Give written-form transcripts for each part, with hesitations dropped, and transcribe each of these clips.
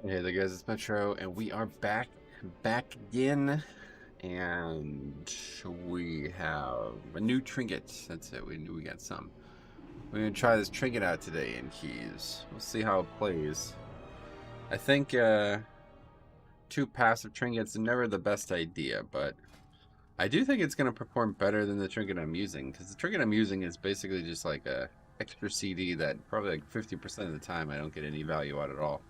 Hey there guys, it's Metro, and we are back again, and we have a new trinket. That's it, we got some. We're gonna try this trinket out today in keys. We'll see how it plays. I think two passive trinkets are never the best idea, but I do think it's gonna perform better than the trinket I'm using, because the trinket I'm using is basically just like a extra CD that probably like 50% of the time I don't get any value out at all.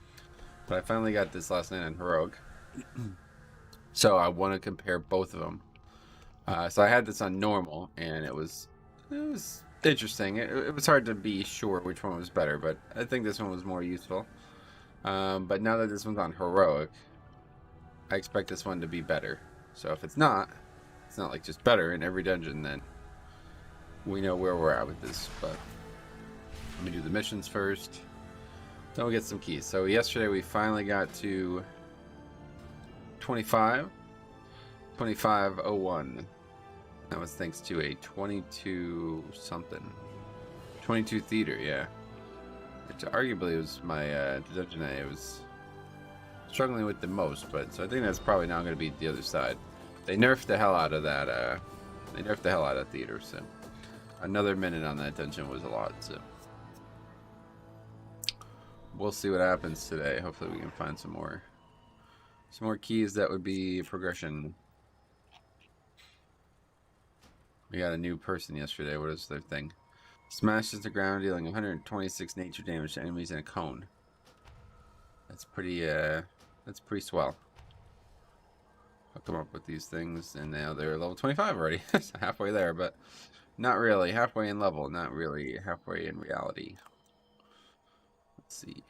But I finally got this last night on Heroic. So I want to compare both of them. So I had this on normal, and it was interesting. It was hard to be sure which one was better, but I think this one was more useful. But now that this one's on Heroic, I expect this one to be better. So if it's not like just better in every dungeon, then we know where we're at with this. But let me do the missions first. Then we'll get some keys. So yesterday we finally got to 2501. That was thanks to a 22 something. 22 theater, yeah. Which arguably was my dungeon I was struggling with the most, but so I think that's probably now going to be the other side. They nerfed the hell out of that, they nerfed the hell out of theater, so another minute on that dungeon was a lot, so we'll see what happens today. Hopefully we can find some more keys that would be progression. We got a new person yesterday. What is their thing? Smashes the ground, dealing 126 nature damage to enemies in a cone. That's pretty swell. I'll come up with these things, and now they're level 25 already. Halfway there, but not really. Halfway in level, not really halfway in reality. Let's see.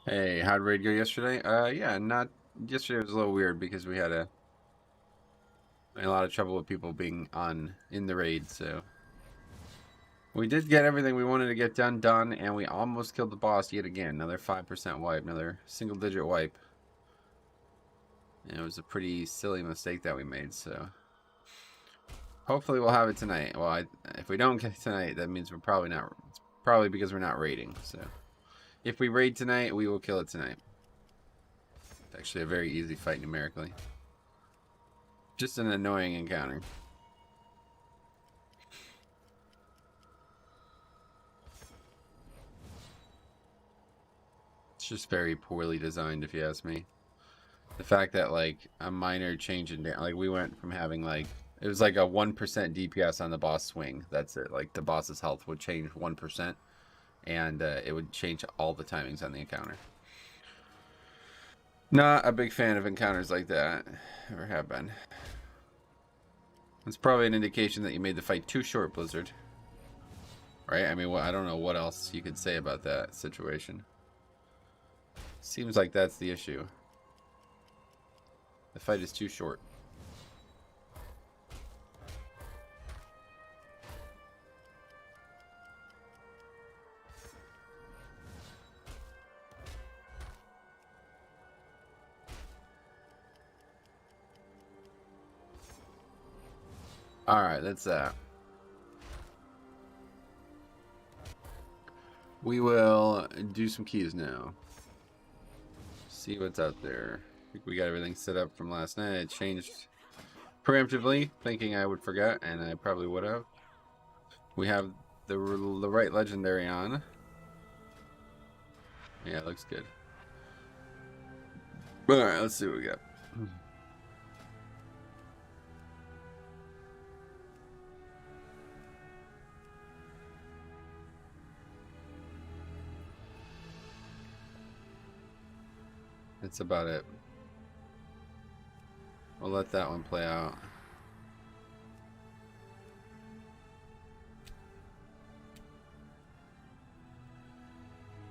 Hey, how'd raid go yesterday? Yeah, not yesterday was a little weird because we had a lot of trouble with people being in the raid, so we did get everything we wanted to get done, and we almost killed the boss yet again. Another 5% wipe, another single-digit wipe. And it was a pretty silly mistake that we made, so hopefully we'll have it tonight. Well, if we don't get it tonight, that means we're probably not. It's probably because we're not raiding, so if we raid tonight, we will kill it tonight. It's actually a very easy fight numerically. Just an annoying encounter. It's just very poorly designed, if you ask me. The fact that like a minor change in like we went from having like it was like a 1% DPS on the boss swing. That's it. Like the boss's health would change 1%, and it would change all the timings on the encounter. Not a big fan of encounters like that. Ever have been. It's probably an indication that you made the fight too short, Blizzard. Right? I mean, I don't know what else you could say about that situation. Seems like that's the issue. The fight is too short. Alright, that's that. We will do some keys now. See what's out there. I think we got everything set up from last night. I changed preemptively, thinking I would forget, and I probably would have. We have the right legendary on. Yeah, it looks good. Alright, let's see what we got. That's about it. We'll let that one play out.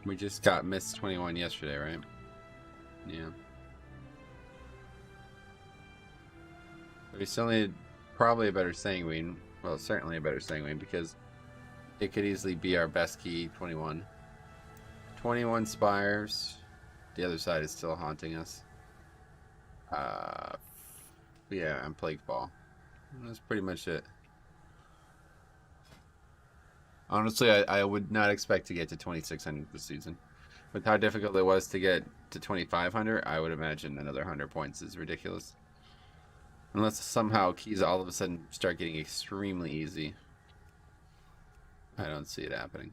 We just got Miss 21 yesterday, right? Yeah. We still need probably a better Sanguine. Well, certainly a better sanguine because it could easily be our best key, 21. 21 spires. The other side is still haunting us. Yeah, and Plague Ball. That's pretty much it. Honestly, I would not expect to get to 2600 this season. With how difficult it was to get to 2500, I would imagine another 100 points is ridiculous. Unless somehow keys all of a sudden start getting extremely easy. I don't see it happening.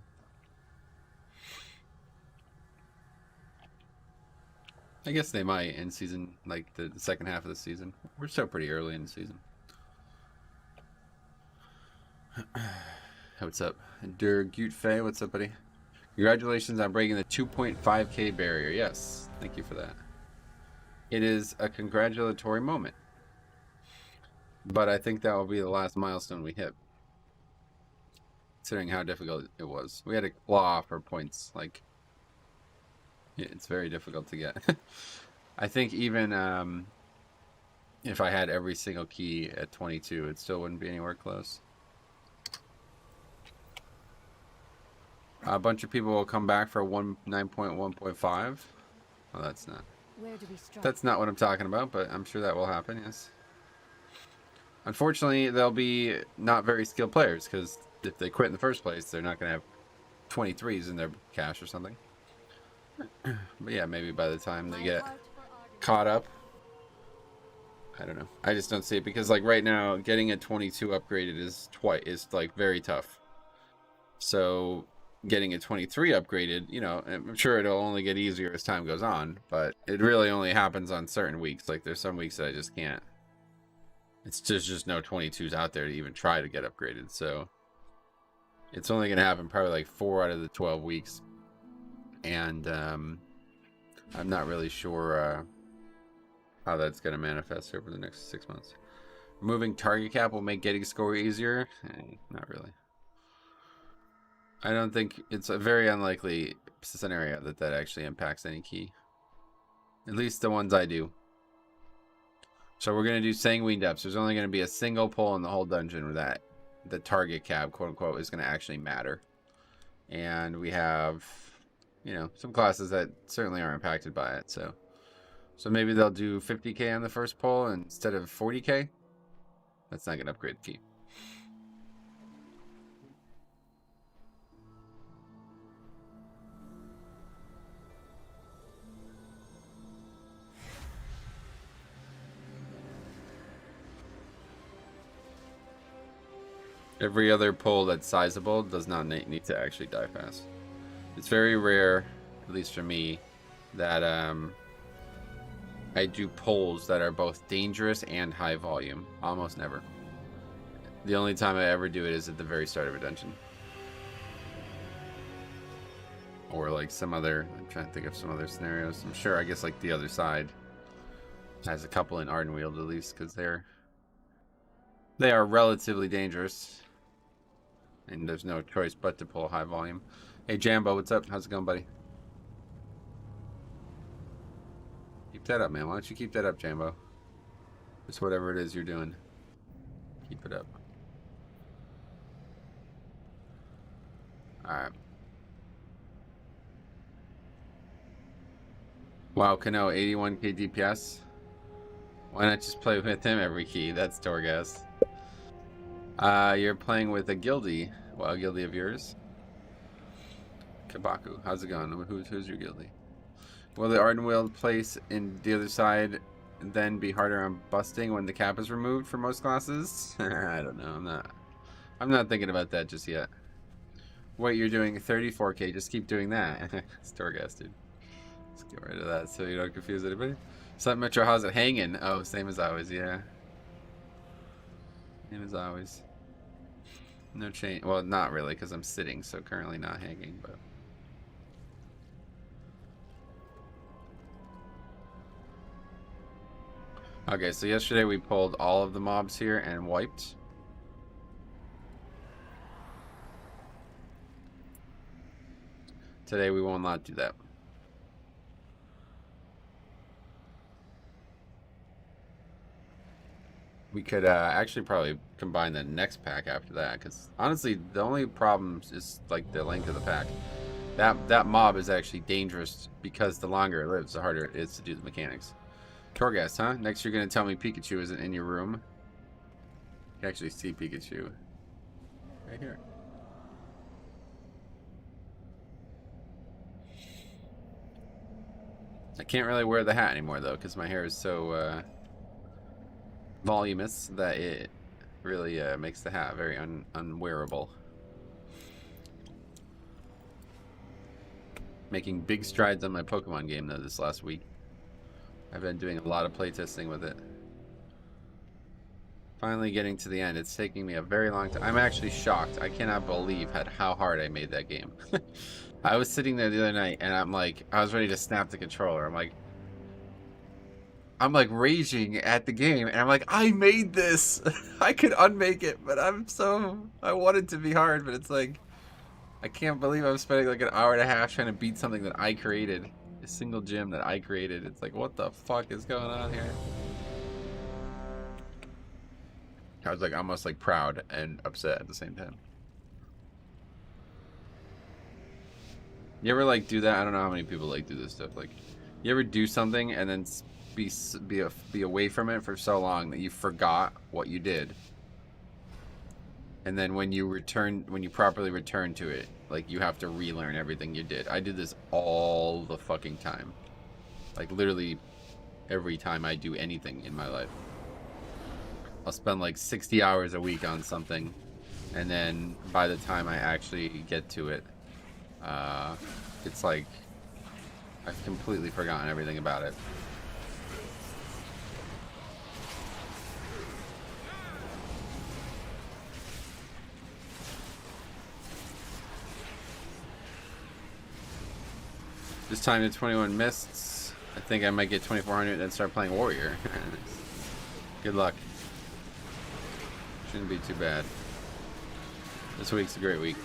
I guess they might in season, like the second half of the season. We're still pretty early in the season. What's up? Der Gutfe, what's up, buddy? Congratulations on breaking the 2.5k barrier. Yes, thank you for that. It is a congratulatory moment. But I think that will be the last milestone we hit. Considering how difficult it was. We had to claw for points. Like, it's very difficult to get. I think even if I had every single key at 22, it still wouldn't be anywhere close. A bunch of people will come back for 9.1.5. Well, that's not. That's not what I'm talking about, but I'm sure that will happen, yes. Unfortunately, they'll be not very skilled players, because if they quit in the first place, they're not going to have 23s in their cash or something. But yeah, maybe by the time they get caught up. I don't know. I just don't see it, because like right now, getting a 22 upgraded is like very tough. So getting a 23 upgraded, you know, I'm sure it'll only get easier as time goes on, but it really only happens on certain weeks. Like there's some weeks that I just can't. It's just no 22s out there to even try to get upgraded. So it's only going to happen probably like 4 out of the 12 weeks. And I'm not really sure how that's going to manifest over the next 6 months. Removing target cap will make getting score easier? Not really. I don't think it's a very unlikely scenario that actually impacts any key. At least the ones I do. So we're going to do sanguine depths. There's only going to be a single pull in the whole dungeon where that the target cap, quote unquote, is going to actually matter. And we have, you know, some classes that certainly are impacted by it. So maybe they'll do 50k on the first pull instead of 40k. That's not going to upgrade the key. Every other pull that's sizable does not need to actually die fast. It's very rare, at least for me, that I do pulls that are both dangerous and high volume. Almost never. The only time I ever do it is at the very start of a dungeon. Or like some other, I'm trying to think of some other scenarios. I'm sure, I guess like the other side has a couple in Ardenweald at least, because they are relatively dangerous. And there's no choice but to pull high volume. Hey Jambo, what's up? How's it going, buddy? Keep that up, man. Why don't you keep that up, Jambo? Just whatever it is you're doing. Keep it up. Alright. Wow, Kano, 81k DPS. Why not just play with him every key? That's Torghast. You're playing with a guildie. Well, a guildie of yours. Kabaku, how's it going? Who's your guildie? Will the Ardenweald place in the other side then be harder on busting when the cap is removed for most classes? I don't know. I'm not thinking about that just yet. Wait, you're doing 34k. Just keep doing that. It's Torghast, dude. Let's get rid of that so you don't confuse anybody. Sun Metro, how's it hanging? Oh, same as always, yeah. Same as always. No change. Well, not really, because I'm sitting, so currently not hanging, but. Okay, so yesterday we pulled all of the mobs here and wiped. Today we will not do that. We could actually probably combine the next pack after that, because honestly, the only problem is like the length of the pack. That mob is actually dangerous because the longer it lives, the harder it is to do the mechanics. Torghast, huh? Next, you're gonna tell me Pikachu isn't in your room. You can actually see Pikachu right here. I can't really wear the hat anymore though, because my hair is so voluminous that it really makes the hat very unwearable. Making big strides on my Pokemon game though this last week. I've been doing a lot of playtesting with it. Finally getting to the end. It's taking me a very long time. I'm actually shocked. I cannot believe how hard I made that game. I was sitting there the other night and I'm like, I was ready to snap the controller. I'm like raging at the game and I'm like, I made this. I could unmake it, but I want it to be hard, but it's like, I can't believe I'm spending like an hour and a half trying to beat something that I created. A single gym that I created. It's like, what the fuck is going on here? I was like almost like proud and upset at the same time. You ever like do that? I don't know how many people like do this stuff. Like, you ever do something and then be away from it for so long that you forgot what you did, and then when you properly return to it, like you have to relearn everything you did. I did this all the fucking time. Like literally every time I do anything in my life. I'll spend like 60 hours a week on something, and then by the time I actually get to it, it's like I've completely forgotten everything about it. This time to 21 mists. I think I might get 2400 and then start playing warrior. Good luck. Shouldn't be too bad. This week's a great week.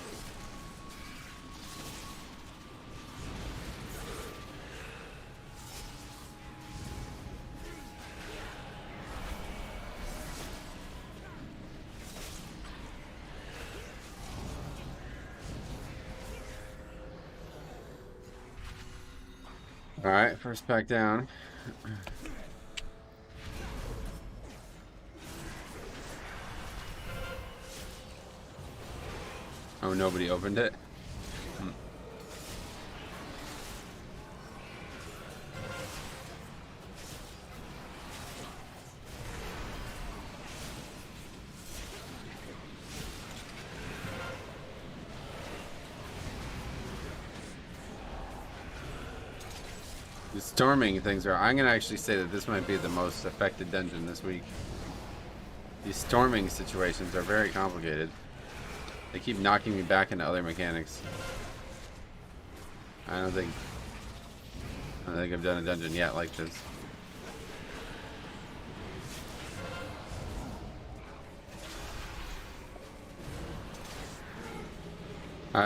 Alright, first pack down. Oh, nobody opened it? The storming things are... I'm going to actually say that this might be the most affected dungeon this week. These storming situations are very complicated. They keep knocking me back into other mechanics. I don't think I've done a dungeon yet like this.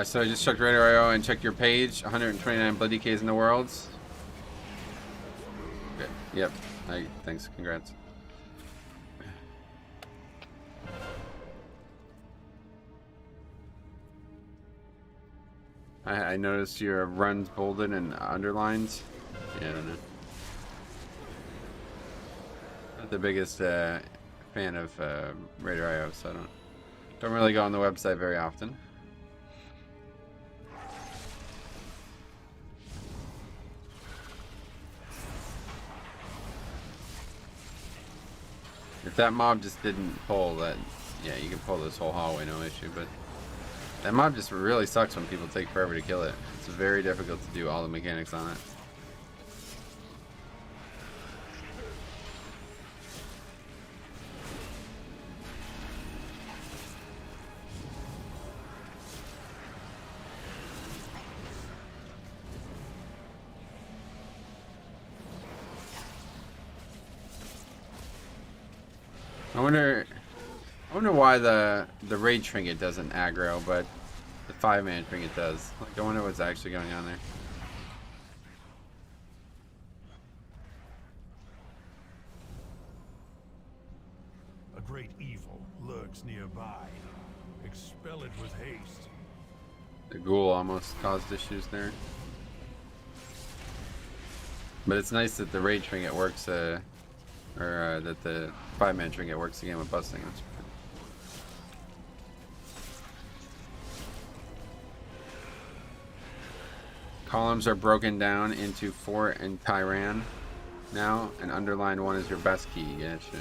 So I just checked Radar.io and checked your page. 129 blood DKs in the worlds. Okay. Yep. Thanks. Congrats. I noticed your runs bolded and underlines. Yeah, I don't know. Not the biggest fan of Radar.io, so I don't really go on the website very often. If that mob just didn't pull that, yeah, you can pull this whole hallway, no issue, but that mob just really sucks when people take forever to kill it. It's very difficult to do all the mechanics on it. I wonder why the raid trinket doesn't aggro, but the 5-man trinket does. Like, I wonder what's actually going on there. great evil lurks nearby. Expel it with haste. The ghoul almost caused issues there. But it's nice that the raid trinket works, that the 5-man trinket works again with busting. Columns are broken down into Fort and Tyran now, and underlined one is your best key. Gotcha.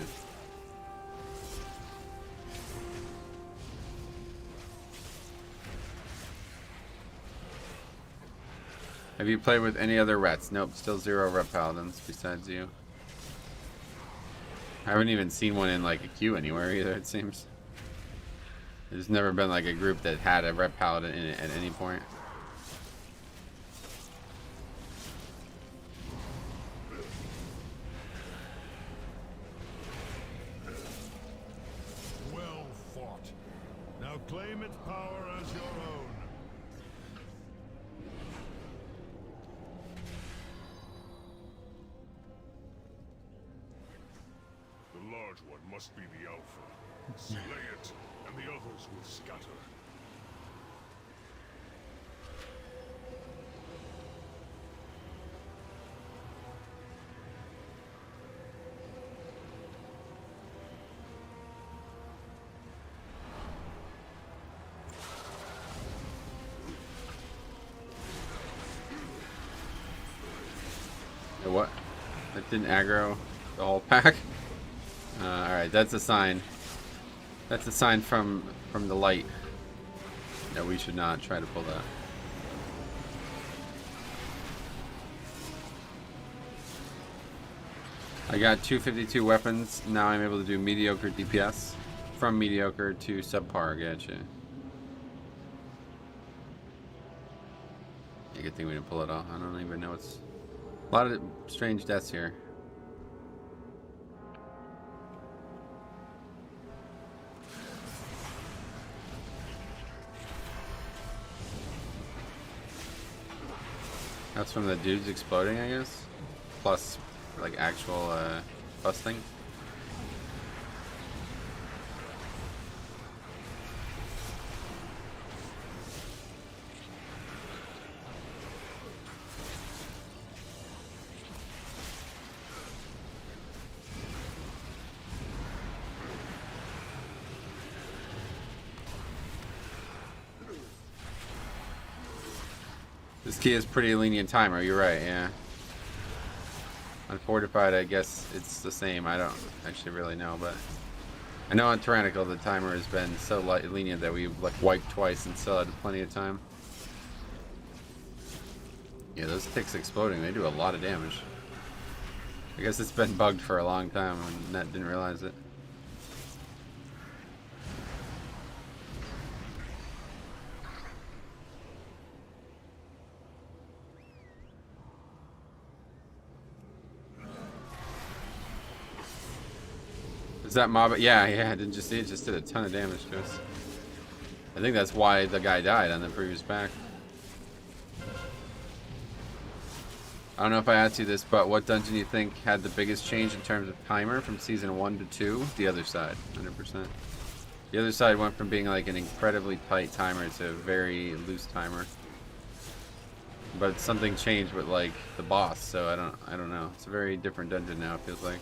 Have you played with any other rets? Nope, still 0 ret paladins besides you. I haven't even seen one in like a queue anywhere either, it seems. There's never been like a group that had a ret paladin in it at any point. Well fought. Now claim its power as your own. The large one must be the Alpha. Slay it, and the others will scatter. What? That didn't aggro the whole pack? Alright, that's a sign. That's a sign from the light that we should not try to pull that. I got 252 weapons. Now I'm able to do mediocre DPS. From mediocre to subpar, gotcha. Yeah, good thing we didn't pull it off. I don't even know what's... A lot of strange deaths here. That's from the dudes exploding, I guess. Plus, like, actual busting. This key is pretty lenient timer, you're right, yeah. Unfortified, I guess it's the same. I don't actually really know, but I know on Tyrannical the timer has been so lenient that we like wiped twice and still had plenty of time. Yeah, those ticks exploding, they do a lot of damage. I guess it's been bugged for a long time and Net didn't realize it. Is that mob? Yeah, I didn't just see it. Just did a ton of damage to us. I think that's why the guy died on the previous pack. I don't know if I asked you this, but what dungeon do you think had the biggest change in terms of timer from season 1 to 2? The other side, 100%. The other side went from being like an incredibly tight timer to a very loose timer. But something changed with like the boss, so I don't know. It's a very different dungeon now, it feels like.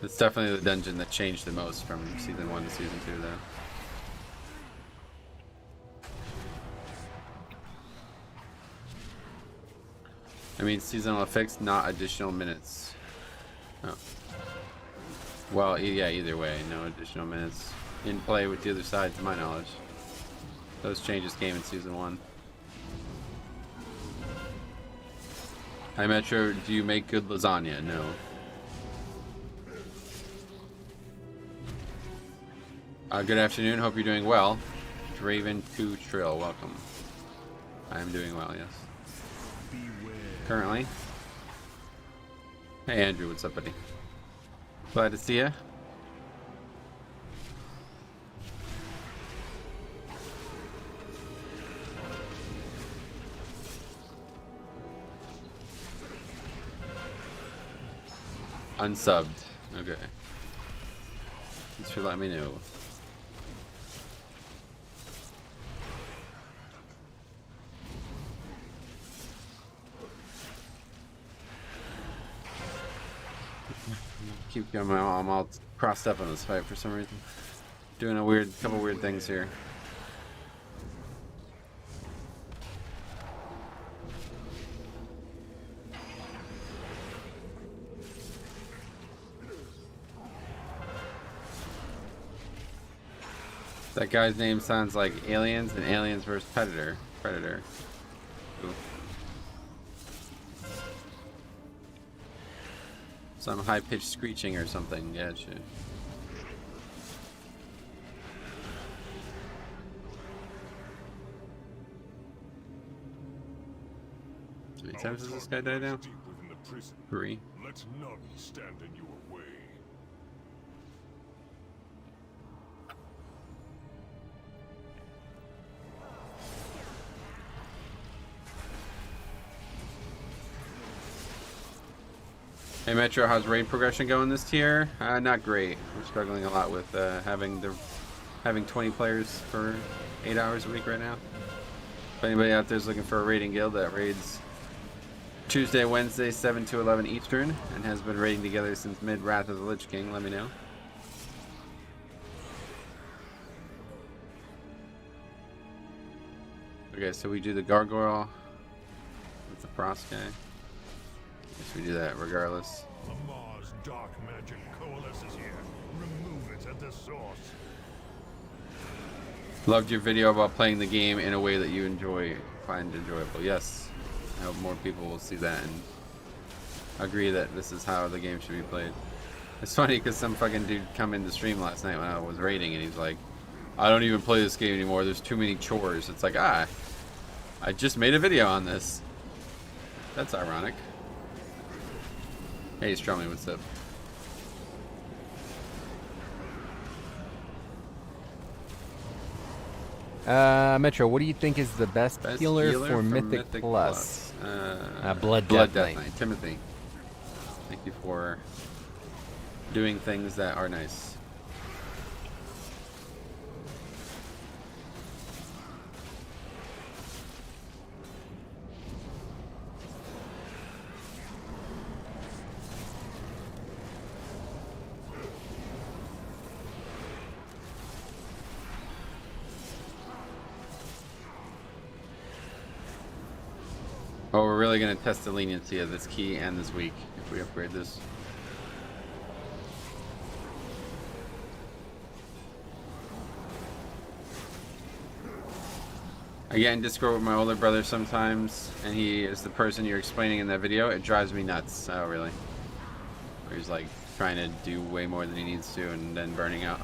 It's definitely the dungeon that changed the most from season 1 to season 2, though. I mean, seasonal effects, not additional minutes. Oh. Well, yeah, either way, no additional minutes. In play with the other side, to my knowledge. Those changes came in season 1. Hi, Metro, do you make good lasagna? No. Good afternoon, hope you're doing well. Draven 2 Trill, welcome. I am doing well, yes. Currently. Hey Andrew, what's up, buddy? Glad to see ya. Unsubbed, okay. Thanks for letting me know. Keep going. I'm all crossed up on this fight for some reason. Doing a couple weird things here. That guy's name sounds like Aliens and Aliens vs. Predator. Ooh. Some high-pitched screeching or something. Yeah, shit. How many times has this guy died now? 3. Let none stand in your way. Hey Metro, how's raid progression going this tier? Not great. We're struggling a lot with having 20 players for 8 hours a week right now. If anybody out there is looking for a raiding guild that raids Tuesday, Wednesday, 7 to 11 Eastern, and has been raiding together since mid Wrath of the Lich King, let me know. Okay, so we do the gargoyle with the frost guy. Guess we do that regardless. Amar's dark magic coalesces here. Remove it at the source. Loved your video about playing the game in a way that you find enjoyable. Yes, I hope more people will see that and agree that this is how the game should be played. It's funny because some fucking dude come into stream last night when I was raiding and he's like, I don't even play this game anymore, there's too many chores. It's like, I just made a video on this. That's ironic. Hey Strummy, what's up? Metro, what do you think is the best healer for Mythic Plus? Blood Death Knight. Timothy. Thank you for doing things that are nice. Oh, we're really going to test the leniency of this key and this week if we upgrade this. I get in Discord with my older brother sometimes, and he is the person you're explaining in that video. It drives me nuts. Oh, really? Where he's like trying to do way more than he needs to and then burning out.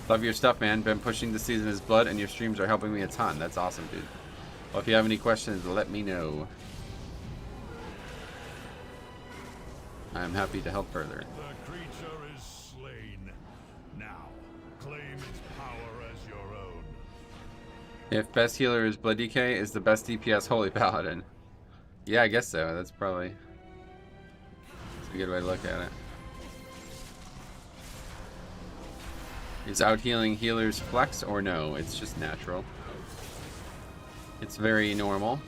Love your stuff, man. Been pushing the season as blood, and your streams are helping me a ton. That's awesome, dude. Well, if you have any questions, let me know. I'm happy to help further. The creature is slain. Now, claim its power as your own. If best healer is Blood DK, is the best DPS Holy Paladin? Yeah, I guess so. That's probably a good way to look at it. Is out healing healers flex or no? It's just natural. It's very normal.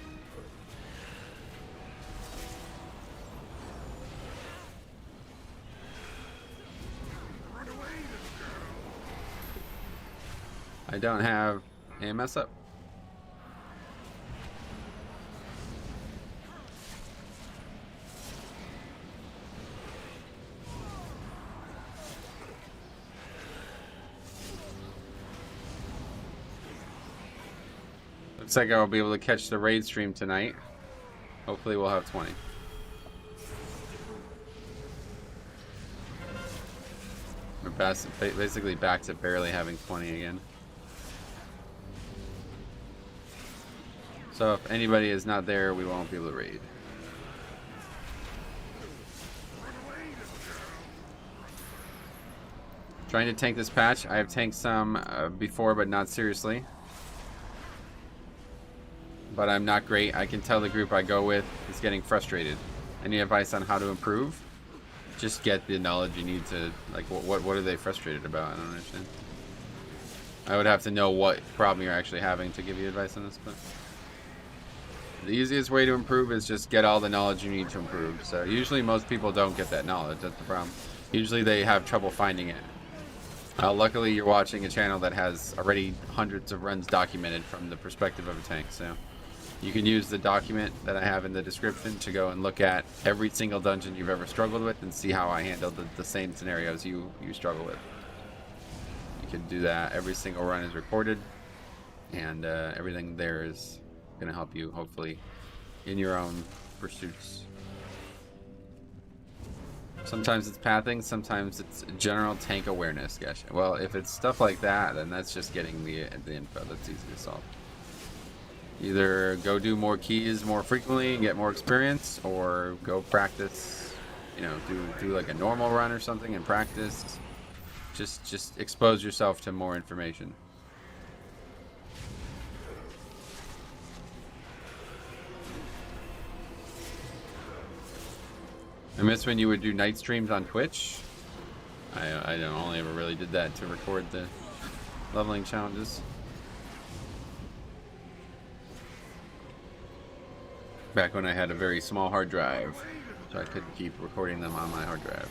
I don't have AMS up. Looks like I'll be able to catch the raid stream tonight. Hopefully we'll have 20. We're basically back to barely having 20 again. So if anybody is not there, we won't be able to raid. Trying to tank this patch. I have tanked some before, but not seriously. But I'm not great. I can tell the group I go with is getting frustrated. Any advice on how to improve? just get the knowledge you need to, like, what are they frustrated about? I don't understand. I would have to know what problem you're actually having to give you advice on this, but the easiest way to improve is just get all the knowledge you need to improve. So usually most people don't get that knowledge. That's the problem. Usually they have trouble finding it. Luckily, you're watching a channel that has already hundreds of runs documented from the perspective of a tank. So you can use the document that I have in the description to go and look at every single dungeon you've ever struggled with and see how I handled the same scenarios you struggle with. You can do that. Every single run is recorded, and everything there is going to help you, hopefully, in your own pursuits. Sometimes it's pathing, sometimes it's general tank awareness. Gosh, well, if it's stuff like that, then that's just getting the info. That's easy to solve. Either go do more keys more frequently and get more experience, or go practice, you know, do like a normal run or something and practice. Just expose yourself to more information. I miss when you would do night streams on Twitch. I only ever really did that to record the leveling challenges. Back when I had a very small hard drive, so I could keep recording them on my hard drive.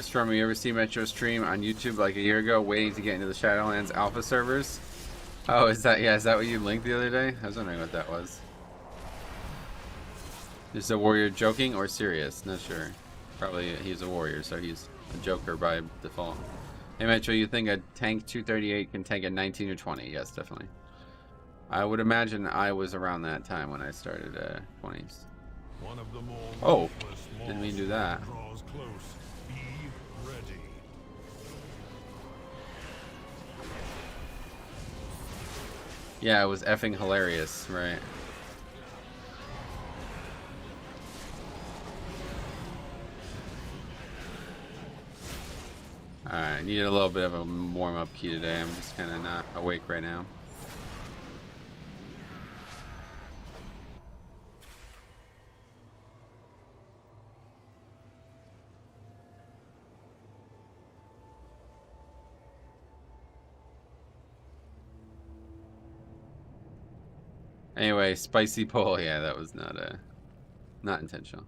Storm, you ever see Metro stream on YouTube like a year ago, waiting to get into the Shadowlands alpha servers? Oh, is that what you linked the other day? I was wondering what that was. Is the warrior joking or serious? Not sure. Probably he's a warrior, so he's a joker by default. Hey Metro, you think a tank 238 can tank a 19 or 20? Yes, definitely. I would imagine I was around that time when I started 20s. Oh, didn't mean to do that. Yeah, it was effing hilarious, right? Alright, needed a little bit of a warm-up key today. I'm just kind of not awake right now. Anyway, spicy pole. Yeah, that was not intentional.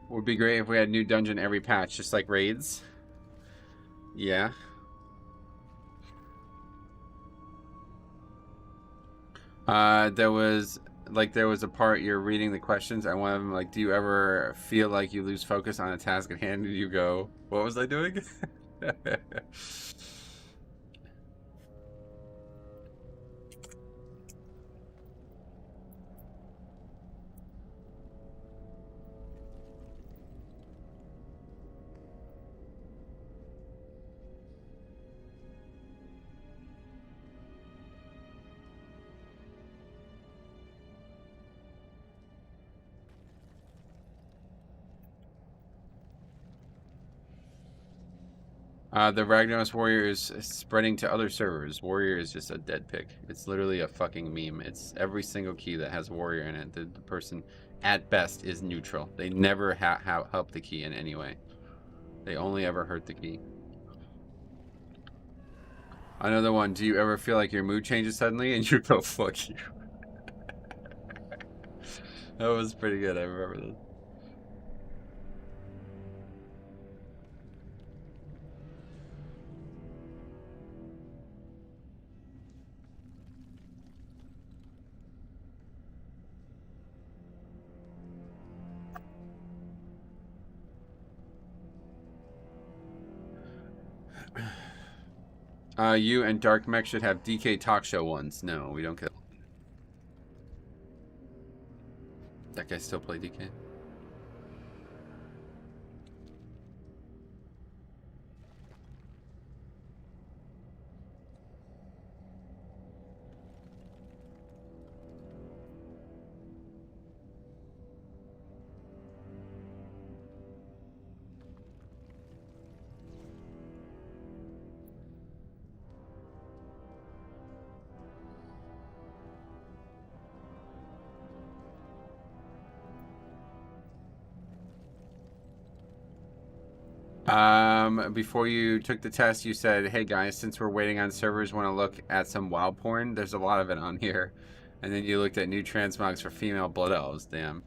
Would be great if we had a new dungeon every patch, just like raids. Yeah. There was a part you're reading the questions, and one of them, like, do you ever feel like you lose focus on a task at hand and you go, what was I doing? The Ragnaros Warrior is spreading to other servers. Warrior is just a dead pick. It's literally a fucking meme. It's every single key that has Warrior in it. The person, at best, is neutral. They never help the key in any way. They only ever hurt the key. Another one. Do you ever feel like your mood changes suddenly and you go, fuck you? That was pretty good. I remember this. You and Dark Mech should have DK talk show ones. No, we don't get. That guy still play DK? Before you took the test, you said, hey guys, since we're waiting on servers, want to look at some WoW porn? There's a lot of it on here. And then you looked at new transmogs for female blood elves. Damn.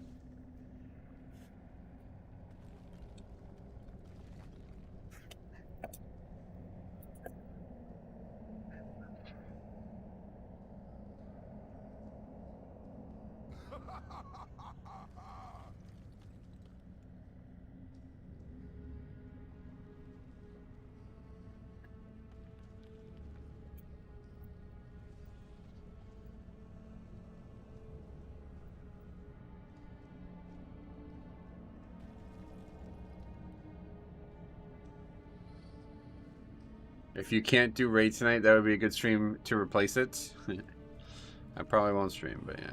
If you can't do raid tonight, that would be a good stream to replace it. I probably won't stream, but yeah.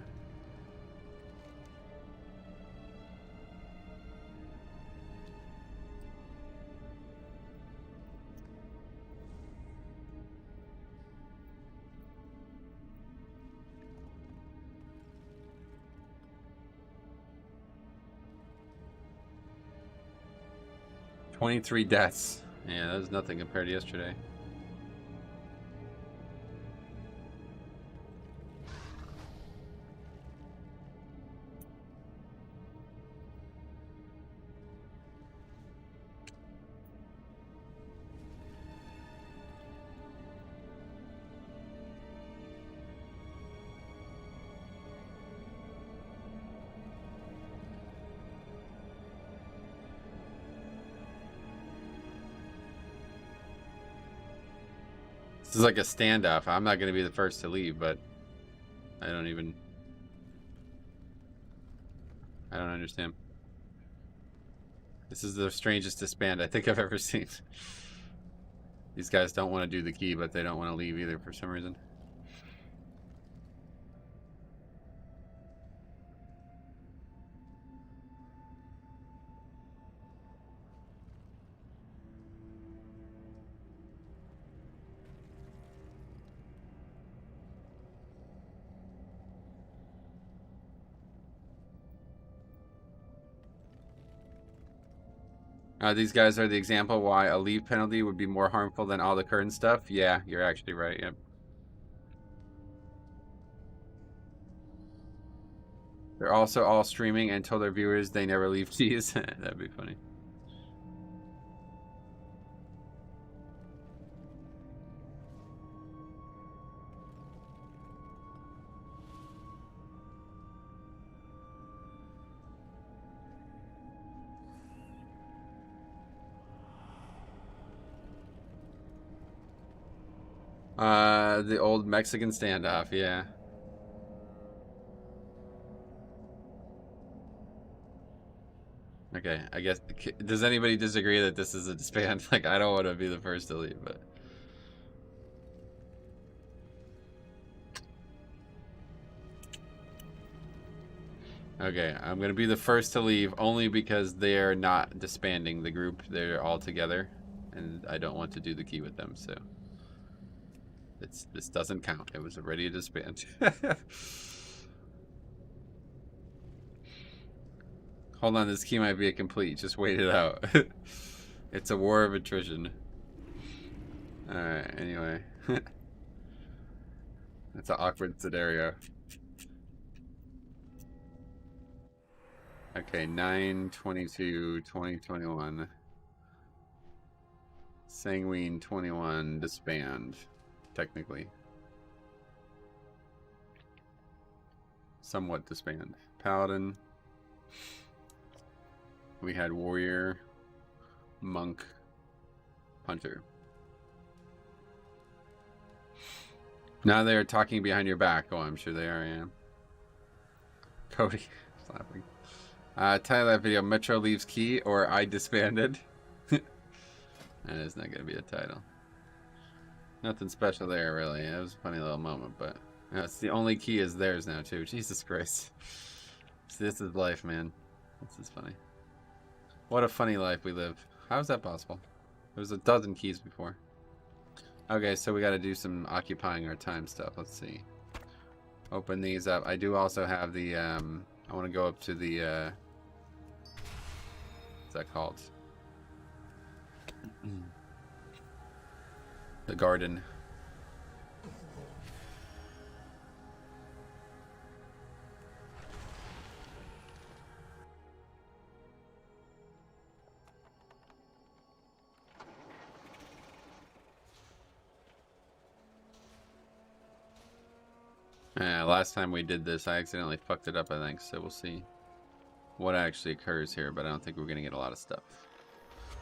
$23 deaths. Yeah, that was nothing compared to yesterday. This is like a standoff. I'm not going to be the first to leave, but I don't understand. This is the strangest disband I think I've ever seen. These guys don't want to do the key, but they don't want to leave either for some reason. These guys are the example why a leave penalty would be more harmful than all the current stuff. Yeah, you're actually right. Yep. They're also all streaming and told their viewers they never leave keys. That'd be funny. The old Mexican standoff, yeah. Okay, I guess, does anybody disagree that this is a disband? Like, I don't want to be the first to leave, but... Okay, I'm going to be the first to leave only because they're not disbanding the group. They're all together, and I don't want to do the key with them, so... This doesn't count. It was already a disband. Hold on, this key might be a complete. Just wait it out. It's a war of attrition. Alright, anyway. That's an awkward scenario. Okay, 9/22/2021. Sanguine 21 disband. Technically. Somewhat disband. Paladin. We had warrior, monk, hunter. Now they're talking behind your back. Oh, I'm sure they are, yeah. Cody slapping. Title that video, Metro leaves key or I disbanded. That is not going to be a title. Nothing special there, really. It was a funny little moment, but it's the only key is theirs now, too. Jesus Christ. See, this is life, man. This is funny. What a funny life we live. How is that possible? There was a dozen keys before. Okay, so we got to do some occupying our time stuff. Let's see. Open these up. I do also have the, I want to go up to the, what's that called? The garden. Last time we did this, I accidentally fucked it up, I think, so we'll see what actually occurs here, but I don't think we're gonna get a lot of stuff.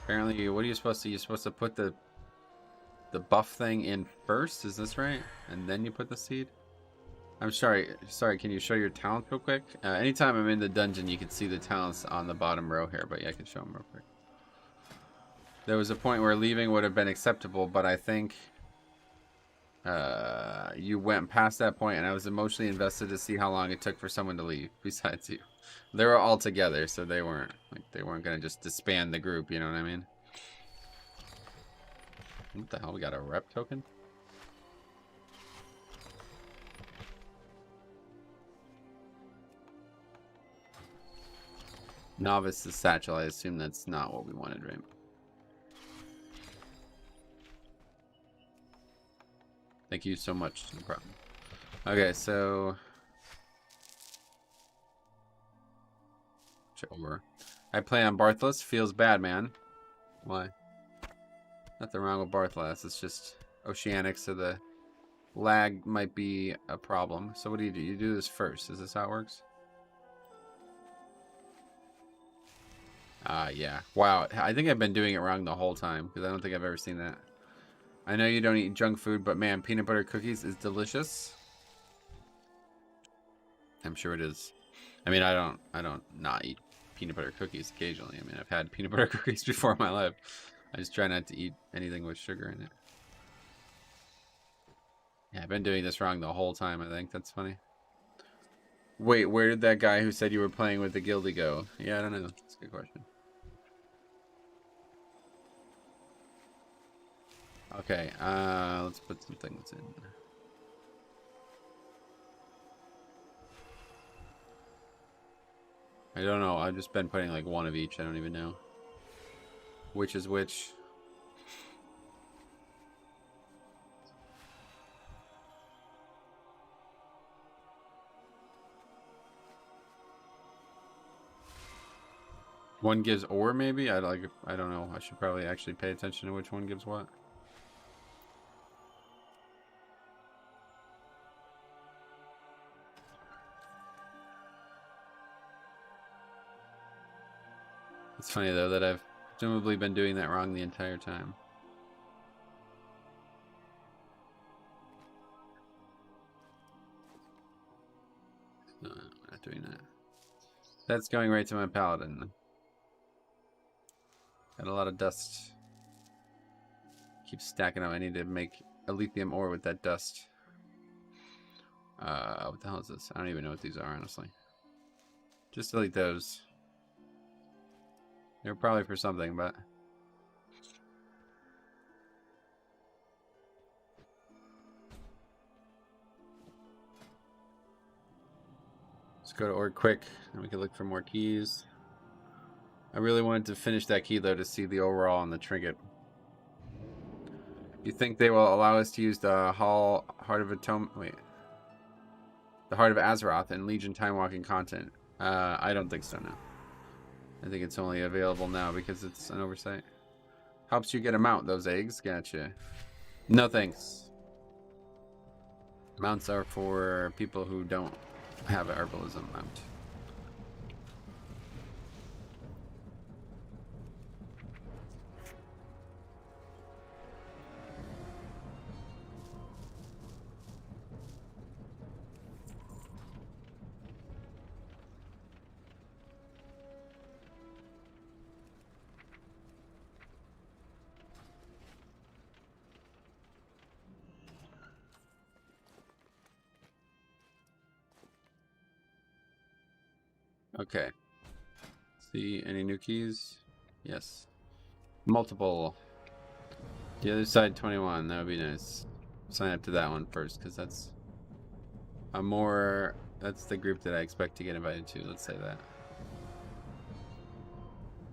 Apparently, what are you supposed to? You're supposed to put the buff thing in first, is this right? And then you put the seed? I'm sorry, can you show your talents real quick? Anytime I'm in the dungeon, you can see the talents on the bottom row here, but yeah, I can show them real quick. There was a point where leaving would have been acceptable, but I think you went past that point, and I was emotionally invested to see how long it took for someone to leave besides you. They were all together, so they weren't gonna just disband the group, you know what I mean? What the hell, we got a rep token? Novice is satchel. I assume that's not what we wanted, right? Thank you so much. No problem. Okay, so over. I play on Barthless. Feels bad, man. Why? Nothing wrong with Barthless. It's just oceanic, so the lag might be a problem. So what do? You do this first. Is this how it works? Yeah. Wow. I think I've been doing it wrong the whole time because I don't think I've ever seen that. I know you don't eat junk food, but man, peanut butter cookies is delicious. I'm sure it is. I mean, I don't not eat peanut butter cookies occasionally. I mean, I've had peanut butter cookies before in my life. I just try not to eat anything with sugar in it. Yeah, I've been doing this wrong the whole time, I think. That's funny. Wait, where did that guy who said you were playing with the guildie go? Yeah, I don't know. That's a good question. Okay, let's put some things in. I don't know. I've just been putting like one of each. I don't even know which is which. One gives ore, maybe? I don't know. I should probably actually pay attention to which one gives what. It's funny though that I've presumably been doing that wrong the entire time. No, I'm not doing that. That's going right to my paladin. Got a lot of dust. Keep stacking up. I need to make a lithium ore with that dust. What the hell is this? I don't even know what these are, honestly. Just delete those. They're probably for something, but... Let's go to ore quick, and we can look for more keys. I really wanted to finish that key, though, to see the overall on the trinket. You think they will allow us to use the Heart of Atonement? Wait. The Heart of Azeroth and Legion Time Walking content? I don't think so, no. I think it's only available now because it's an oversight. Helps you get a mount, those eggs. Gotcha. No thanks. Mounts are for people who don't have an herbalism mount. Okay. See any new keys? Yes. Multiple. The other side 21. That would be nice. Sign up to that one first, because that's a more. That's the group that I expect to get invited to. Let's say that.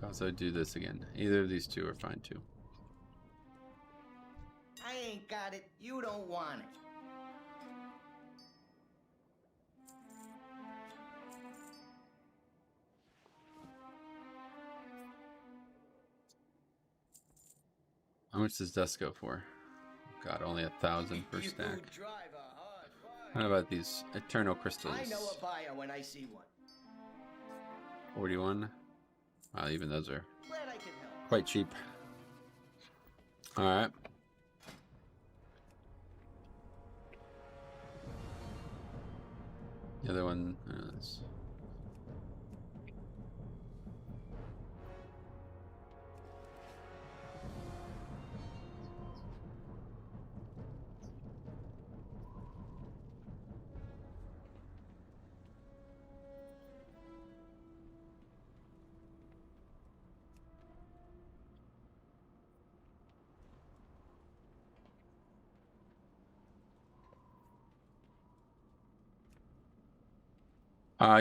Also do this again. Either of these two are fine too. I ain't got it. You don't want it. How much does dust go for? God, only 1,000 per stack. How about these eternal crystals? I know a buyer when I see one. 41. Wow, even those are Glad I can help. quite cheap. All right. The other one.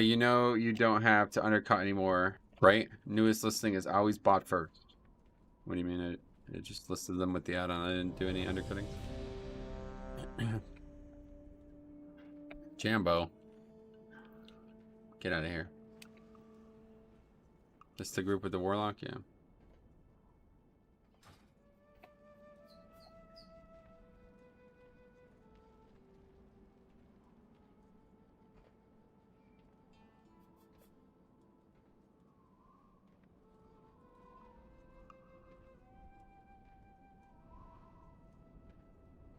You know, you don't have to undercut anymore, right? Newest listing is always bought first. What do you mean? It just listed them with the add-on. I didn't do any undercutting. Jambo. Get out of here. This the group with the warlock? Yeah.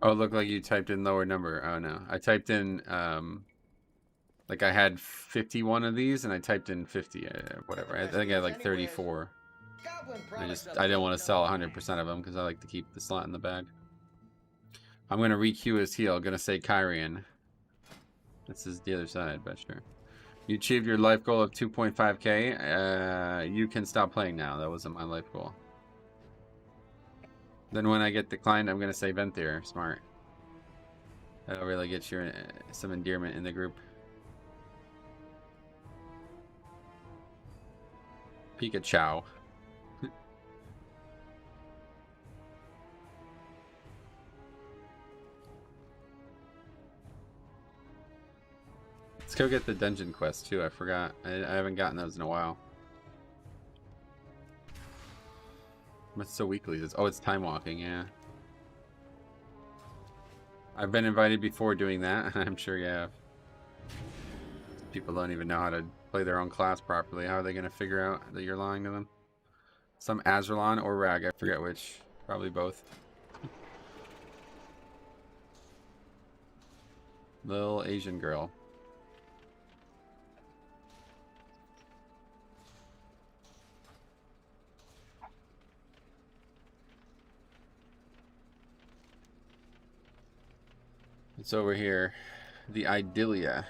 Oh, it looked like you typed in lower number. Oh no, I typed in like I had 51 of these, and I typed in 50, whatever. I think I had like 34. I didn't want to sell 100% of them because I like to keep the slot in the bag. I'm gonna re-queue his heal. Gonna say Kyrian. This is the other side, but sure. You achieved your life goal of 2.5k. You can stop playing now. That wasn't my life goal. Then when I get declined, I'm gonna say Venthyr. Smart. That'll really get you some endearment in the group. Pikachu. Let's go get the dungeon quest too. I forgot. I haven't gotten those in a while. What's so weekly? Oh, it's time walking. Yeah. I've been invited before doing that. I'm sure you have. People don't even know how to play their own class properly. How are they going to figure out that you're lying to them? Some Azerlon or Rag. I forget which. Probably both. Little Asian girl. It's over here. The Idilia.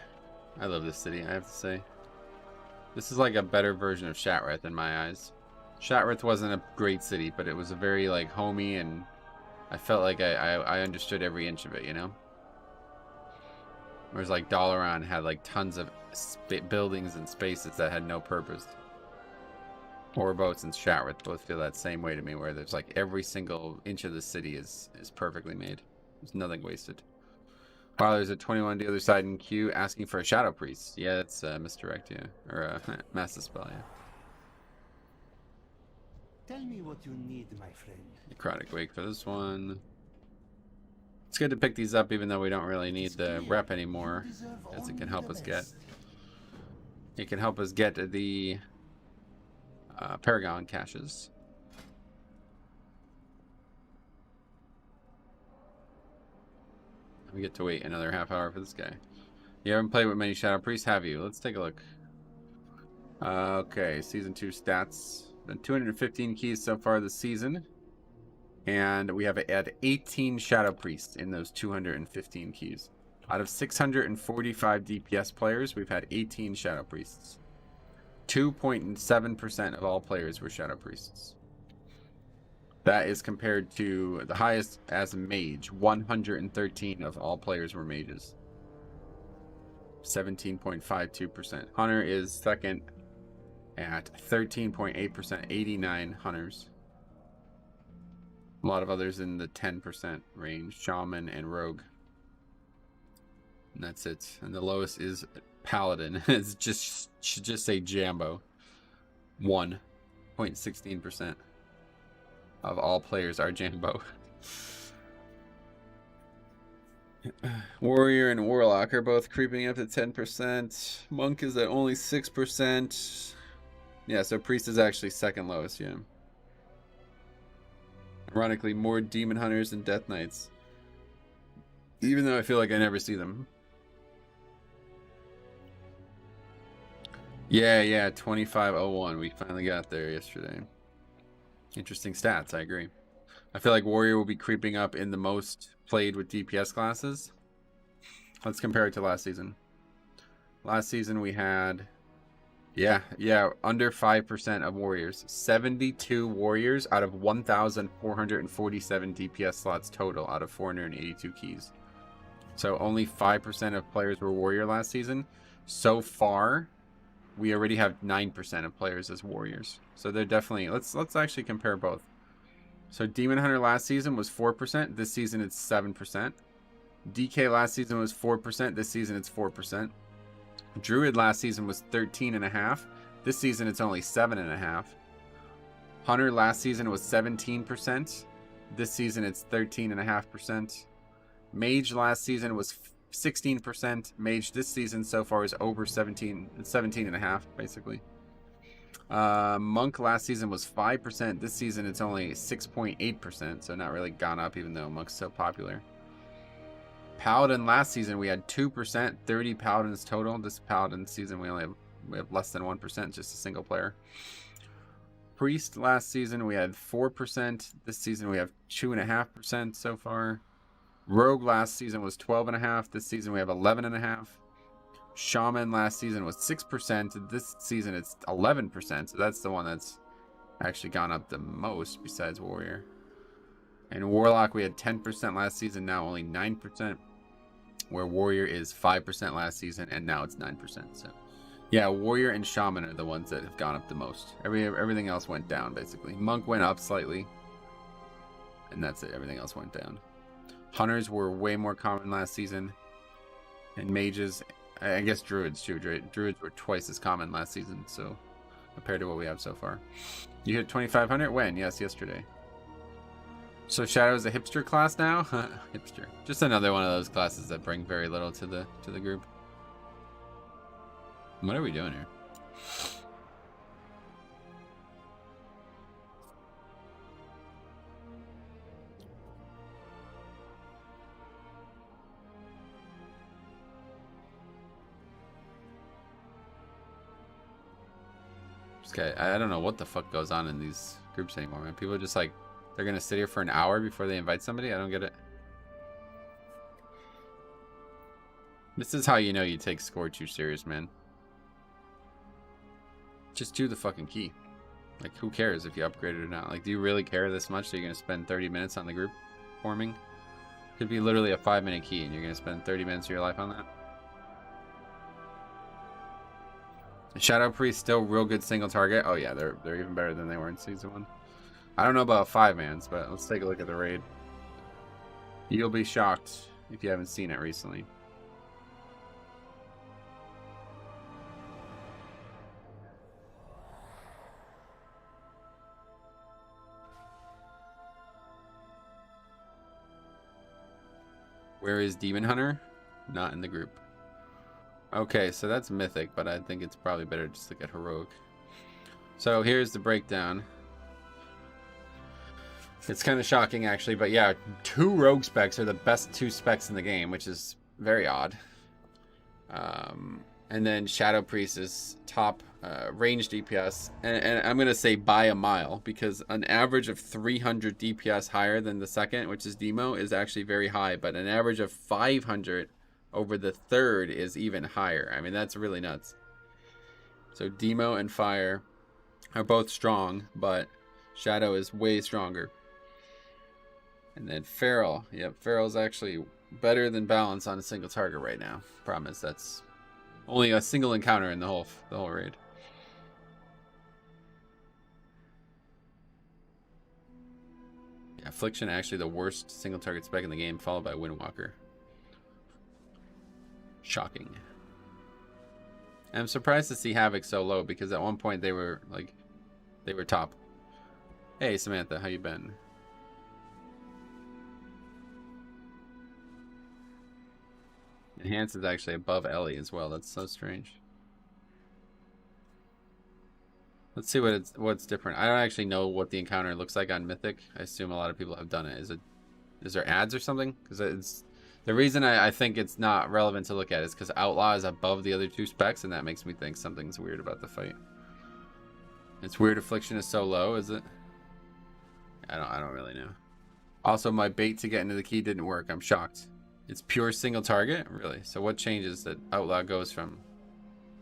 I love this city, I have to say. This is like a better version of Shatreth in my eyes. Shatreth wasn't a great city, but it was a very like homey, and I felt like I understood every inch of it, you know? Whereas like Dalaran had like tons of buildings and spaces that had no purpose. Orbotes and Shatreth both feel that same way to me, where there's like every single inch of the city is perfectly made. There's nothing wasted. Wow, there's a 21 the other side in queue asking for a Shadow Priest. Yeah, it's misdirect, yeah. Or Master Spell, yeah. Tell me what you need, my friend. Necrotic Wake for this one. It's good to pick these up even though we don't really need the rep anymore, as it can help us get. It can help us get the Paragon caches. We get to wait another half hour for this guy. You haven't played with many Shadow Priests, have you? Let's take a look. Okay, Season 2 stats. Been 215 keys so far this season. And we have had 18 Shadow Priests in those 215 keys. Out of 645 DPS players, we've had 18 Shadow Priests. 2.7% of all players were Shadow Priests. That is compared to the highest as a mage. 113 of all players were mages. 17.52%. Hunter is second at 13.8%. 89 hunters. A lot of others in the 10% range. Shaman and Rogue. And that's it. And the lowest is Paladin. It's just should just say Jambo. 1.16% of all players are Jambo. Warrior and Warlock are both creeping up to 10%. Monk is at only 6%. Yeah, so Priest is actually second lowest, yeah. Ironically, more Demon Hunters and Death Knights. Even though I feel like I never see them. Yeah, 2501. We finally got there yesterday. Interesting stats, I agree. I feel like Warrior will be creeping up in the most played with DPS classes. Let's compare it to last season. Last season we had, yeah, under 5% of Warriors. 72 Warriors out of 1,447 DPS slots total out of 482 keys. So only 5% of players were Warrior last season. So far, we already have 9% of players as Warriors. So they're definitely, let's actually compare both. So Demon Hunter last season was 4%. This season it's 7%. DK last season was 4%. This season it's 4%. Druid last season was 13.5%. This season it's only 7.5%. Hunter last season was 17%. This season it's 13.5%. Mage last season was 16%. Mage this season so far is over 17.5 basically. Monk last season was 5%. This season it's only 6.8%, so not really gone up even though Monk's so popular. Paladin last season we had 2%, 30 Paladins total. This Paladin season we have less than 1%, just a single player. Priest last season we had 4%. This season we have 2.5% so far. Rogue last season was 12.5. This season we have 11.5. Shaman last season was 6%. This season it's 11%. So that's the one that's actually gone up the most besides Warrior. And Warlock we had 10% last season, now only 9%. Where Warrior is 5% last season and now it's 9%. So yeah, Warrior and Shaman are the ones that have gone up the most. Everything else went down basically. Monk went up slightly. And that's it. Everything else went down. Hunters were way more common last season. And mages, I guess Druids too. Druids were twice as common last season, so compared to what we have so far. You hit 2,500? When? Yes, yesterday. So Shadow is a hipster class now? Hipster. Just another one of those classes that bring very little to the group. What are we doing here? Okay, I don't know what the fuck goes on in these groups anymore, man. People are just like, they're gonna sit here for an hour before they invite somebody? I don't get it. This is how you know you take score too serious, man. Just do the fucking key. Like, who cares if you upgrade it or not? Like, do you really care this much that you're gonna spend 30 minutes on the group forming? Could be literally a 5-minute key and you're gonna spend 30 minutes of your life on that. Shadow Priest still real good single target. Oh yeah, they're even better than they were in season 1. I don't know about 5-mans, but let's take a look at the raid. You'll be shocked if you haven't seen it recently. Where is Demon Hunter? Not in the group. Okay, so that's Mythic, but I think it's probably better just to get Heroic. So here's the breakdown. It's kind of shocking, actually, but yeah, 2 Rogue specs are the best 2 specs in the game, which is very odd. And then Shadow Priest is top range DPS, and I'm going to say by a mile, because an average of 300 DPS higher than the second, which is Demo, is actually very high, but an average of 500 over the third is even higher. I mean, that's really nuts. So Demo and Fire are both strong, but Shadow is way stronger. And then Feral. Yep, Feral's actually better than Balance on a single target right now. Problem is that's only a single encounter in the whole raid. Yeah, Affliction actually the worst single target spec in the game, followed by Windwalker. Shocking. And I'm surprised to see Havoc so low because at one point they were top. Hey Samantha, how you been? Enhance is actually above Ellie as well. That's so strange. Let's see what's different. I don't actually know what the encounter looks like on Mythic. I assume a lot of people have done it. Is there ads or something? Because it's the reason I think it's not relevant to look at is because Outlaw is above the other two specs, and that makes me think something's weird about the fight. It's weird Affliction is so low, is it? I don't really know. Also, my bait to get into the key didn't work. I'm shocked. It's pure single target? Really? So what changes that Outlaw goes from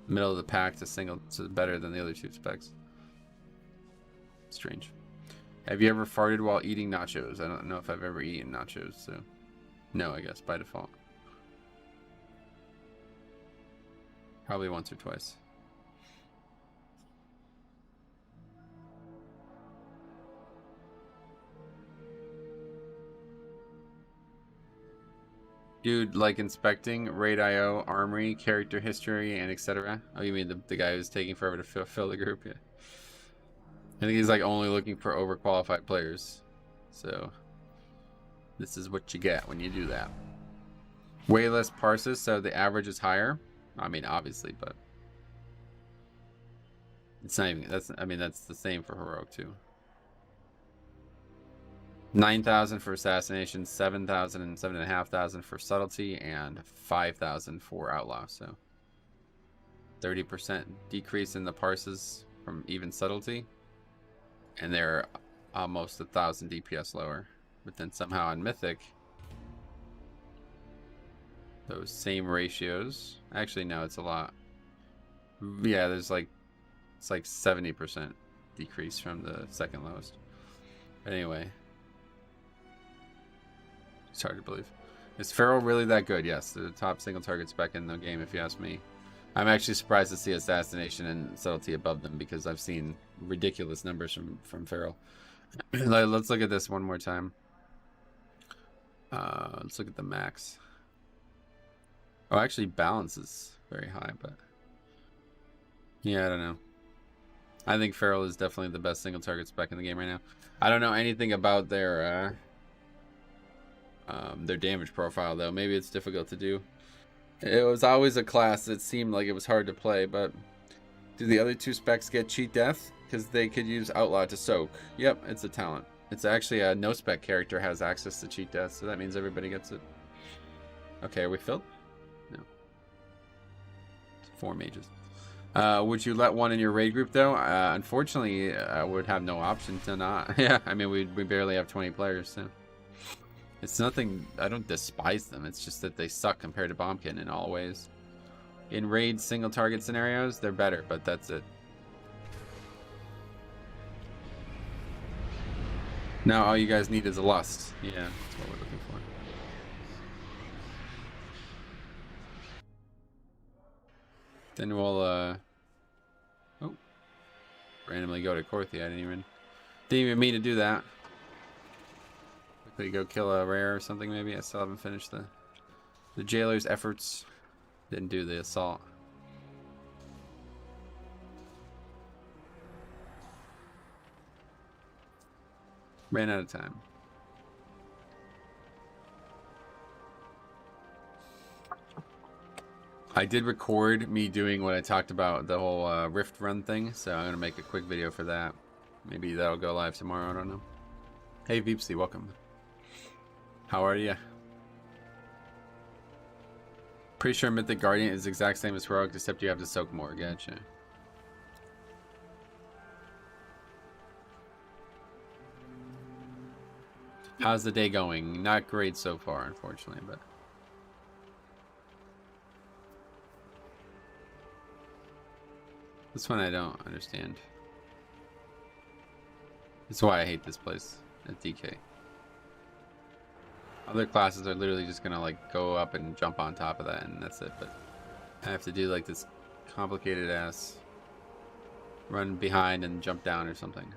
middle of the pack to single to better than the other two specs? Strange. Have you ever farted while eating nachos? I don't know if I've ever eaten nachos, so no, I guess by default. Probably once or twice. Dude, like inspecting, raid IO, armory, character history, and etc. Oh, you mean the guy who's taking forever to fill the group? Yeah. I think he's like only looking for overqualified players. So this is what you get when you do that. Way less parses, so the average is higher. I mean, obviously, but it's not even. That's the same for heroic too. 9,000 for assassination, 7,000 and 7,500 for subtlety, and 5,000 for outlaw. So 30% decrease in the parses from even subtlety, and they're almost 1,000 DPS lower. But then somehow on Mythic, those same ratios. Actually, no, it's a lot. Yeah, it's like 70% decrease from the second lowest. But anyway. It's hard to believe. Is Feral really that good? Yes, the top single target spec in the game, if you ask me. I'm actually surprised to see assassination and subtlety above them because I've seen ridiculous numbers from Feral. Let's look at this one more time. Let's look at the max. Oh, actually, balance is very high, but yeah, I don't know. I think Feral is definitely the best single target spec in the game right now. I don't know anything about their damage profile though. Maybe it's difficult to do. It was always a class that seemed like it was hard to play, but do the other two specs get cheat death? Because they could use outlaw to soak. Yep, it's a talent. It's actually a no spec character has access to cheat death, so that means everybody gets it. Okay, are we filled? No. 4 mages. Would you let one in your raid group though? Unfortunately, I would have no option to not. Yeah, I mean we barely have 20 players, so it's nothing. I don't despise them. It's just that they suck compared to Bombkin in all ways. In raid single target scenarios, they're better, but that's it. Now all you guys need is a lust. Yeah, that's what we're looking for. Then we'll oh, randomly go to Korthi. I didn't even mean to do that. Quickly go kill a rare or something maybe. I still haven't finished the jailer's efforts. Didn't do the assault. Ran out of time. I did record me doing what I talked about, the whole Rift Run thing, so I'm going to make a quick video for that. Maybe that'll go live tomorrow, I don't know. Hey Veepsy, welcome. How are you? Pretty sure Mythic Guardian is the exact same as Heroic, except you have to soak more, gotcha. How's the day going? Not great so far, unfortunately, but... This one I don't understand. That's why I hate this place at DK. Other classes are literally just gonna like go up and jump on top of that and that's it, but I have to do like this complicated ass run behind and jump down or something.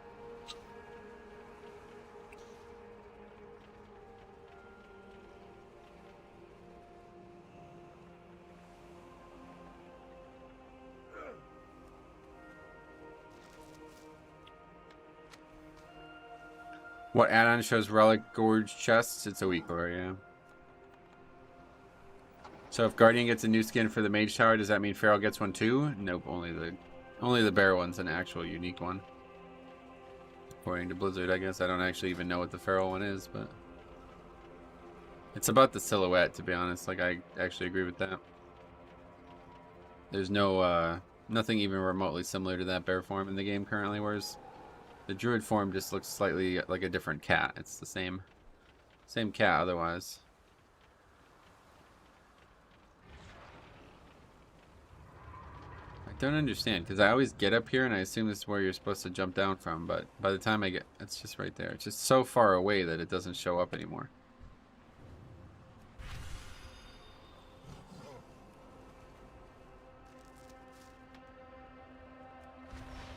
What add-on shows Relic Gorge chests? It's a week lore, yeah. So if Guardian gets a new skin for the Mage Tower, does that mean Feral gets one too? Nope, only the bear one's an actual unique one. According to Blizzard, I guess. I don't actually even know what the Feral one is, but it's about the silhouette, to be honest. Like, I actually agree with that. There's no nothing even remotely similar to that bear form in the game currently, whereas the druid form just looks slightly like a different cat. It's the same cat otherwise. I don't understand, because I always get up here and I assume this is where you're supposed to jump down from, but by the time I get, it's just right there. It's just so far away that it doesn't show up anymore.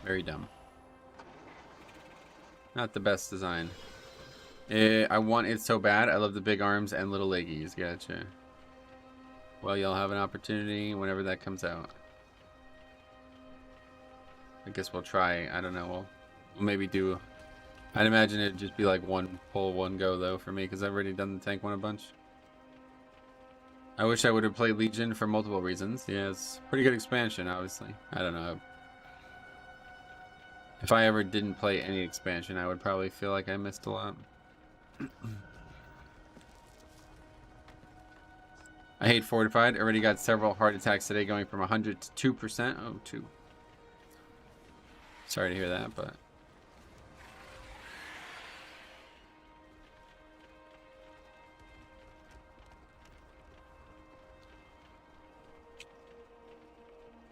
Very dumb. Not the best design. I want it so bad. I love the big arms and little leggies. Gotcha. Well, you'll have an opportunity whenever that comes out. I guess we'll try. I don't know. We'll maybe do. I'd imagine it'd just be like one pull, one go though for me, because I've already done the tank one a bunch. I wish I would have played Legion for multiple reasons. Yeah, it's pretty good expansion, obviously. I don't know. If I ever didn't play any expansion, I would probably feel like I missed a lot. I hate Fortified. Already got several heart attacks today, going from 100 to 2%. Oh, 2. Sorry to hear that, but...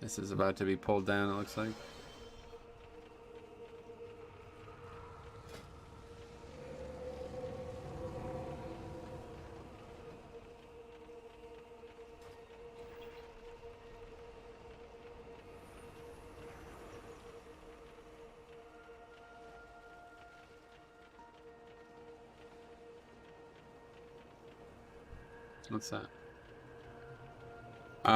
This is about to be pulled down, it looks like. What's that?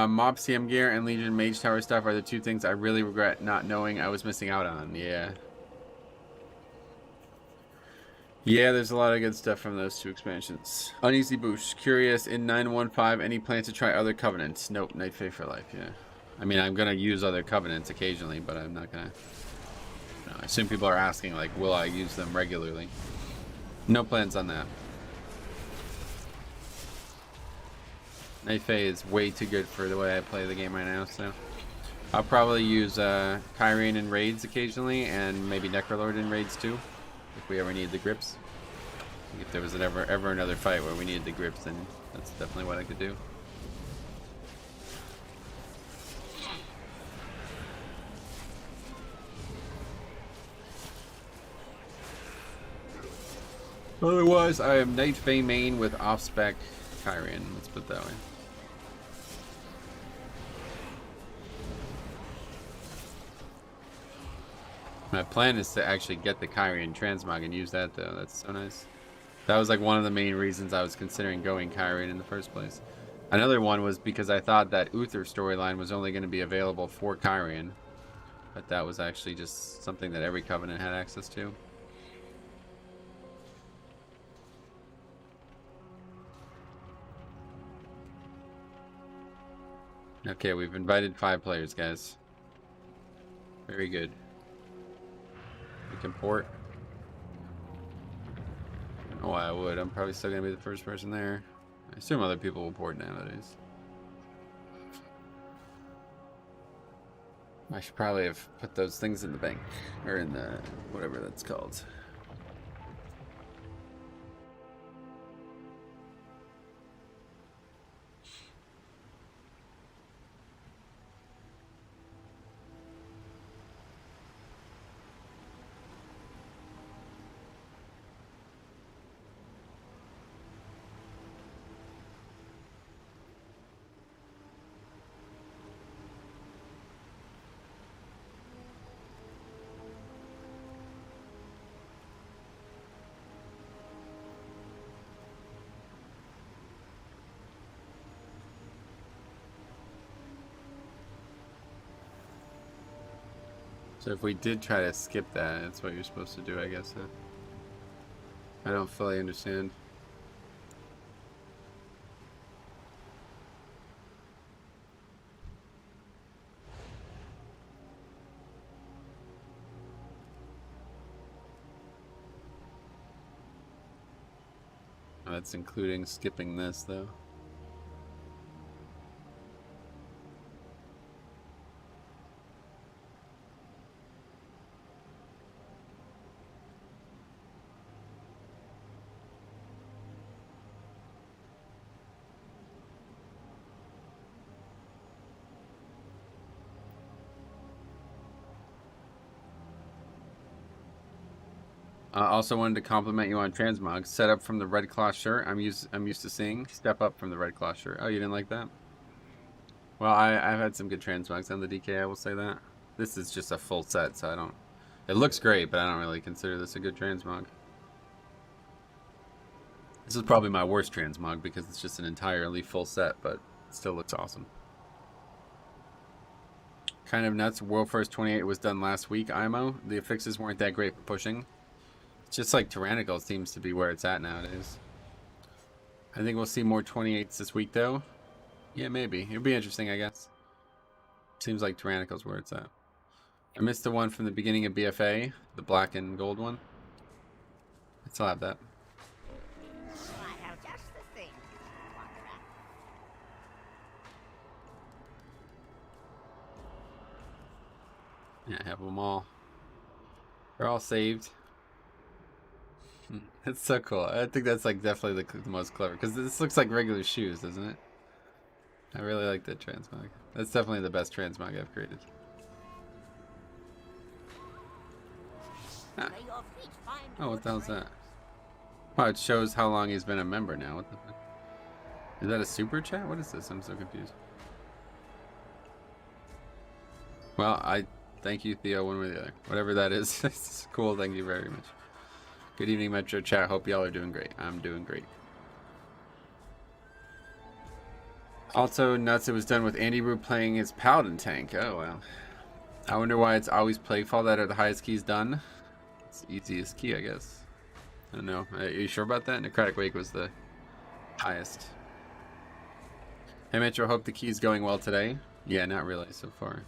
Mob CM gear and Legion Mage Tower stuff are the two things I really regret not knowing I was missing out on. Yeah. Yeah, there's a lot of good stuff from those two expansions. Uneasy Boosh. Curious, in 915, any plans to try other covenants? Nope, Night Fae for life, yeah. I mean, I'm going to use other covenants occasionally, but I'm not going to... No, I assume people are asking, like, will I use them regularly? No plans on that. Night Fae is way too good for the way I play the game right now, so I'll probably use Kyrian in raids occasionally, and maybe Necrolord in raids too, if we ever need the grips. If there was ever another fight where we needed the grips, then that's definitely what I could do. Otherwise, I am Night Fae main with off-spec Kyrian, let's put it that way. My plan is to actually get the Kyrian transmog and use that though. That's so nice. That was like one of the main reasons I was considering going Kyrian in the first place. Another one was because I thought that Uther storyline was only going to be available for Kyrian. But that was actually just something that every Covenant had access to. Okay, we've invited 5 players, guys. Very good. We can port. I don't know why I would. I'm probably still going to be the first person there. I assume other people will port nowadays. I should probably have put those things in the bank. Or in the... whatever that's called. So if we did try to skip that, that's what you're supposed to do, I guess. Huh? I don't fully understand. Oh, that's including skipping this, though. I also wanted to compliment you on transmog. Set up from the red cloth shirt. I'm used to seeing. Step up from the red cloth shirt. Oh, you didn't like that? Well, I've had some good transmogs on the DK. I will say that. This is just a full set, so I don't. It looks great, but I don't really consider this a good transmog. This is probably my worst transmog because it's just an entirely full set, but it still looks awesome. Kind of nuts. World First 28 was done last week. IMO. The affixes weren't that great for pushing. Just like Tyrannical seems to be where it's at nowadays. I think we'll see more 28s this week, though. Yeah, maybe. It'll be interesting, I guess. Seems like Tyrannical's where it's at. I missed the one from the beginning of BFA, the black and gold one. I still have that. I have just the thing. Yeah, I have them all. They're all saved. That's so cool. I think that's like definitely the most clever because this looks like regular shoes, doesn't it? I really like that transmog. That's definitely the best transmog I've created. Ah. Oh, what the hell's that? Oh, it shows how long he's been a member now. What the fuck? Is that a super chat? What is this? I'm so confused. Well, I thank you, Theo, one way or the other. Whatever that is. It's cool. Thank you very much. Good evening, Metro chat. Hope y'all are doing great. I'm doing great. Also, nuts, it was done with Andy Rue playing his Paladin tank. Oh, well. I wonder why it's always Plaguefall that are the highest keys done. It's the easiest key, I guess. I don't know. Are you sure about that? Necrotic Wake was the highest. Hey, Metro, hope the key's going well today. Yeah, not really so far.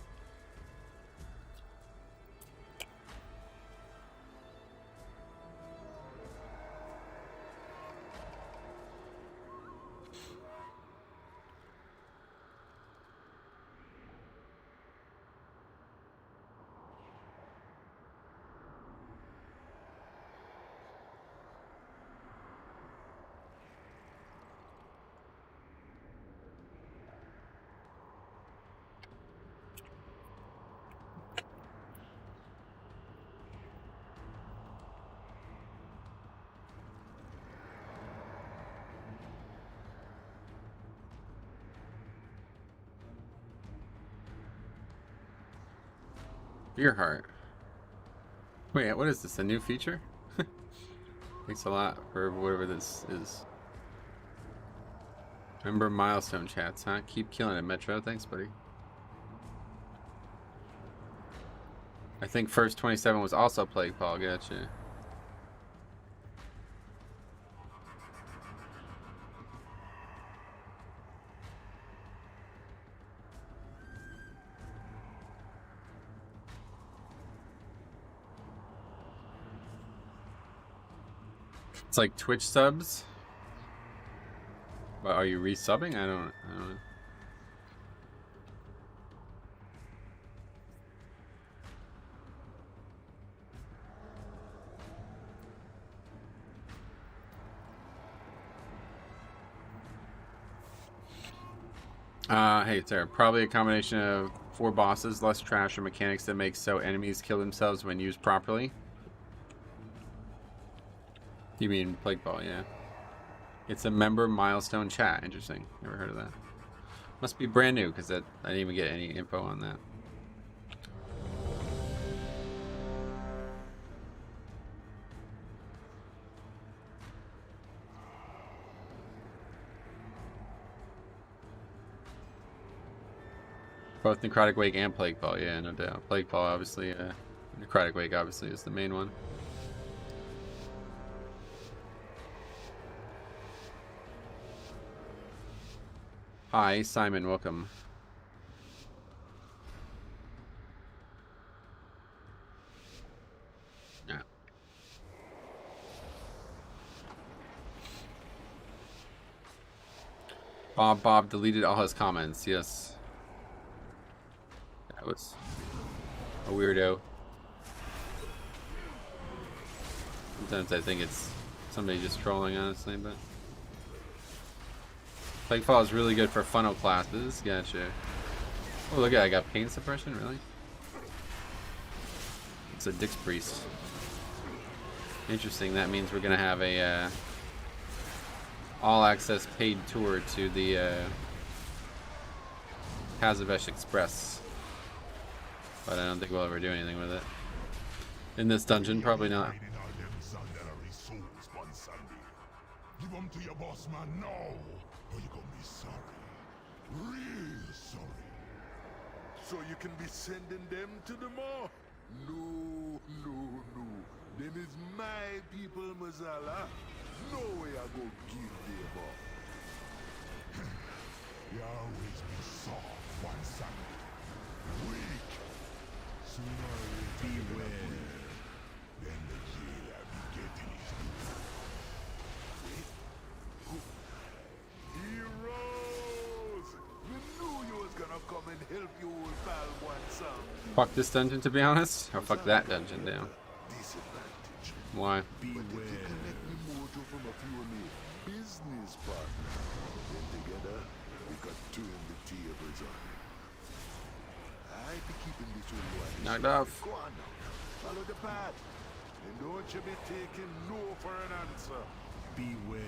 Beerheart. Wait, what is this? A new feature? Thanks a lot for whatever this is. Remember milestone chats, huh? Keep killing it, Metro. Thanks, buddy. I think first 27 was also Plague Paul. Gotcha. It's like Twitch subs. But are you resubbing? I don't know. Hey, Sarah. Probably a combination of 4 bosses, less trash, or mechanics that make so enemies kill themselves when used properly. You mean Plague Ball, yeah. It's a member milestone chat. Interesting. Never heard of that. Must be brand new because I didn't even get any info on that. Both Necrotic Wake and Plague Fall, yeah, no doubt. Plague Fall, obviously, Necrotic Wake, obviously, is the main one. Hi, Simon, welcome. Yeah. Bob deleted all his comments, yes. That was a weirdo. Sometimes I think it's somebody just trolling, honestly, but... Plaguefall is really good for funnel classes. Gotcha. Oh, look at that. I got pain suppression, really? It's a Dix Priest. Interesting. That means we're going to have a all-access paid tour to the Kazavesh Express. But I don't think we'll ever do anything with it. In this dungeon, probably not. Give them to your boss man now, or you're gonna be sorry. Real sorry. So you can be sending them to the mall? No. Them is my people, Mazala. No way I go give them up. You always be soft one Sunday. Weak. Sooner or later, beware. Then the jailer be getting his due. Heroes! We knew you was gonna come and help you old pal one some. Fuck this dungeon, to be honest. Or fuck that dungeon down. Disadvantage. Why? Beware. But if you connect me mojo from a few of me business partners, then together we got turn the tables on it. I be keeping this one one. Knocked off. Go on now. Follow the path. And don't you be taking no for an answer. Beware.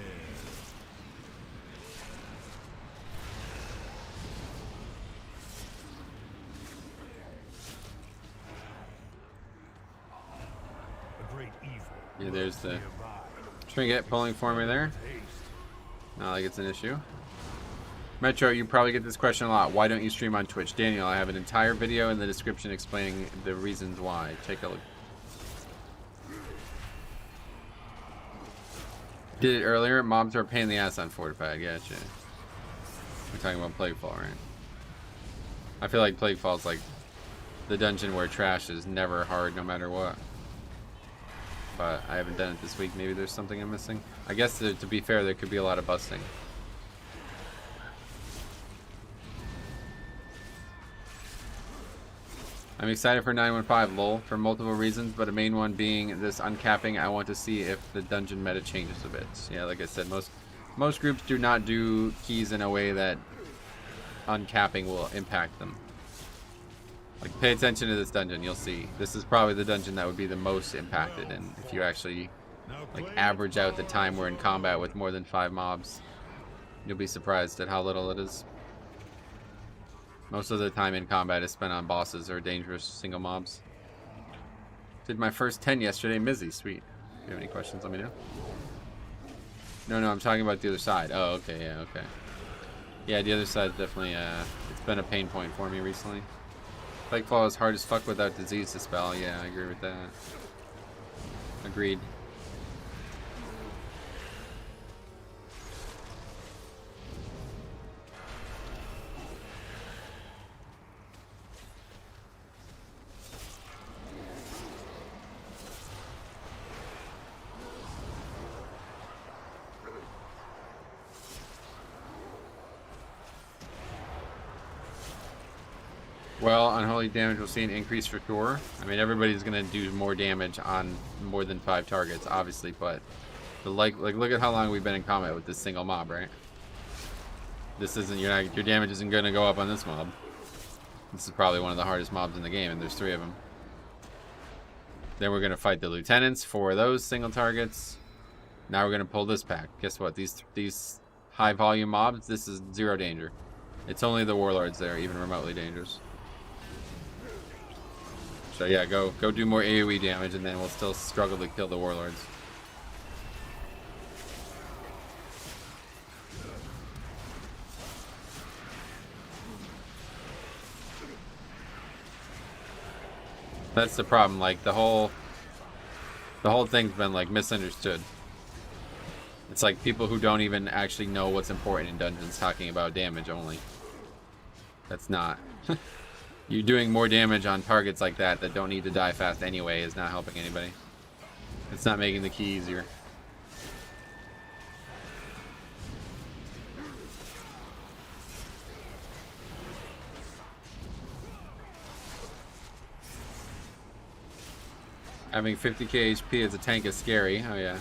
Yeah, there's the Trinket pulling for me there. Not like it's an issue. Metro, you probably get this question a lot. Why don't you stream on Twitch? Daniel, I have an entire video in the description explaining the reasons why. Take a look. Did it earlier. Mobs are a pain in the ass on Fortified. Gotcha. We're talking about Plaguefall, right? I feel like Plaguefall's like the dungeon where trash is never hard no matter what. But I haven't done it this week. Maybe there's something I'm missing. I guess to be fair, there could be a lot of busting. I'm excited for 915 lol for multiple reasons, but a main one being this uncapping. I want to see if the dungeon meta changes a bit. Yeah, like I said, most groups do not do keys in a way that uncapping will impact them. Like, pay attention to this dungeon, you'll see. This is probably the dungeon that would be the most impacted, and if you actually like average out the time we're in combat with more than 5 mobs, you'll be surprised at how little it is. Most of the time in combat is spent on bosses or dangerous single mobs. Did my first 10 yesterday, Mizzy, sweet. If you have any questions, let me know. No, I'm talking about the other side. Oh, okay, yeah, okay. Yeah, the other side definitely, it's been a pain point for me recently. Plaguefall is hard as fuck without disease to spell. Yeah, I agree with that. Agreed. Well, unholy damage we'll see an increase for sure. I mean, everybody's gonna do more damage on more than 5 targets, obviously, but like look at how long we've been in combat with this single mob, right? This isn't your damage isn't gonna go up on this mob. This is probably one of the hardest mobs in the game, and there's 3 of them. Then we're gonna fight the lieutenants for those single targets. Now we're gonna pull this pack. Guess what? These high volume mobs, this is 0 danger. It's only the warlords that are even remotely dangerous. So yeah, go do more AoE damage, and then we'll still struggle to kill the warlords. That's the problem. Like the whole thing's been like misunderstood. It's like people who don't even actually know what's important in dungeons talking about damage only. That's not. You doing more damage on targets like that don't need to die fast anyway is not helping anybody. It's not making the key easier. Having 50k HP as a tank is scary. Oh yeah.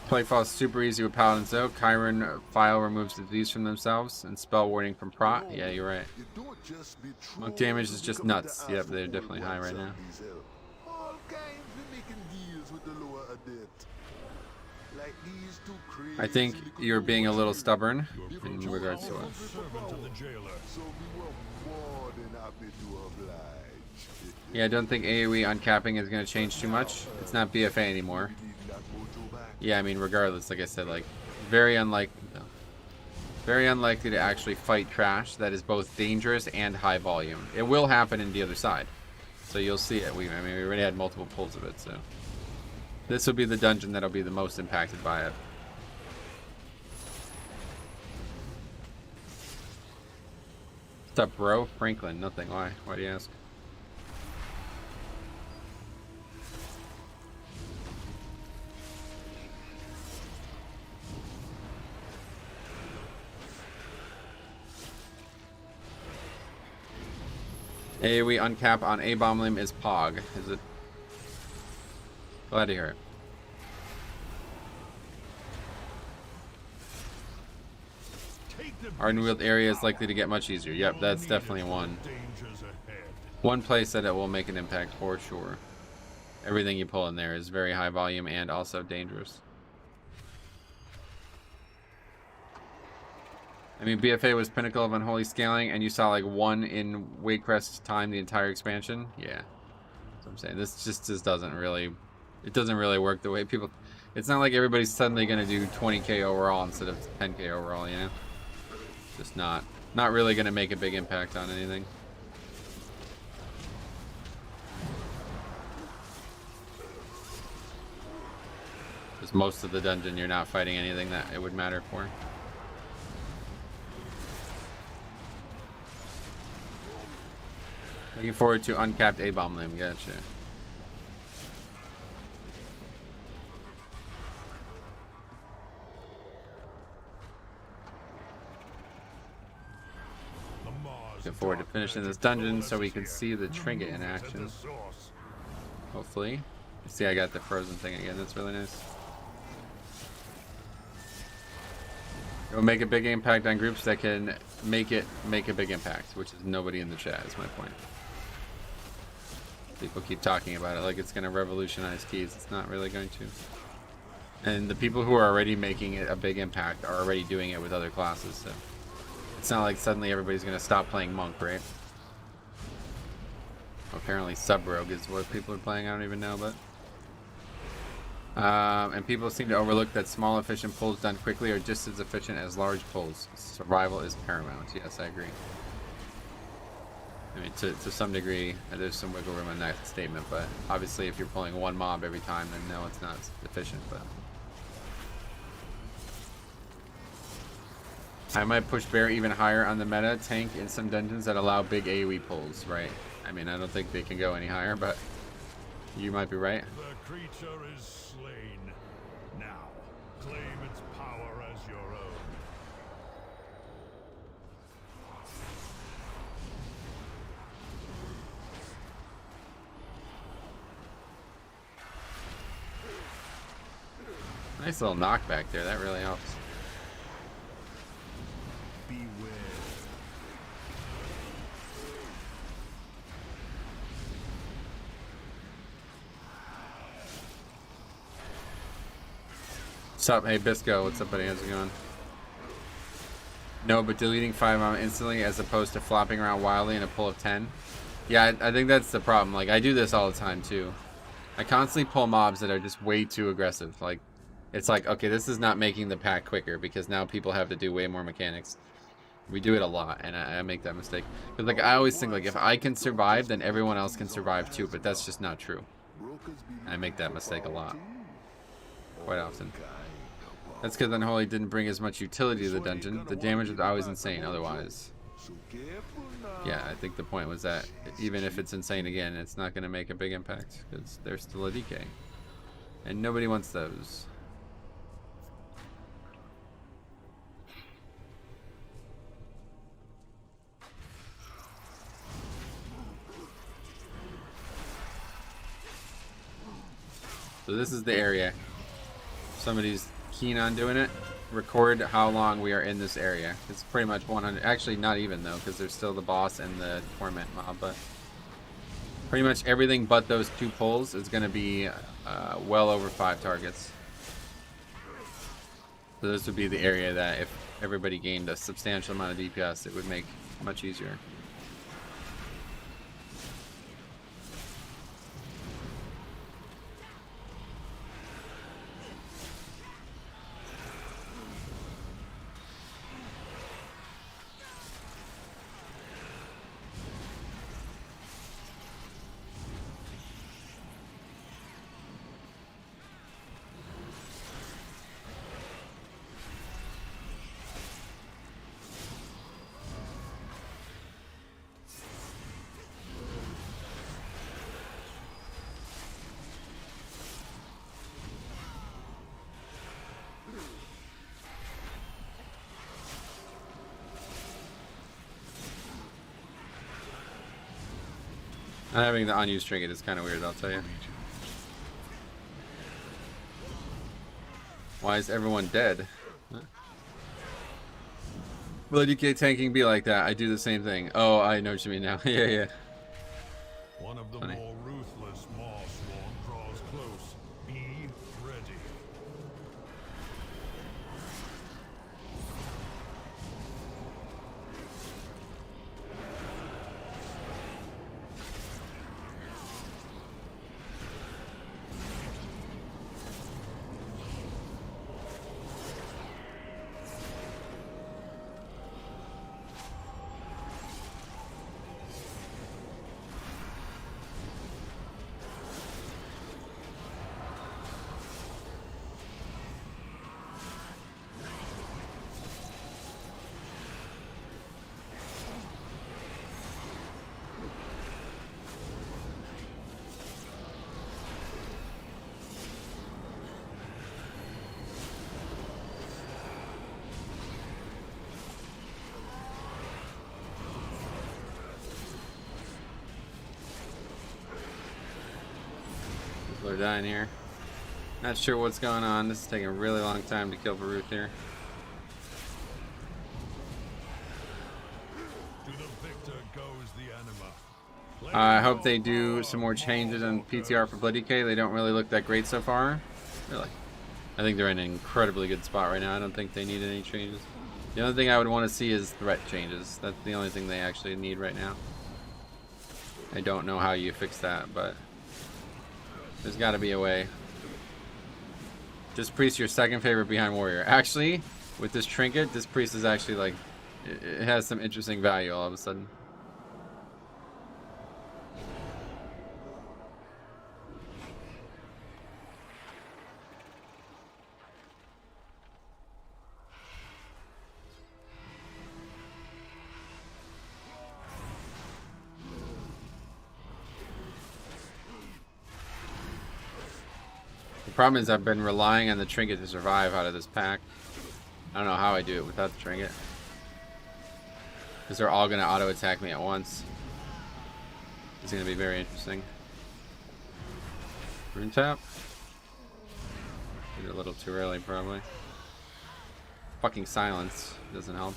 Playfall is super easy with paladins though. Chiron file removes disease from themselves and spell warning from prot. Yeah, you're right. Monk damage is just nuts. Yep, they're definitely high right now. I think you're being a little stubborn in regards to it. Yeah, I don't think AoE uncapping is going to change too much. It's not BFA anymore. Yeah, I mean, regardless, like I said, like, very unlikely to actually fight trash that is both dangerous and high volume. It will happen in the other side. So you'll see it. I mean, we already had multiple pulls of it, so. This will be the dungeon that'll be the most impacted by it. What's up, bro? Franklin, nothing. Why? Why do you ask? AoE uncap on A-bomb limb is POG. Is it? Glad to hear it. Ardenweald area is likely to get much easier. Yep, that's definitely one place that it will make an impact for sure. Everything you pull in there is very high volume and also dangerous. I mean, BFA was pinnacle of unholy scaling, and you saw like 1 in Waycrest time the entire expansion. Yeah, that's what I'm saying. This just doesn't really, it doesn't really work the way people. It's not like everybody's suddenly gonna do 20k overall instead of 10k overall. You know, just not really gonna make a big impact on anything. Because most of the dungeon, you're not fighting anything that it would matter for. Looking forward to uncapped A-bomb limb. Gotcha. Looking forward to finishing this dungeon so we can see the Trinket in action. Hopefully. See, I got the frozen thing again. That's really nice. It will make a big impact on groups that can make a big impact, which is nobody in the chat, is my point. People keep talking about it like it's going to revolutionize keys. It's not really going to. And the people who are already making it a big impact are already doing it with other classes, so it's not like suddenly everybody's going to stop playing Monk, right? Apparently Sub-Rogue is what people are playing. I don't even know, but... and people seem to overlook that small, efficient pulls done quickly are just as efficient as large pulls. Survival is paramount. Yes, I agree. I mean, to some degree, there's some wiggle room in that statement, but obviously if you're pulling 1 mob every time, then no, it's not efficient, but... I might push Bear even higher on the meta tank in some dungeons that allow big AoE pulls, right? I mean, I don't think they can go any higher, but you might be right. The creature is slain. Now, claim its power as your own. Nice little knockback there. That really helps. Beware. What's up? Hey, Bisco. What's up, buddy? How's it going? No, but deleting 5 mom instantly as opposed to flopping around wildly in a pull of 10. Yeah, I think that's the problem. Like, I do this all the time, too. I constantly pull mobs that are just way too aggressive. Like, it's like, okay, this is not making the pack quicker because now people have to do way more mechanics. We do it a lot, and I make that mistake. But like I always think like if I can survive, then everyone else can survive too. But that's just not true. I make that mistake a lot, quite often. That's because Unholy didn't bring as much utility to the dungeon. The damage was always insane otherwise. Yeah, I think the point was that even if it's insane again, it's not going to make a big impact because there's still a DK, and nobody wants those. So this is the area. If somebody's keen on doing it, record how long we are in this area. It's pretty much 100. Actually, not even though, because there's still the boss and the torment mob. But pretty much everything but those 2 pulls is going to be well over 5 targets. So this would be the area that if everybody gained a substantial amount of DPS, it would make much easier. Not having the unused trinket is kind of weird, I'll tell you. Why is everyone dead? Huh? Will DK tanking be like that? I do the same thing. Oh, I know what you mean now. Yeah. One of the more ruthless Maw Swarm draws close. Be ready. People are dying here. Not sure what's going on. This is taking a really long time to kill Baruth here. To the victor goes the anima. I hope they do some more changes on PTR for Blood DK. They don't really look that great so far. Really. I think they're in an incredibly good spot right now. I don't think they need any changes. The only thing I would want to see is threat changes. That's the only thing they actually need right now. I don't know how you fix that, but there's got to be a way. Just priest your second favorite behind warrior. Actually, with this trinket, this priest is actually like, it has some interesting value all of a sudden. The problem is I've been relying on the trinket to survive out of this pack. I don't know how I do it without the trinket. Because they're all going to auto attack me at once. It's going to be very interesting. Rune tap. Did it a little too early probably. Fucking silence doesn't help.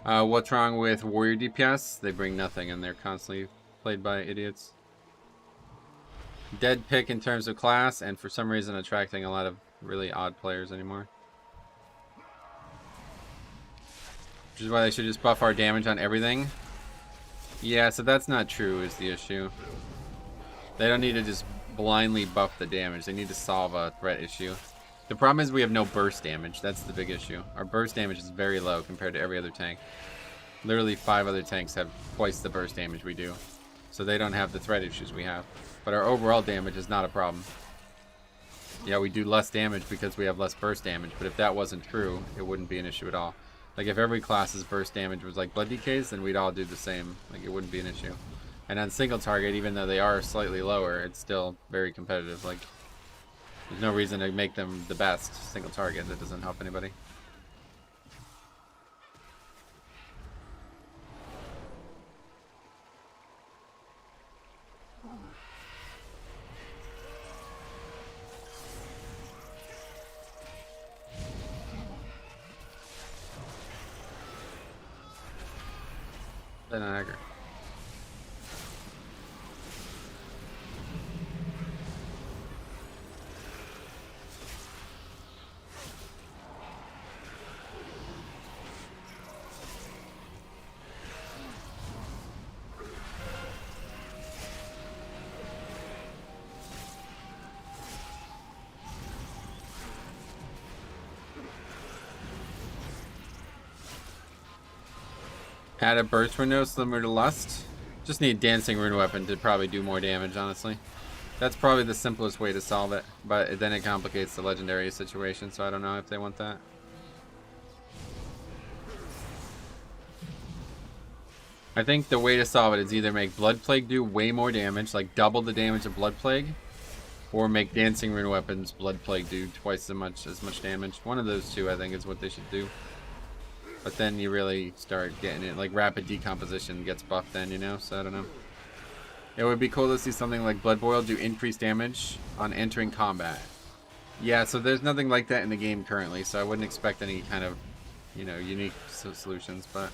What's wrong with warrior DPS? They bring nothing and they're constantly played by idiots. Dead pick in terms of class, and for some reason attracting a lot of really odd players anymore. Which is why they should just buff our damage on everything. Yeah, so that's not true is the issue. They don't need to just blindly buff the damage. They need to solve a threat issue. The problem is we have no burst damage. That's the big issue. Our burst damage is very low compared to every other tank. Literally 5 other tanks have twice the burst damage we do. So they don't have the threat issues we have. But our overall damage is not a problem. Yeah, we do less damage because we have less burst damage, but if that wasn't true, it wouldn't be an issue at all. Like, if every class's burst damage was like blood decays, then we'd all do the same. Like, it wouldn't be an issue. And on single target, even though they are slightly lower, it's still very competitive. Like, there's no reason to make them the best single target. That doesn't help anybody. Then an aggro. Add a burst window similar to Lust. Just need Dancing Rune Weapon to probably do more damage, honestly. That's probably the simplest way to solve it, but then it complicates the legendary situation, so I don't know if they want that. I think the way to solve it is either make Blood Plague do way more damage, like double the damage of Blood Plague, or make Dancing Rune Weapons Blood Plague do twice as much damage. One of those two, I think, is what they should do. But then you really start getting it, like Rapid Decomposition gets buffed then, you know, so I don't know. It would be cool to see something like Blood Boil do increased damage on entering combat. Yeah, so there's nothing like that in the game currently, so I wouldn't expect any kind of, you know, unique solutions, but...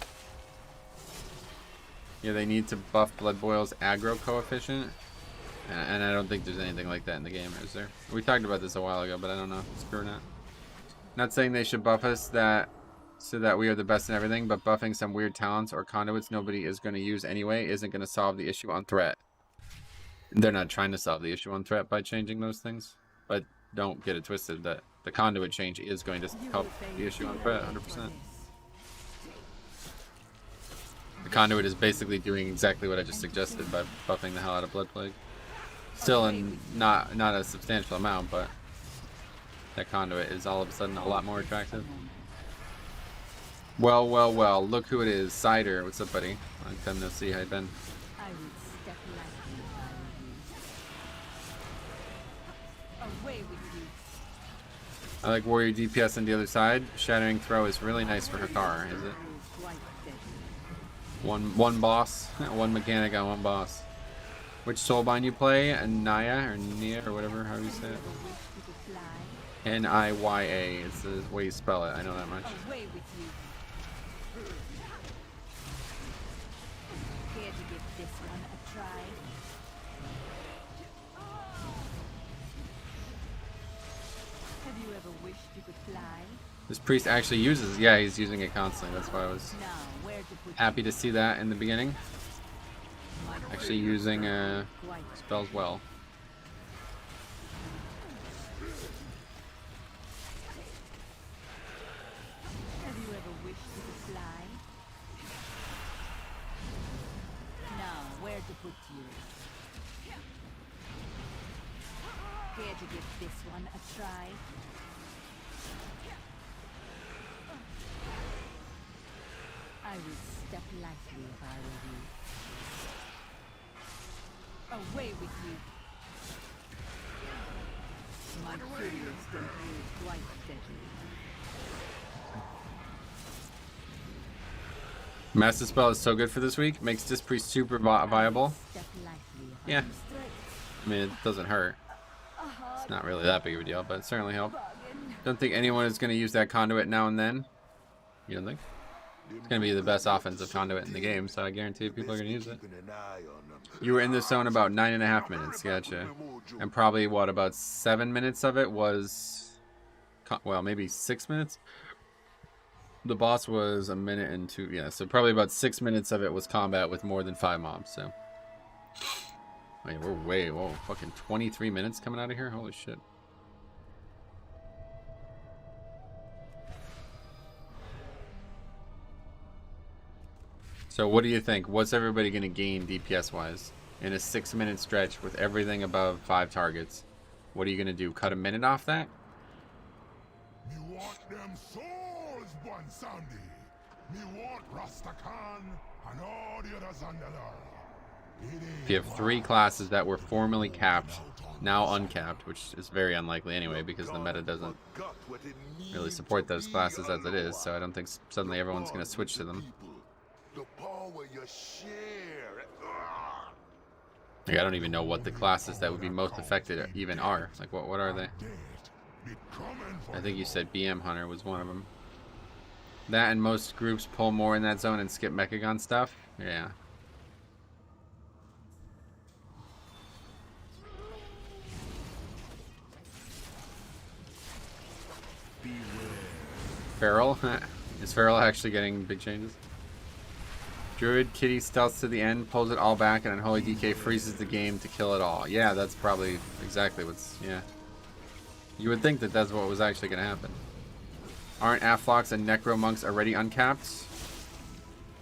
yeah, they need to buff Blood Boil's aggro coefficient, and I don't think there's anything like that in the game, is there? We talked about this a while ago, but I don't know. Screw or not. Not saying they should buff us so that we are the best in everything, but buffing some weird talents or conduits nobody is going to use anyway isn't going to solve the issue on threat. They're not trying to solve the issue on threat by changing those things, but don't get it twisted that the conduit change is going to help the issue on threat 100%. The conduit is basically doing exactly what I just suggested by buffing the hell out of Blood Plague. Still in not a substantial amount, but that conduit is all of a sudden a lot more attractive. Well, well, well, look who it is. Cider. What's up, buddy? I'm coming to see how you've been. I like Warrior DPS on the other side. Shattering Throw is really nice for Hakar, is it? One boss, one mechanic on one boss. Which soulbind you play? Naya or Nia or whatever, how do you say it? N-I-Y-A is the way you spell it. I know that much. This priest actually uses, yeah, he's using it constantly. That's why I was happy to see that in the beginning. Actually using spells well. Have you ever wished you could fly? Now, where to put you? Care to give this one a try? I would step lightly if I were you. Away with you. My curious can prove quite deadly. Master Spell is so good for this week. Makes this priest super viable. Yeah. I mean, it doesn't hurt. It's not really that big of a deal, but it certainly helped. Don't think anyone is going to use that conduit now and then. You don't think? It's going to be the best offensive conduit in the game, so I guarantee people are going to use it. You were in this zone about 9.5 minutes, gotcha. And probably, what, about 7 minutes of it was... well, maybe 6 minutes? The boss was 1 minute and 2, yeah, so probably about 6 minutes of it was combat with more than 5 mobs, so... Wait, we're way, whoa, fucking 23 minutes coming out of here? Holy shit. So what do you think? What's everybody going to gain DPS-wise in a 6-minute stretch with everything above 5 targets? What are you going to do? Cut a minute off that? Me want them souls, Bon Sandy. Me want Rastakhan and all the others on the line. If you have 3 classes that were formerly capped, now uncapped, which is very unlikely anyway because the meta doesn't really support those classes as it is, so I don't think suddenly everyone's going to switch to them. The power you share. Like, I don't even know what the classes that would be most affected even are. Like, what are they? I think you said BM Hunter was one of them. That and most groups pull more in that zone and skip Mechagon stuff. Yeah. Feral? Is Feral actually getting big changes? Druid, Kitty stealths to the end, pulls it all back, and Unholy DK freezes the game to kill it all. Yeah, that's probably exactly what's... yeah. You would think that that's what was actually going to happen. Aren't Aflox and Necro Monks already uncapped?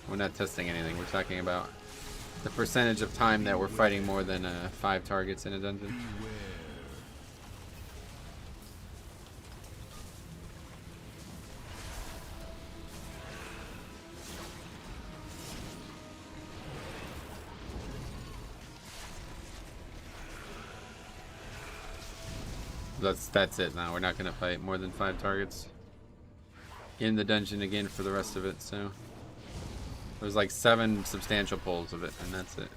We're not testing anything. We're talking about the percentage of time that we're fighting more than 5 targets in a dungeon. That's it now. We're not going to fight more than 5 targets in the dungeon again for the rest of it, so there's like 7 substantial pulls of it, and that's it.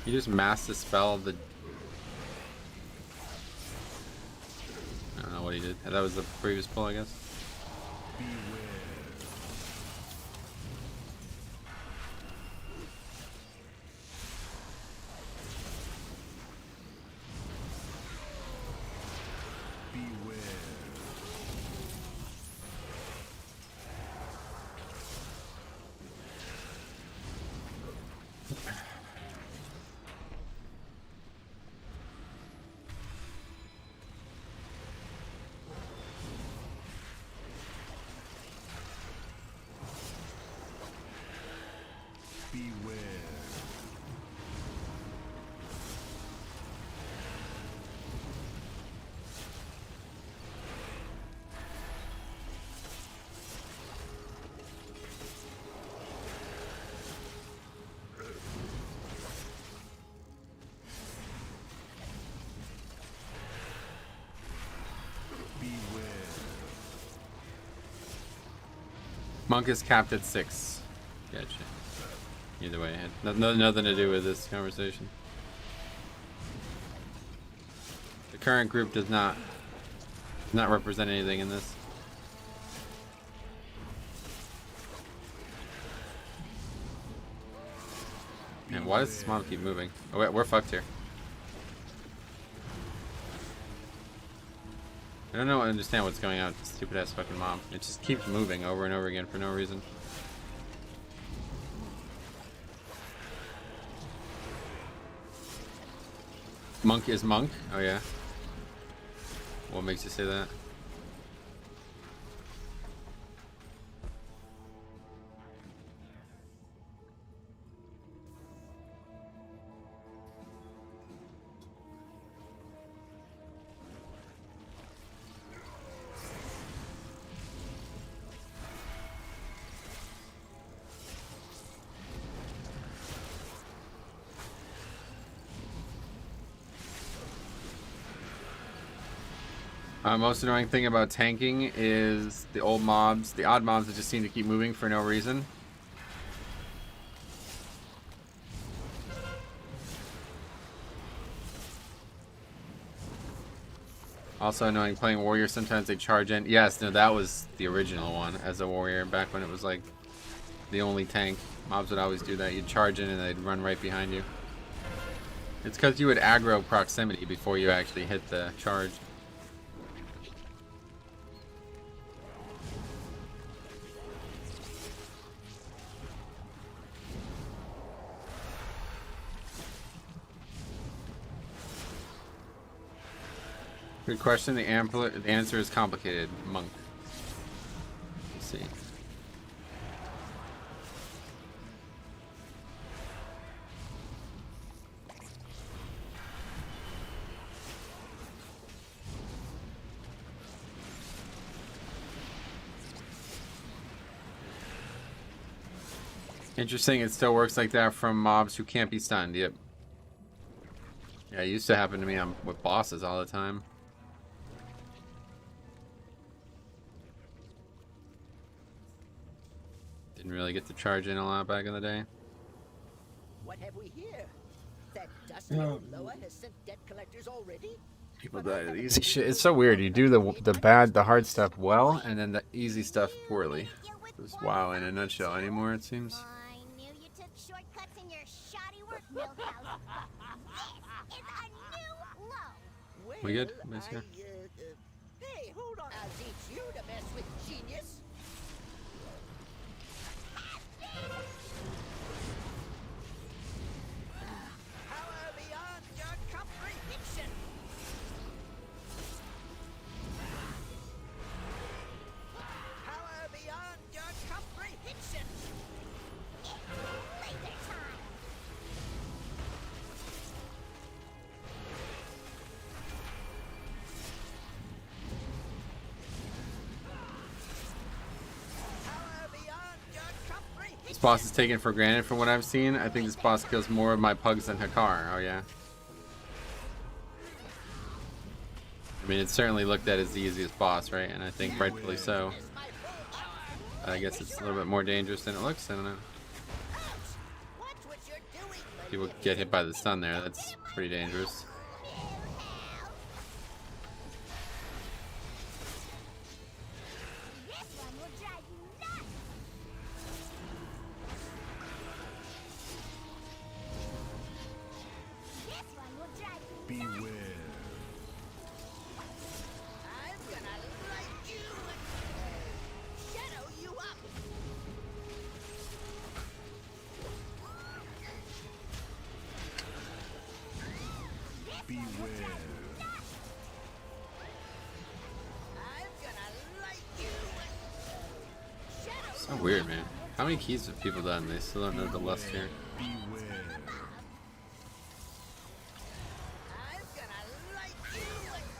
You just mass dispel the... I don't know what he did. That was the previous pull, I guess. Monk is capped at 6. Gotcha. Either way, it had nothing to do with this conversation. The current group does not represent anything in this. And why does this mob keep moving? Oh wait, we're fucked here. I don't understand what's going on with this stupid ass fucking mob. It just keeps moving over and over again for no reason. Monk is monk? Oh yeah. What makes you say that? Most annoying thing about tanking is the old mobs, the odd mobs that just seem to keep moving for no reason. Also annoying playing warrior, sometimes they charge in. Yes, no, that was the original one as a warrior back when it was like the only tank. Mobs would always do that. You'd charge in and they'd run right behind you. It's because you would aggro proximity before you actually hit the charge. Good question. The answer is complicated. Monk. Let's see. Interesting. It still works like that from mobs who can't be stunned. Yep. Yeah, it used to happen to me with bosses all the time. Didn't really get to charge in a lot back in the day. What have we here? That dusty old Loa has sent debt collectors already? People die to the easy shit. It's so weird. You do the hard stuff well, and then the easy stuff poorly. Just wow in a nutshell anymore, it seems. I knew you took shortcuts in your shoddy work, Millhouse. This is a new low. Well, We good? Miss here? Hey, hold on. I'll teach you to mess with genius. Power beyond your comprehension. Power beyond your comprehension. Laser time. Power beyond your comprehension. This boss is taken for granted from what I've seen. I think this boss kills more of my pugs than Hakar. Oh yeah. I mean, it's certainly looked at as the easiest boss, right? And I think rightfully so. But I guess it's a little bit more dangerous than it looks. I don't know. Watch what you're doing. People get hit by the stun there. That's pretty dangerous. This one will drive you nuts. This one will drive you nuts. Beware. I'm gonna light you and shadow you up. Beware. I'm gonna light you and shadow So weird, man. How many keys have people done? They still don't know the lust here. Beware. I'm gonna light you and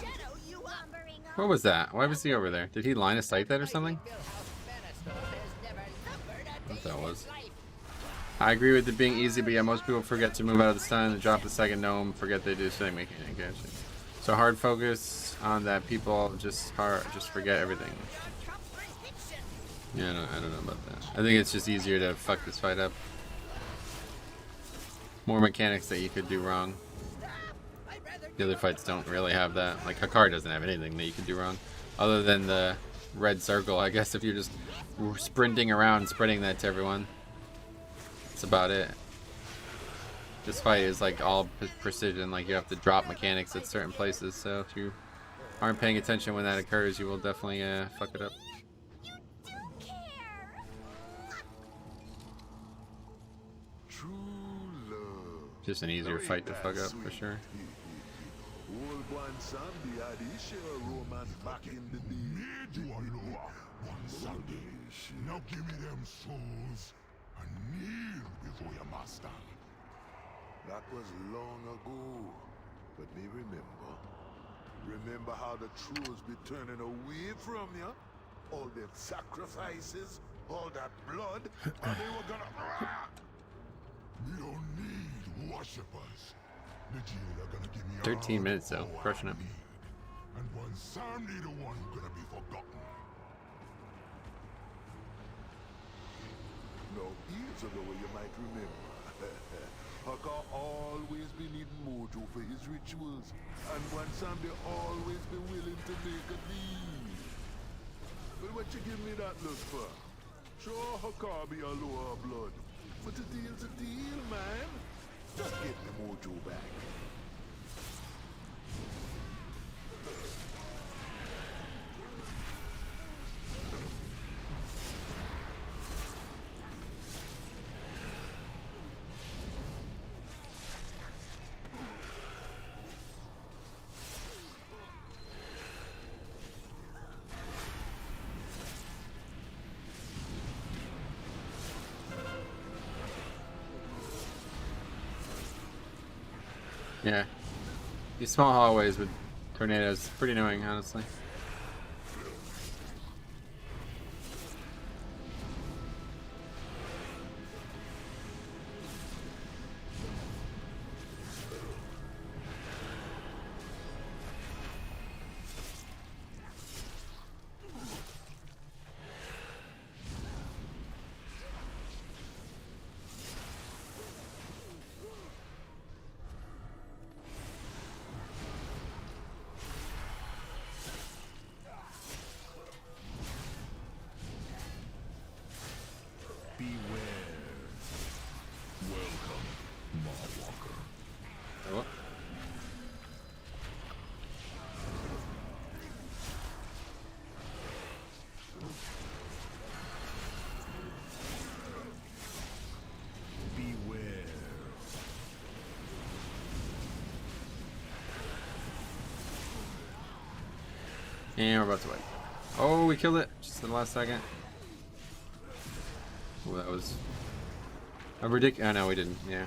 shadow you up. Lumbering What was that? Why was he over there? Did he line of sight that or something? What that was. I agree with it being easy, but yeah, most people forget to move out of the stun and drop the second gnome, forget they do same mechanic actually. So hard focus on that, people just forget everything. Yeah, I don't know about that. I think it's just easier to fuck this fight up. More mechanics that you could do wrong. The other fights don't really have that. Like Hakar doesn't have anything that you can do wrong. Other than the red circle, I guess, if you're just sprinting around spreading that to everyone. That's about it. This fight is like all precision, like you have to drop mechanics at certain places, so if you aren't paying attention when that occurs, you will definitely fuck it up. True love. Just an easier fight to fuck up, for sure. Old one Sunday had his share of romance back in the day. Made you a lower one Sunday. Now give me them souls and kneel before your master. That was long ago, but me remember. Remember how the trolls be turning away from you? All them sacrifices, all that blood, and they were gonna... We don't need worshippers. The jailer gonna give me 13 all minutes though, the power crushing I it. need. And one Sunday the one who gonna be forgotten. No, years ago you might remember. Hakar always be needing mojo for his rituals, and one Sunday always be willing to make a deal. But what you give me that look for? Sure, Hakar be a lower blood, but a deal's a deal, man. Just get the mojo back. Yeah. These small hallways with tornadoes, pretty annoying, honestly. Oh. And we're about to win. Oh, we killed it just in the last second. Oh, that was a ridiculous. Oh, no, we didn't. Yeah.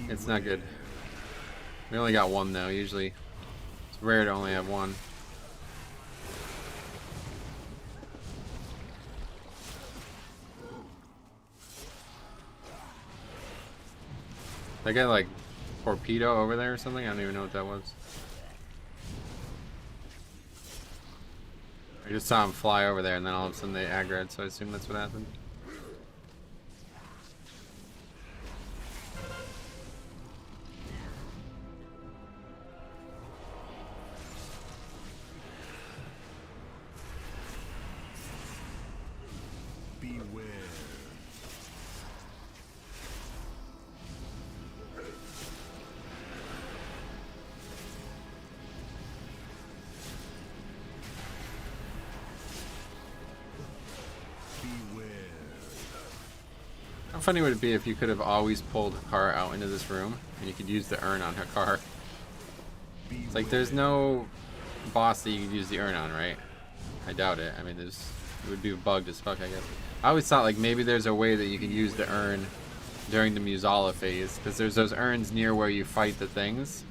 It's not good. We only got one, though. Usually, it's rare to only have one. That guy, like, torpedo over there or something? I don't even know what that was. I just saw him fly over there, and then all of a sudden they aggroed, so I assume that's what happened. How funny would it be if you could have always pulled a car out into this room and you could use the urn on her car? It's like there's no boss that you could use the urn on, right? I doubt it. I mean, it would be bugged as fuck, I guess. I always thought like maybe there's a way that you could use the urn during the Musala phase, because there's those urns near where you fight the things.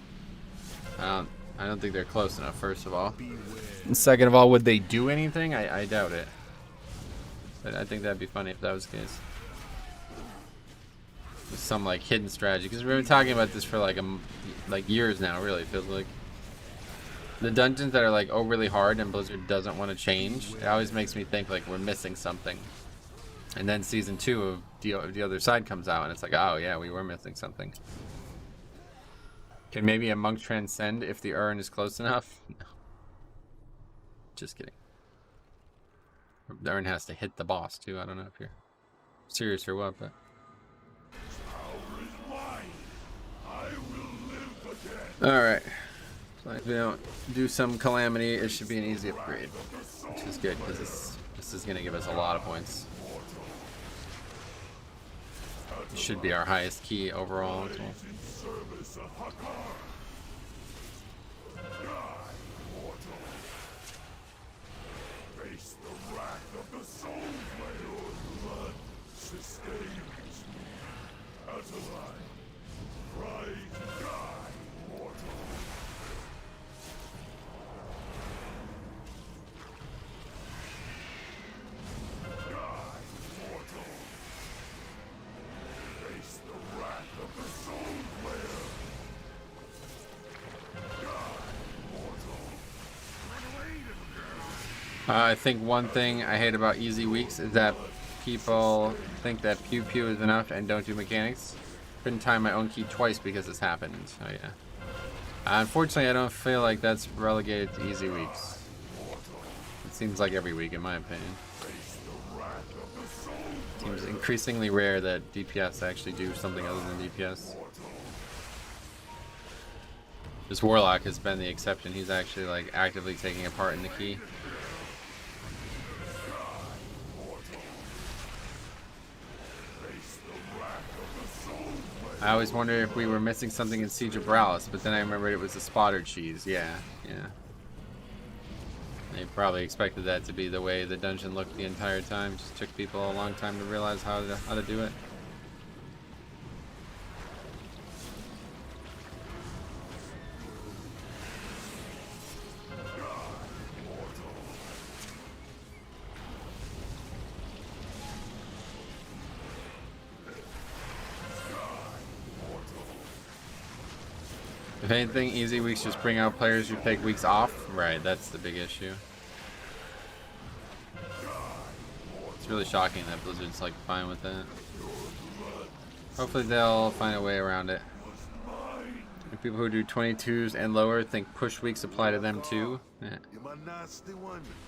I don't think they're close enough, first of all. And second of all, would they do anything? I doubt it. But I think that'd be funny if that was the case. With some like hidden strategy, because we've been talking about this for like years now. Really, it feels like the dungeons that are like overly hard and Blizzard doesn't want to change. It always makes me think like we're missing something. And then season 2 of the other side comes out, and it's like, oh yeah, we were missing something. Can maybe a monk transcend if the urn is close enough? No. Just kidding. The urn has to hit the boss too. I don't know if you're serious or what, but. Alright, so if we don't do some calamity, it should be an easy upgrade, which is good, because this is going to give us a lot of points. It should be our highest key overall as well. I think one thing I hate about easy weeks is that people think that pew pew is enough and don't do mechanics. Couldn't time my own key twice because this happened. So yeah. Unfortunately, I don't feel like that's relegated to easy weeks. It seems like every week, in my opinion. Seems increasingly rare that DPS actually do something other than DPS. This Warlock has been the exception. He's actually like actively taking a part in the key. I always wondered if we were missing something in Siege of Bralis, but then I remembered it was the spotter cheese. Yeah. They probably expected that to be the way the dungeon looked the entire time. Just took people a long time to realize how to do it. If anything, easy weeks just bring out players who take weeks off. Right, that's the big issue. It's really shocking that Blizzard's like fine with that. Hopefully they'll find a way around it. And people who do 22s and lower think push weeks apply to them too.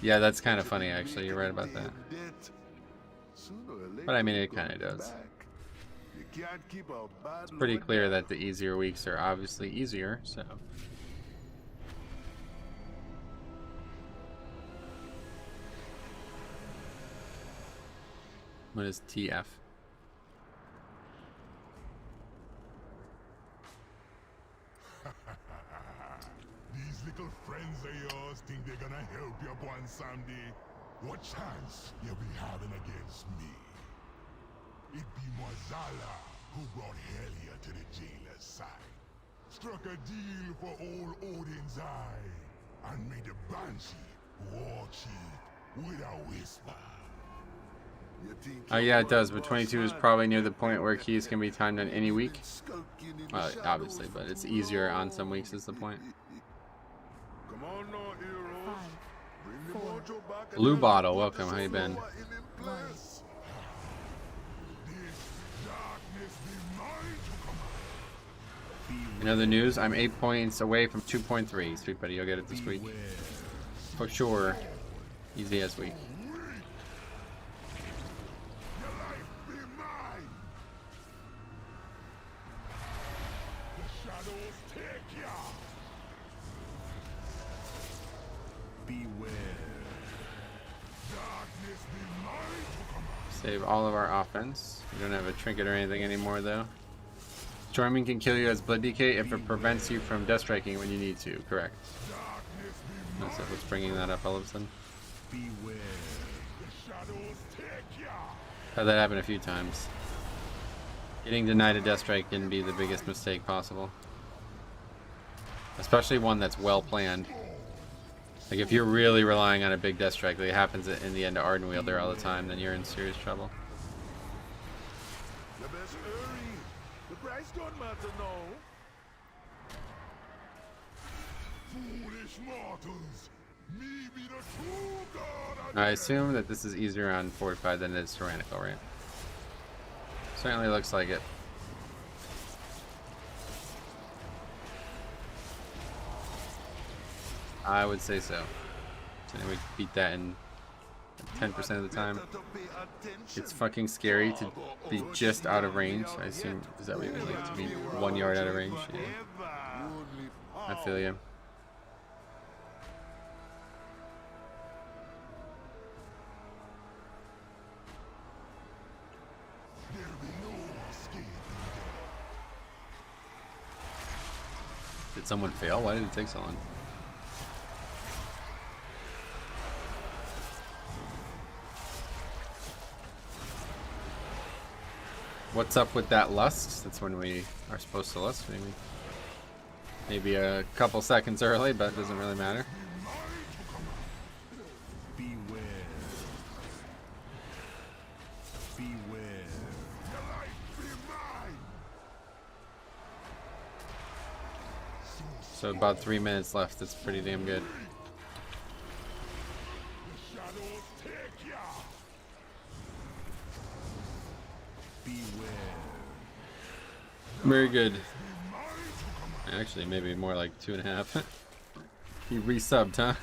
Yeah, that's kind of funny actually. You're right about that. But I mean, it kind of does. It's pretty clear that the easier weeks are obviously easier, so. What is TF? These little friends of yours think they're gonna help you one someday. What chance you be having against me? It be Mazala who brought Helia to the jailer's side. Struck a deal for old Odin's eye, and made the Banshee walk cheap with a whisper. Oh yeah, it does, but 22 is probably near the point where keys can be timed on any week. Obviously, but it's easier on some weeks is the point. Come on now, heroes. Bring the mojo back. Blue Bottle, welcome, how you been? In other news, I'm 8 points away from 2.3. Sweet buddy, you'll get it this week. For sure. Easy as week. Save all of our offense. We don't have a trinket or anything anymore though. Storming can kill you as blood decay if it prevents you from death striking when you need to. Correct. That's what's bringing that up all of a sudden. Had that happen a few times. Getting denied a death strike can be the biggest mistake possible. Especially one that's well planned. Like if you're really relying on a big death strike that happens in the end of Ardenweald there all the time, then you're in serious trouble. The price don't matter now. Foolish mortals, me be the true god. I assume that this is easier on Fortified than it is Tyrannical, right? Certainly looks like it. I would say so. So we beat that in 10% of the time. It's fucking scary to be just out of range. I assume, is that what you mean? Like to be 1 yard out of range? Yeah. I feel you. Did someone fail? Why did it take so long? What's up with that lust? That's when we are supposed to lust, maybe a couple seconds early, but it doesn't really matter. Beware. So about 3 minutes left. That's pretty damn good. Very good. Actually, maybe more like 2.5. He resubbed, huh?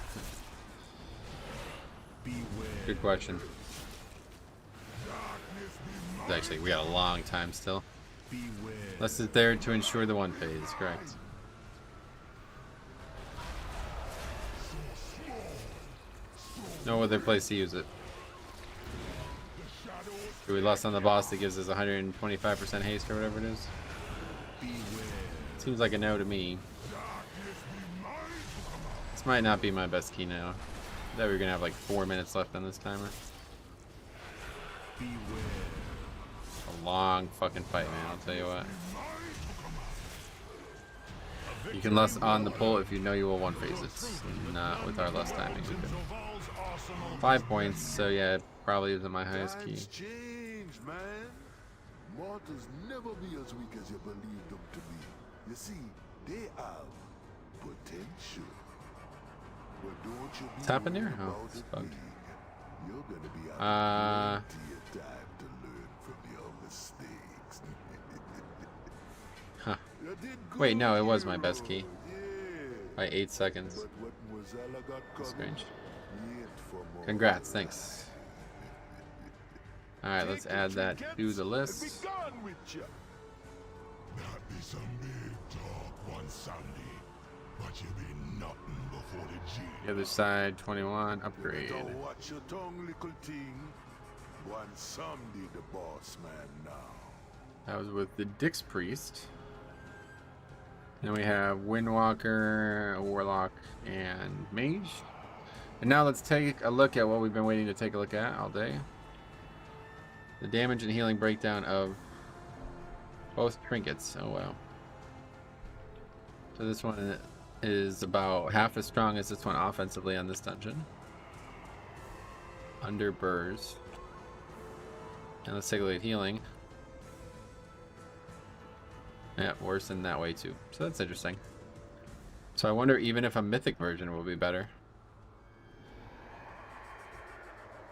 Good question. Actually, we got a long time still. Less is there to ensure the one phase, correct. No other place to use it. We lost on the boss that gives us 125% haste or whatever it is. Seems like a no to me. This might not be my best key now. I thought we were gonna have like 4 minutes left on this timer. A long fucking fight, man, I'll tell you what. You can less on the pull if you know you will one phase it. Not with our less timing. 5 points, so yeah, it probably isn't my highest key. Change, man. Mortals never be as weak as you believe them to be. You see, they have potential. But don't you be What's happened here? worried Oh, about it's it bugged. being. You're gonna be having plenty of time to learn from your mistakes. Huh. You did good, Wait, no, it was my best key. yeah. By 8 seconds. But what Mozilla got That's coming, strange. he ain't for more. Congrats, thanks. Alright, let's add that to the list. Be gone with you. That be some big talk one Sunday, but you be nothing before the G. The other side, 21, upgrade. You better watch your tongue, little thing. One someday the boss man now. That was with the Dix Priest. Then we have Windwalker, Warlock, and Mage. And now let's take a look at what we've been waiting to take a look at all day. The damage and healing breakdown of both trinkets. Oh wow. So this one is about half as strong as this one offensively on this dungeon. Under burrs. And let's take a look at healing. Yeah, worse in that way too. So that's interesting. So I wonder even if a mythic version will be better.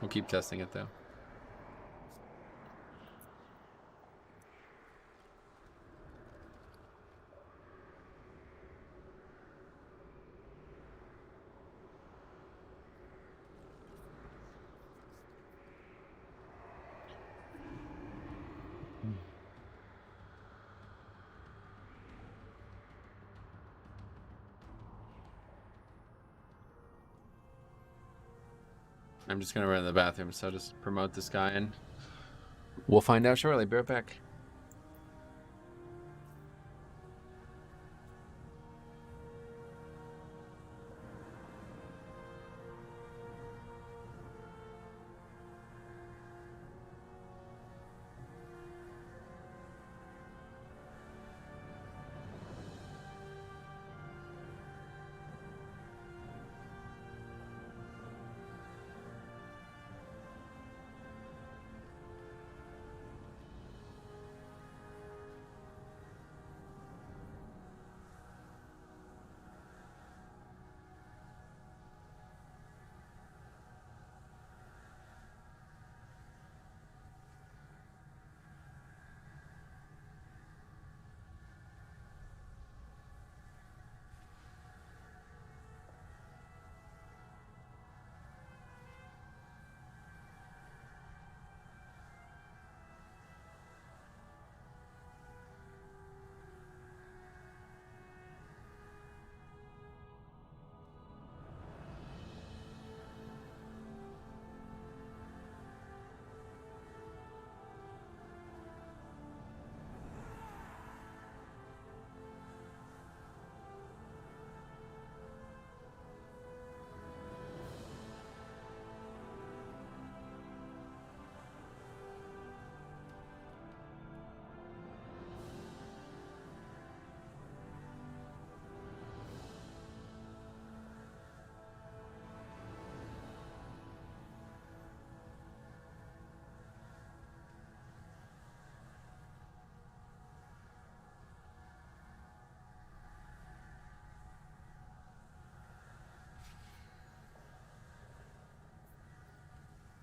We'll keep testing it though. I'm just gonna run to the bathroom, so just promote this guy and we'll find out shortly. Be right back.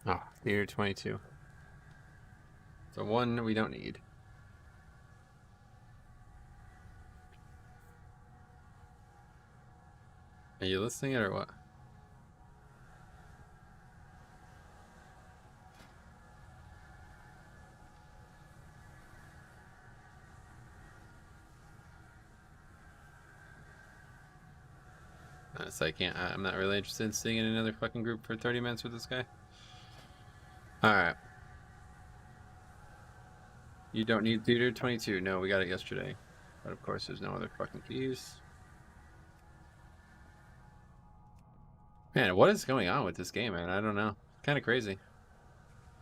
Oh, theater 22. So one we don't need. Are you listening or what? So I can't. I'm not really interested in sitting in another fucking group for 30 minutes with this guy. All right. You don't need theater 22. No, we got it yesterday. But of course, there's no other fucking keys. Man, what is going on with this game, man? I don't know. Kind of crazy.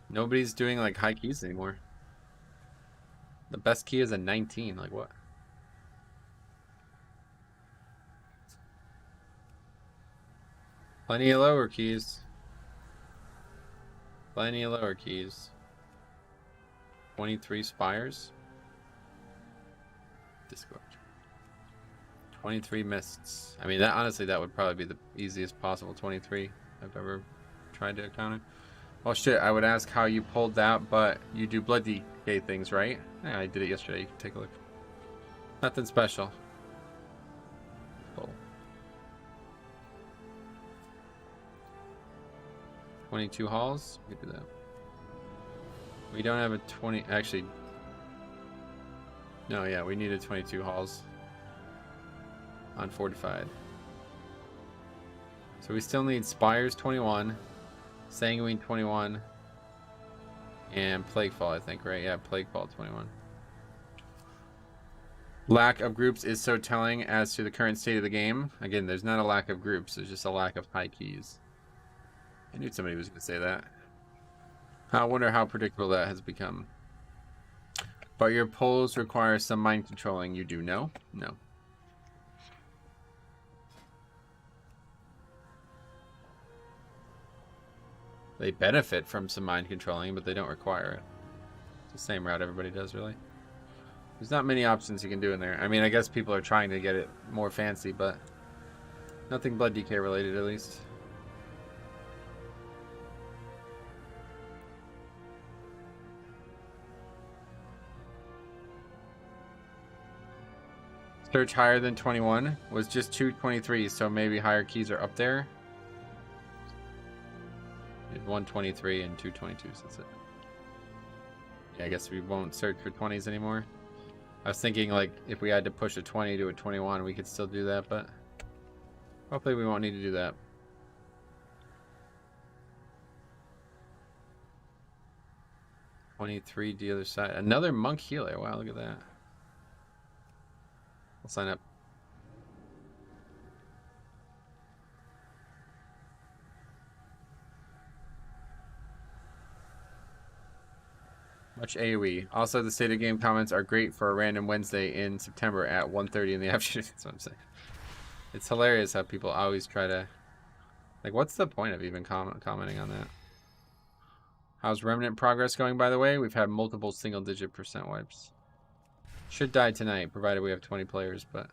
Nobody's doing like high keys anymore. The best key is a 19. Like what? Plenty of lower keys. Plenty of lower keys. 23 spires. Discord. 23 mists. I mean, that honestly, that would probably be the easiest possible 23 I've ever tried to encounter. Oh shit, I would ask how you pulled that, but you do blood decay things, right? Yeah, I did it yesterday. You can take a look. Nothing special. Pull. 22 halls. We can do that. We don't have a 20. Actually, no, yeah, we needed 22 halls on fortified. So we still need spires 21, sanguine 21, and plaguefall, I think, right? Yeah, plaguefall 21. Lack of groups is so telling as to the current state of the game. Again, there's not a lack of groups, there's just a lack of high keys. I knew somebody was going to say that. I wonder how predictable that has become. But your pulls require some mind controlling. You do know? No. They benefit from some mind controlling, but they don't require it. It's the same route everybody does, really. There's not many options you can do in there. I mean, I guess people are trying to get it more fancy, but nothing blood decay related, at least. Search higher than 21 was just 223, so maybe higher keys are up there. 123 and 222s, that's it. Yeah, I guess we won't search for 20s anymore. I was thinking like if we had to push a 20 to a 21, we could still do that, but hopefully we won't need to do that. $23 the other side. Another monk healer. Wow, look at that. I'll sign up. Much AoE. Also, the state of game comments are great for a random Wednesday in September at 1:30 in the afternoon. That's what I'm saying. It's hilarious how people always try to... Like, what's the point of even commenting on that? How's Remnant progress going, by the way? We've had multiple single-digit % wipes. Should die tonight, provided we have 20 players, but...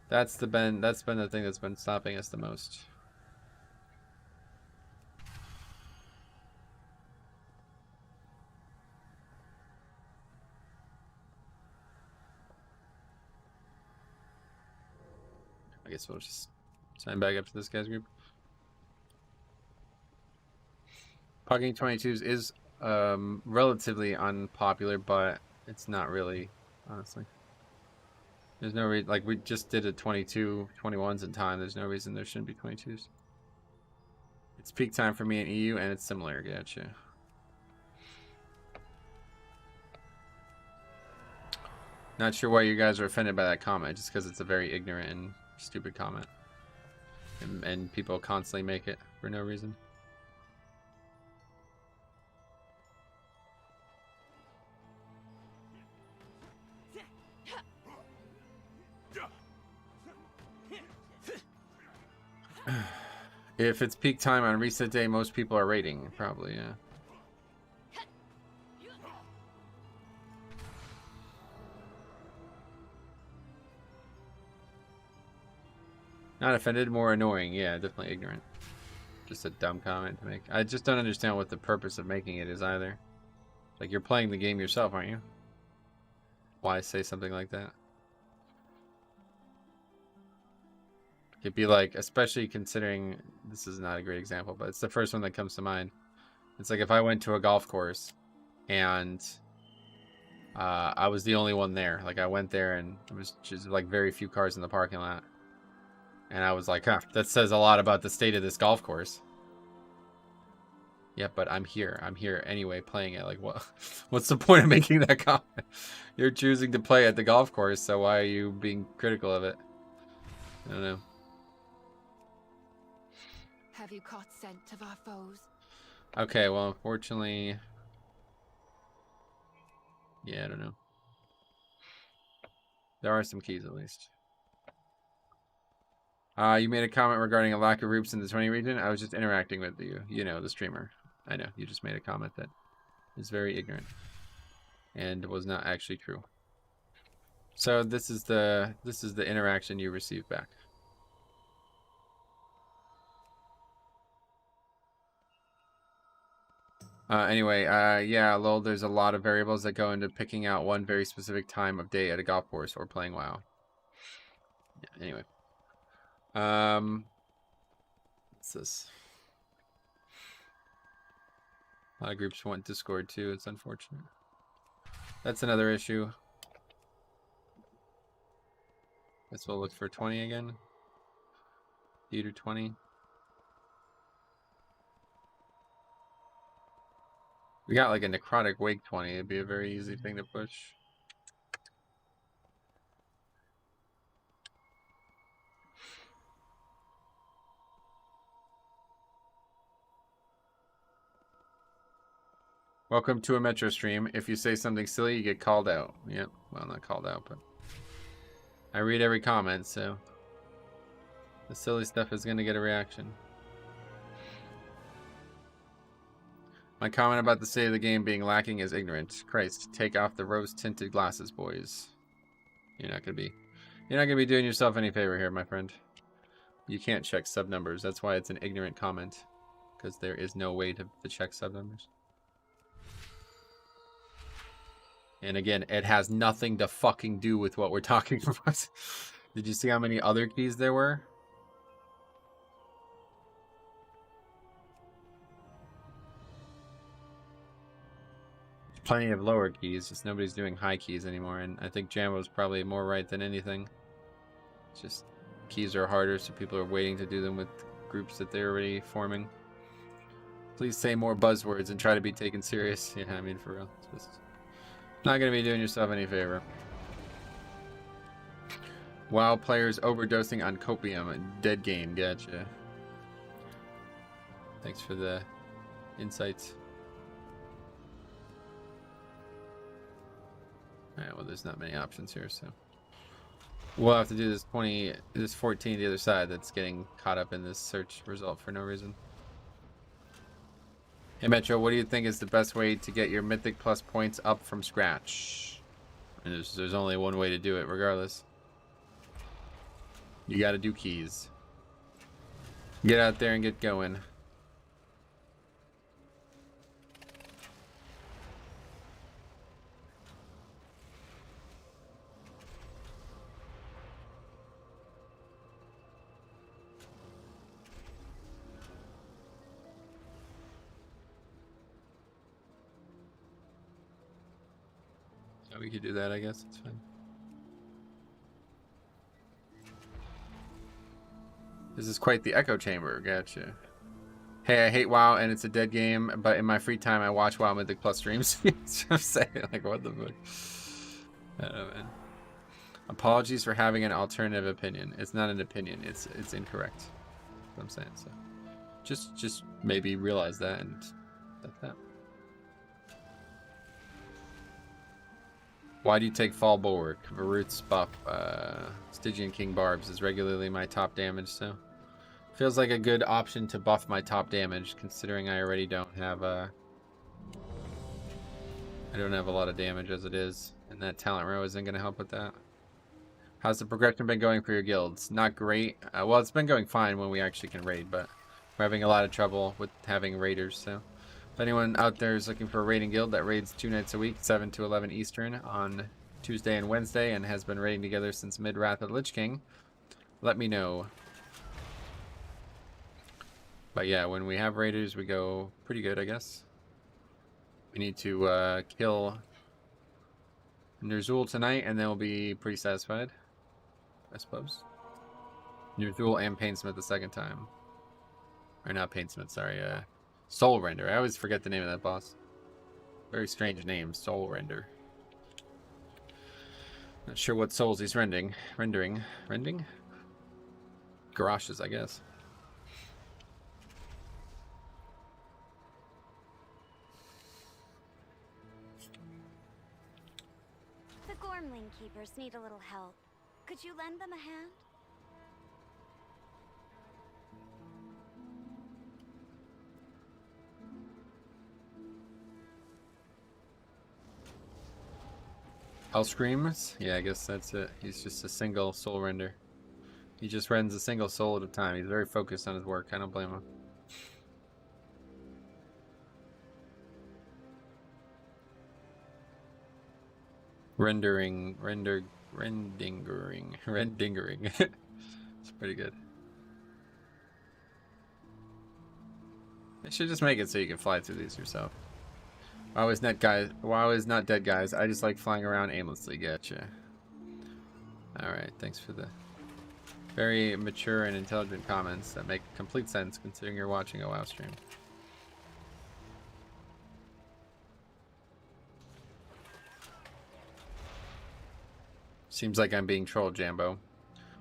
That's been the thing that's been stopping us the most. I guess we'll just sign back up to this guy's group. Pugging 22s is relatively unpopular, but it's not really, honestly. There's no reason, like we just did a 22, 21s in time. There's no reason there shouldn't be 22s. It's peak time for me in EU, and it's similar. Gotcha. Not sure why you guys are offended by that comment, just because it's a very ignorant and stupid comment. And people constantly make it for no reason. If it's peak time on reset day, most people are raiding. Probably, yeah. Not offended, more annoying. Yeah, definitely ignorant. Just a dumb comment to make. I just don't understand what the purpose of making it is either. Like, you're playing the game yourself, aren't you? Why say something like that? It'd be like, especially considering, this is not a great example, but it's the first one that comes to mind. It's like if I went to a golf course and I was the only one there. Like I went there and it was just like very few cars in the parking lot. And I was like, huh, that says a lot about the state of this golf course. Yeah, but I'm here. I'm here anyway playing it. Like, what? What's the point of making that comment? You're choosing to play at the golf course, so why are you being critical of it? I don't know. Have you caught scent of our foes? Okay, well, unfortunately... Yeah, I don't know. There are some keys, at least. You made a comment regarding a lack of groups in the 20 region. I was just interacting with you. You know, the streamer. I know. You just made a comment that is very ignorant. And was not actually true. So this is the interaction you received back. Anyway, yeah, lol, there's a lot of variables that go into picking out one very specific time of day at a golf course or playing WoW. Yeah, anyway. What's this? A lot of groups want Discord too, it's unfortunate. That's another issue. Guess we'll look for 20 again. Theater 20. We got like a necrotic wake 20. It'd be a very easy thing to push. Welcome to a Metro stream. If you say something silly, you get called out. Yep. Well, not called out, but I read every comment, so the silly stuff is going to get a reaction. My comment about the state of the game being lacking is ignorant. Christ, take off the rose-tinted glasses, boys. You're not gonna be doing yourself any favor here, my friend. You can't check sub numbers. That's why it's an ignorant comment, because there is no way to check sub numbers. And again, it has nothing to fucking do with what we're talking about. Did you see how many other keys there were? Plenty of lower keys, just nobody's doing high keys anymore, and I think Jambo's probably more right than anything. It's just keys are harder, so people are waiting to do them with groups that they're already forming. Please say more buzzwords and try to be taken serious. Yeah, I mean, for real. It's just not going to be doing yourself any favor. WoW players overdosing on copium. Dead game, gotcha. Thanks for the insights. Alright, well, there's not many options here, so we'll have to do this 14 the other side that's getting caught up in this search result for no reason. Hey Metro, what do you think is the best way to get your Mythic Plus points up from scratch? And there's only one way to do it, regardless. You gotta do keys. Get out there and get going. We could do that, I guess. It's fine. This is quite the echo chamber. Gotcha. Hey, I hate WoW and it's a dead game, but in my free time I watch WoW Mythic Plus streams. I'm saying, like, what the fuck? I don't know, man. Apologies for having an alternative opinion. It's not an opinion. It's incorrect. That's what I'm saying. So, just maybe realize that and that's that. Why do you take Fall Bulwark? Varut's buff, Stygian King Barbs is regularly my top damage, so feels like a good option to buff my top damage, considering I already don't have I don't have a lot of damage as it is, and that talent row isn't going to help with that. How's the progression been going for your guilds? Not great. Well, it's been going fine when we actually can raid, but we're having a lot of trouble with having raiders, so if anyone out there is looking for a raiding guild that raids 2 nights a week, 7 to 11 Eastern on Tuesday and Wednesday, and has been raiding together since mid-Wrath of the Lich King, let me know. But yeah, when we have raiders, we go pretty good, I guess. We need to kill Nerzul tonight, and then we'll be pretty satisfied, I suppose. New Thule and Painsmith the second time. Or not Painsmith, sorry. Soul Render. I always forget the name of that boss. Very strange name, Soul Render. Not sure what souls he's rendering. Rendering? Garages, I guess. The Gormling Keepers need a little help. Could you lend them a hand? Hell Screams? Yeah, I guess that's it. He's just a single soul render. He just rends a single soul at a time. He's very focused on his work. I don't blame him. Rendingering. It's pretty good. They should just make it so you can fly through these yourself. WoW is not dead, guys. I just like flying around aimlessly. Gotcha. Alright, thanks for the very mature and intelligent comments that make complete sense considering you're watching a WoW stream. Seems like I'm being trolled, Jambo.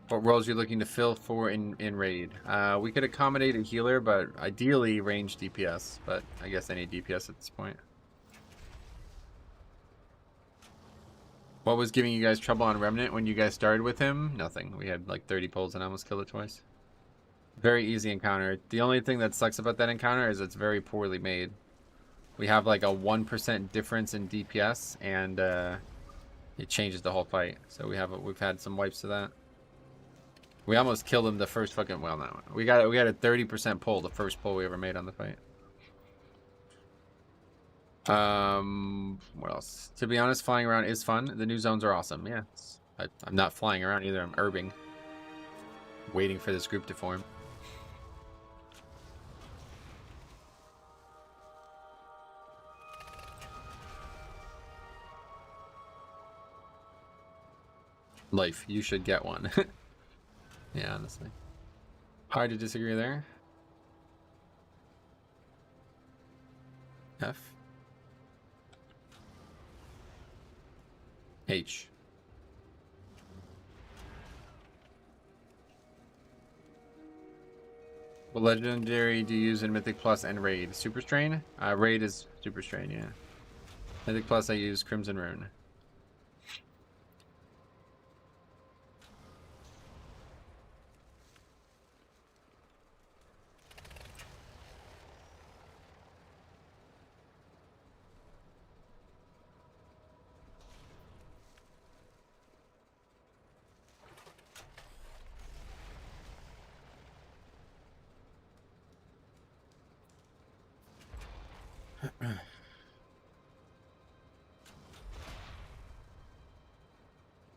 What roles are you looking to fill for in raid? We could accommodate a healer, but ideally range DPS. But I guess I need DPS at this point. What was giving you guys trouble on Remnant when you guys started with him? Nothing. We had like 30 pulls and I almost killed it twice. Very easy encounter. The only thing that sucks about that encounter is it's very poorly made. We have like a 1% difference in DPS and it changes the whole fight. So we've had some wipes to that. We almost killed him the first fucking, well, no. We got a 30% pull, the first pull we ever made on the fight. What else? To be honest, flying around is fun. The new zones are awesome. Yeah, I'm not flying around either. I'm herbing, waiting for this group to form. Life, you should get one. Yeah, honestly. Hard to disagree there. F. H. What legendary do you use in Mythic Plus and Raid? Super Strain? Raid is Super Strain, yeah. Mythic Plus I use Crimson Rune.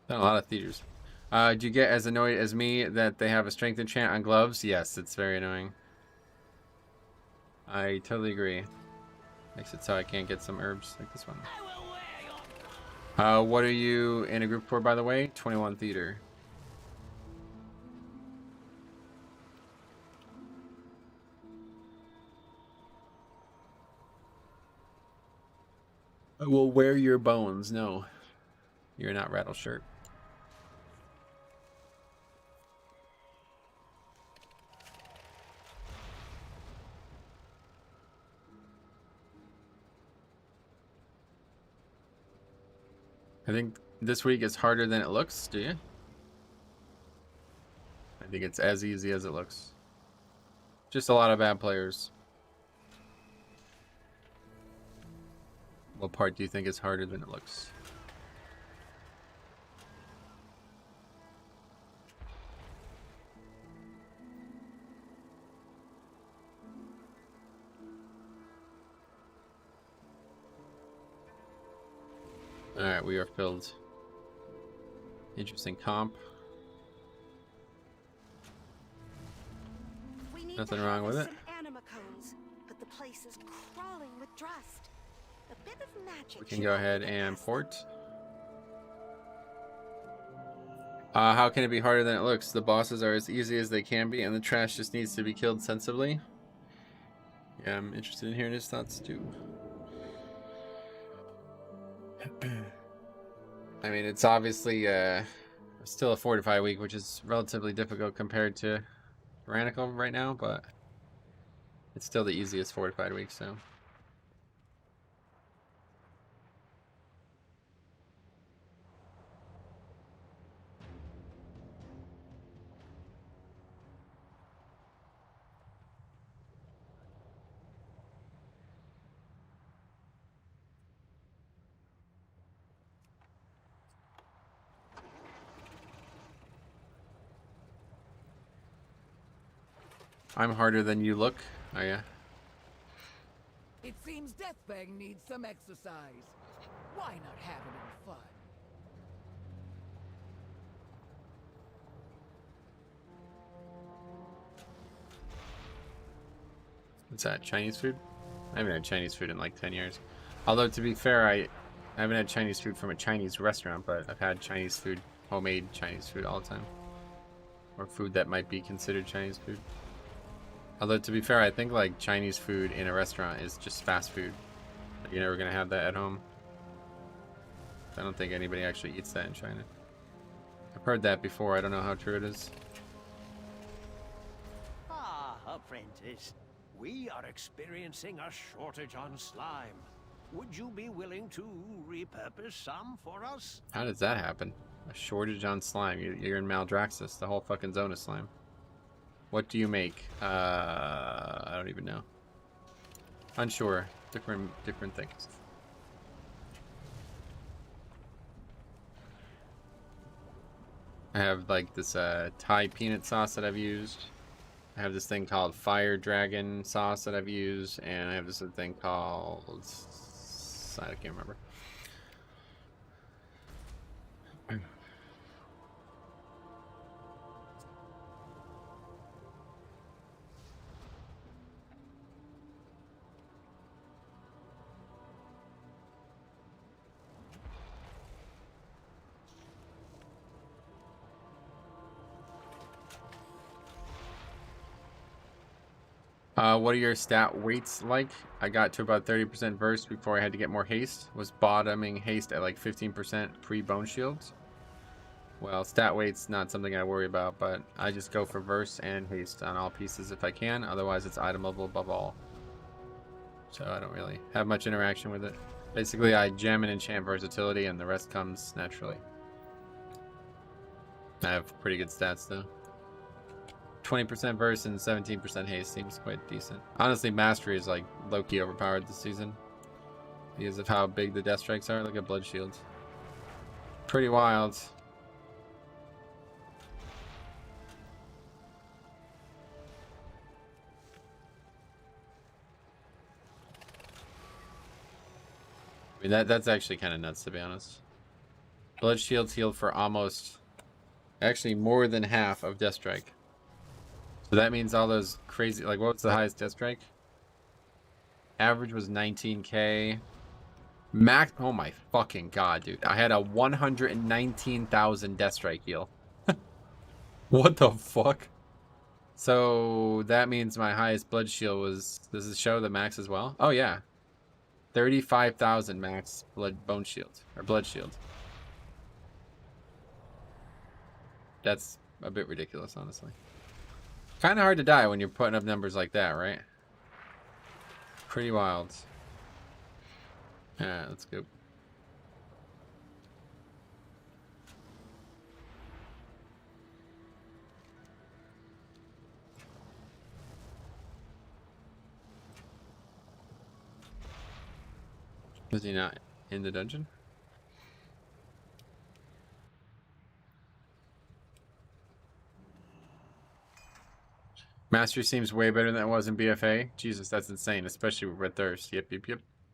Done a lot of theaters. Do you get as annoyed as me that they have a strength enchant on gloves? Yes, it's very annoying. I totally agree. Makes it so I can't get some herbs like this one. What are you in a group for, by the way? 21 Theater. I will wear your bones. No, you're not Rattleshirt. I think this week is harder than it looks, do you? I think it's as easy as it looks. Just a lot of bad players. What part do you think is harder than it looks? Alright, we are filled. Interesting comp. Nothing wrong with it. But the place is crawling with dust. A bit of magic. We can go ahead and port. How can it be harder than it looks? The bosses are as easy as they can be, and the trash just needs to be killed sensibly. Yeah, I'm interested in hearing his thoughts too. I mean, it's obviously still a 4 to 5 week, which is relatively difficult compared to Tyrannical right now, but it's still the easiest 4 to 5 weeks, so. I'm harder than you look. Oh yeah. It seems Deathbang needs some exercise. Why not have a little fun? What's that? Chinese food? I haven't had Chinese food in like 10 years. Although to be fair, I haven't had Chinese food from a Chinese restaurant, but I've had Chinese food, homemade Chinese food all the time. Or food that might be considered Chinese food. Although to be fair, I think like Chinese food in a restaurant is just fast food. You're never gonna have that at home. I don't think anybody actually eats that in China. I've heard that before. I don't know how true it is. Ah, apprentice. We are experiencing a shortage on slime. Would you be willing to repurpose some for us? How does that happen? A shortage on slime. You're in Maldraxxus. The whole fucking zone is slime. What do you make? I don't even know. Unsure. Different things. I have like this Thai peanut sauce that I've used. I have this thing called Fire Dragon sauce that I've used, and I have this other thing called I can't remember. What are your stat weights like? I got to about 30% verse before I had to get more haste. Was bottoming haste at like 15% pre-bone shields. Well, stat weight's not something I worry about, but I just go for verse and haste on all pieces if I can. Otherwise, it's itemable above all. So I don't really have much interaction with it. Basically, I gem and enchant versatility, and the rest comes naturally. I have pretty good stats, though. 20% verse and 17% haste seems quite decent. Honestly, mastery is like low-key overpowered this season because of how big the death strikes are. Look at blood shields. Pretty wild. I mean, that's actually kind of nuts, to be honest. Blood shields healed for almost, actually more than half of death strike. So that means all those crazy, like, what was the highest death strike? Average was 19k. Max, oh my fucking god, dude. I had a 119,000 death strike heal. What the fuck? So that means my highest blood shield was, does it show the max as well? Oh yeah. 35,000 max bone shield, or blood shield. That's a bit ridiculous, honestly. Kind of hard to die when you're putting up numbers like that, right? Pretty wild. Yeah, let's go. Was he not in the dungeon? Mastery seems way better than it was in BFA. Jesus, that's insane, especially with Red Thirst. Yep.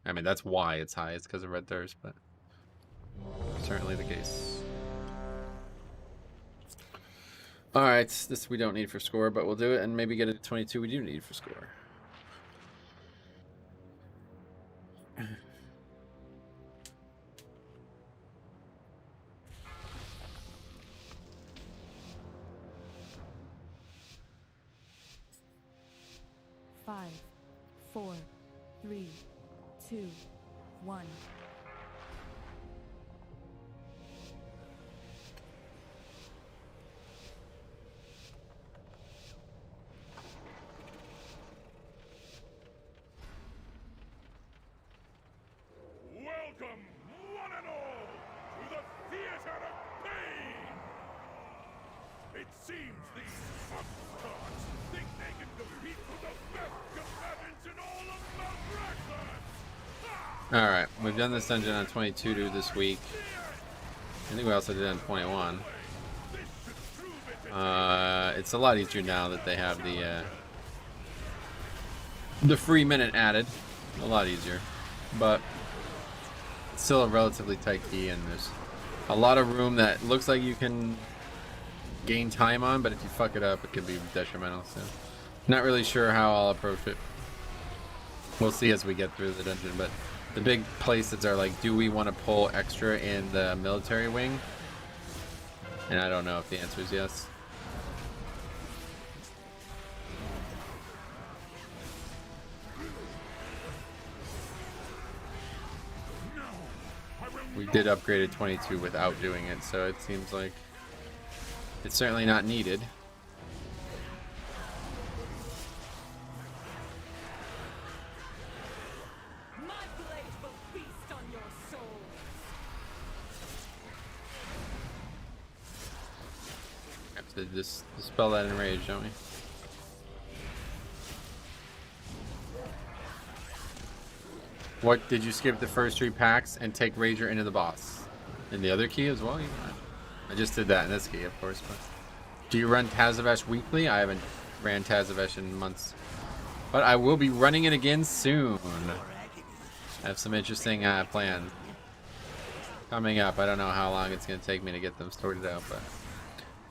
I mean, that's why it's high. It's because of Red Thirst, but certainly the case. All right, this we don't need for score, but we'll do it and maybe get a 22 we do need for score. 4, 3, 2, 1. Welcome, one and all, to the theater of pain! It seems these upstarts think they can compete with the best combatants in all of Maldraxxus! Alright, we've done this dungeon on 22 this week. I think we also did it on 21. It's a lot easier now that they have the free minute added. A lot easier. But it's still a relatively tight key, and there's a lot of room that looks like you can gain time on, but if you fuck it up, it could be detrimental. So, not really sure how I'll approach it. We'll see as we get through the dungeon, but the big places are like, do we want to pull extra in the military wing? And I don't know if the answer is yes. We did upgrade to 22 without doing it, so it seems like it's certainly not needed. My blade will feast on your souls. Have to just dispel that in rage, don't we? What, did you skip the first 3 packs and take Rager into the boss? In the other key as well? I just did that in this key, of course. But do you run Tazavesh weekly? I haven't ran Tazavesh in months. But I will be running it again soon. I have some interesting plans coming up. I don't know how long it's going to take me to get them sorted out, but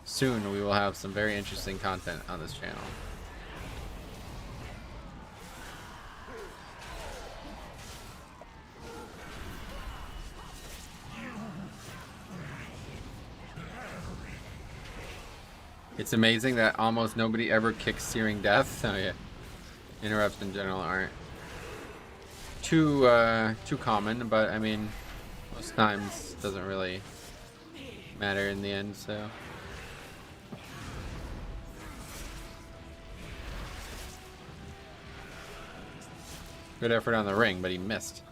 soon we will have some very interesting content on this channel. It's amazing that almost nobody ever kicks Searing Death. Oh yeah, interrupts in general aren't too common, but I mean, most times it doesn't really matter in the end. So good effort on the ring, but he missed.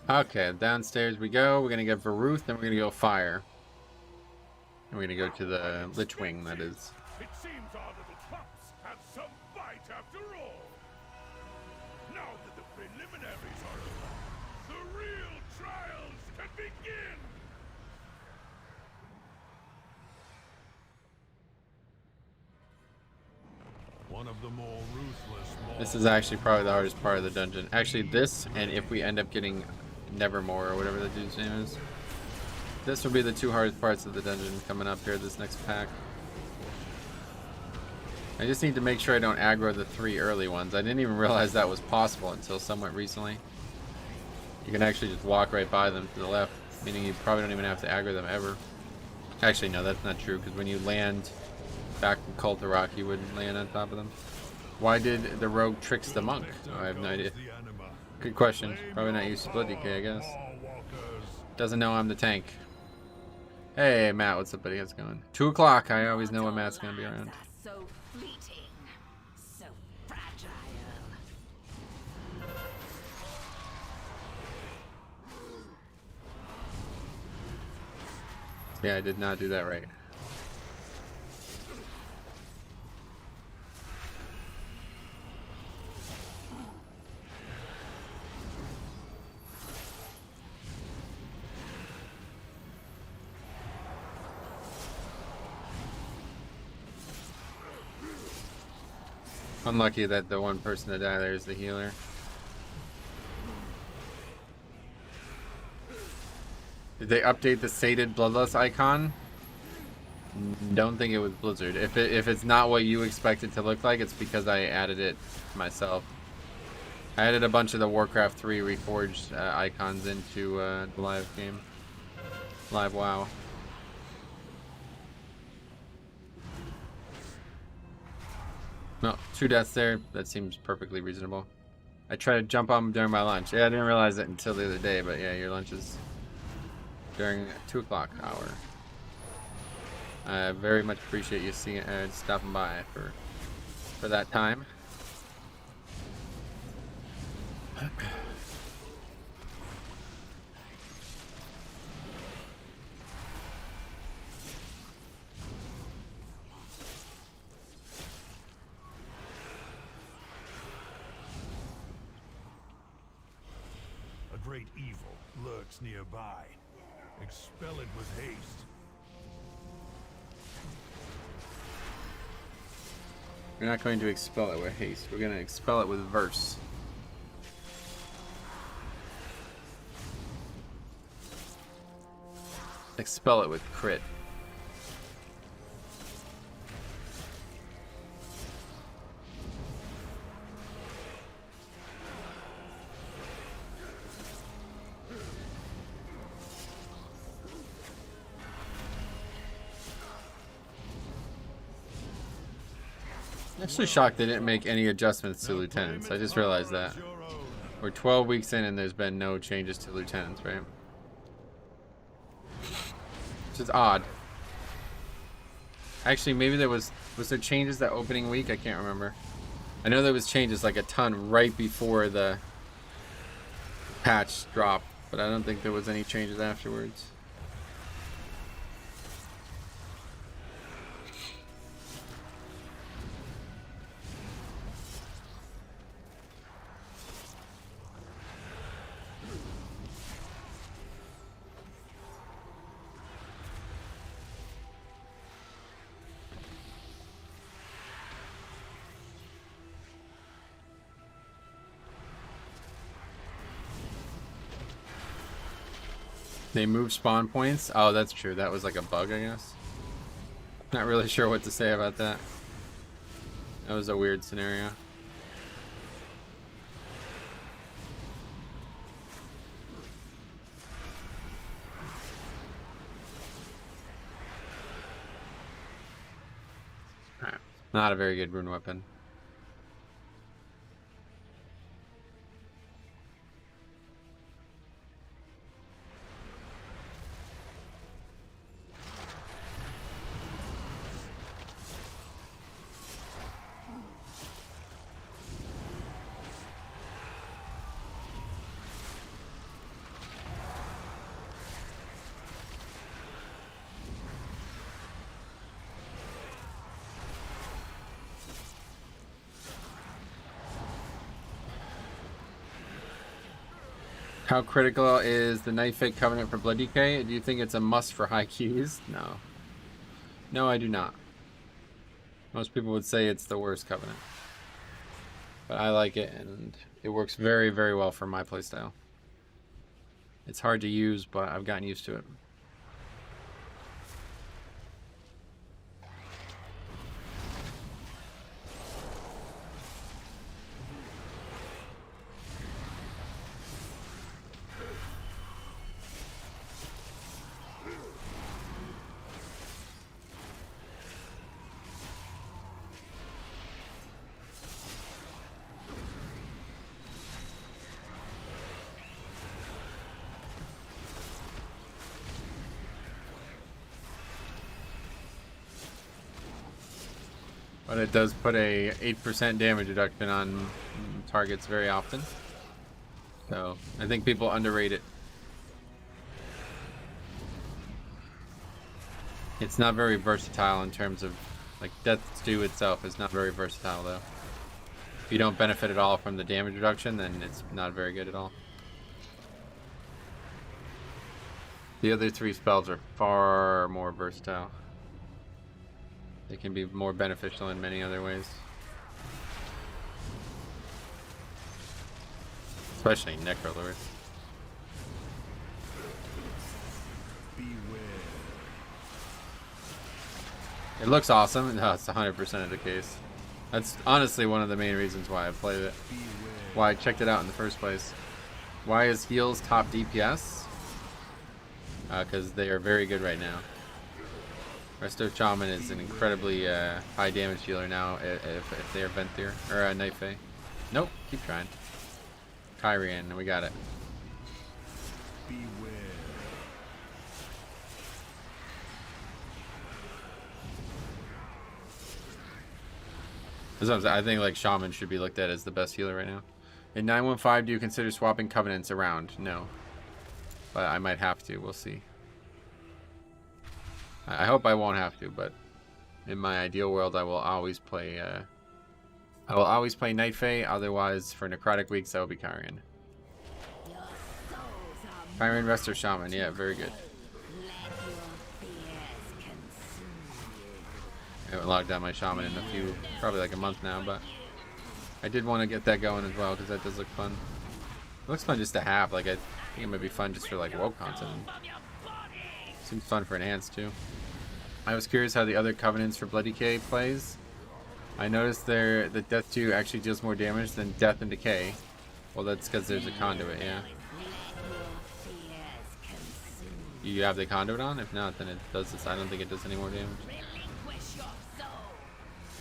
Okay, downstairs we go. We're gonna get Varuth, then we're gonna go fire. And we're gonna go to the Lich Wing, that is. It seems our little pups have some fight after all. Now that the preliminaries are over, the real trials can begin. One of the more ruthless. This is actually probably the hardest part of the dungeon. Actually, this, and if we end up getting Nevermore or whatever the dude's name is, this will be the 2 hardest parts of the dungeon coming up here this next pack. I just need to make sure I don't aggro the 3 early ones. I didn't even realize that was possible until somewhat recently. You can actually just walk right by them to the left, meaning you probably don't even have to aggro them ever. Actually, no, that's not true, because when you land back in Cult of Rock, you would land on top of them. Why did the rogue tricks the monk? Oh, I have no idea. Good question. Probably not used to Blood DK, I guess. Doesn't know I'm the tank. Hey, Matt, what's up, buddy? How's it going? 2 o'clock. I always know when Matt's gonna be around. So fleeting, so fragile. Yeah, I did not do that right. Unlucky that the one person to die there is the healer. Did they update the sated bloodlust icon? Don't think it was Blizzard. If it's not what you expect it to look like, it's because I added it myself. I added a bunch of the Warcraft 3 reforged icons into the live game. live WoW. No, 2 deaths there. That seems perfectly reasonable. I tried to jump on during my lunch. Yeah, I didn't realize it until the other day, but yeah, your lunch is during 2 o'clock hour. I very much appreciate you seeing stopping by for that time. A great evil lurks nearby. Expel it with haste. We're not going to expel it with haste. We're going to expel it with verse. Expel it with crit. I'm actually shocked they didn't make any adjustments to lieutenants. I just realized that. We're 12 weeks in and there's been no changes to lieutenants, right? Which is odd. Actually, maybe there was there changes that opening week? I can't remember. I know there was changes like a ton right before the patch dropped, but I don't think there was any changes afterwards. They moved spawn points? Oh, that's true. That was like a bug, I guess. Not really sure what to say about that. That was a weird scenario. Alright. Not a very good rune weapon. How critical is the Night Fate Covenant for Blood DK? Do you think it's a must for high Qs? No. No, I do not. Most people would say it's the worst Covenant. But I like it, and it works very, very well for my playstyle. It's hard to use, but I've gotten used to it. But it does put a 8% damage reduction on targets very often. So I think people underrate it. It's not very versatile in terms of, like, Death's Due itself is not very versatile though. If you don't benefit at all from the damage reduction, then it's not very good at all. The other 3 spells are far more versatile. They can be more beneficial in many other ways. Especially Necrolord. It looks awesome. No, it's 100% of the case. That's honestly one of the main reasons why I played it. Why I checked it out in the first place. Why is heals top DPS? because they are very good right now. Resto Shaman is an incredibly high damage dealer now if they are Venthyr or Night Fae. Nope, keep trying. Kyrian, we got it. Beware. I think like Shaman should be looked at as the best healer right now. In 915, do you consider swapping Covenants around? No. But I might have to, we'll see. I hope I won't have to, but in my ideal world I will always play Night Fae, otherwise for Necrotic Weeks I will be Kyrian. Kyrian, Resto Shaman, yeah, very good. I haven't logged down my Shaman in probably like a month now, but I did want to get that going as well because that does look fun. It looks fun just to have, like I think it might be fun just for like WoW content. Seems fun for enhanced too. I was curious how the other Covenants for Blood Decay plays. I noticed that Death 2 actually deals more damage than Death and Decay. Well, that's because there's a conduit, yeah. You have the conduit on? If not, then it does this. I don't think it does any more damage.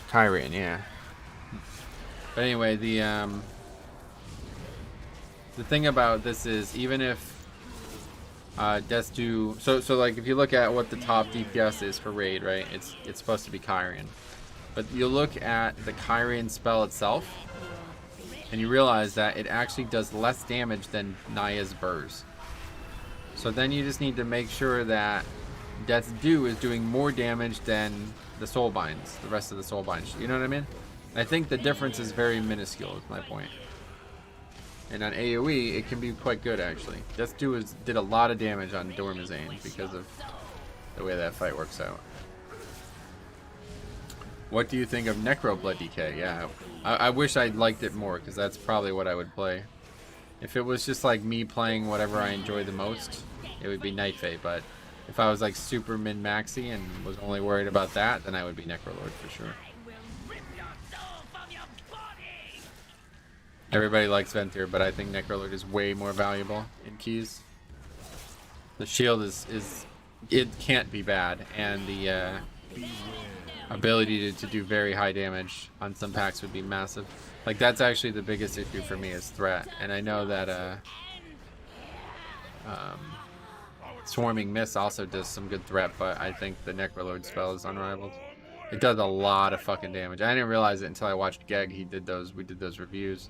Kyrian, yeah. But anyway, the thing about this is even if Death 2, so like if you look at what the top DPS is for raid, right? It's supposed to be Kyrian. But you look at the Kyrian spell itself, and you realize that it actually does less damage than Naya's Burrs. So then you just need to make sure that Death's Due is doing more damage than the Soulbinds, the rest of the Soulbinds. You know what I mean? I think the difference is very minuscule, is my point. And on AoE, it can be quite good, actually. Death Due did a lot of damage on Dormazane because of the way that fight works out. What do you think of Necro Blood Decay? Yeah, I wish I liked it more, because that's probably what I would play. If it was just like me playing whatever I enjoy the most, it would be Night Fae, but if I was like super min-maxy and was only worried about that, then I would be Necrolord for sure. Everybody likes Venthyr, but I think Necrolord is way more valuable in keys. The shield it can't be bad, and the ability to do very high damage on some packs would be massive. Like that's actually the biggest issue for me is threat, and I know that Swarming Mist also does some good threat, but I think the Necrolord spell is unrivaled. It does a lot of fucking damage. I didn't realize it until I watched Geg. We did those reviews,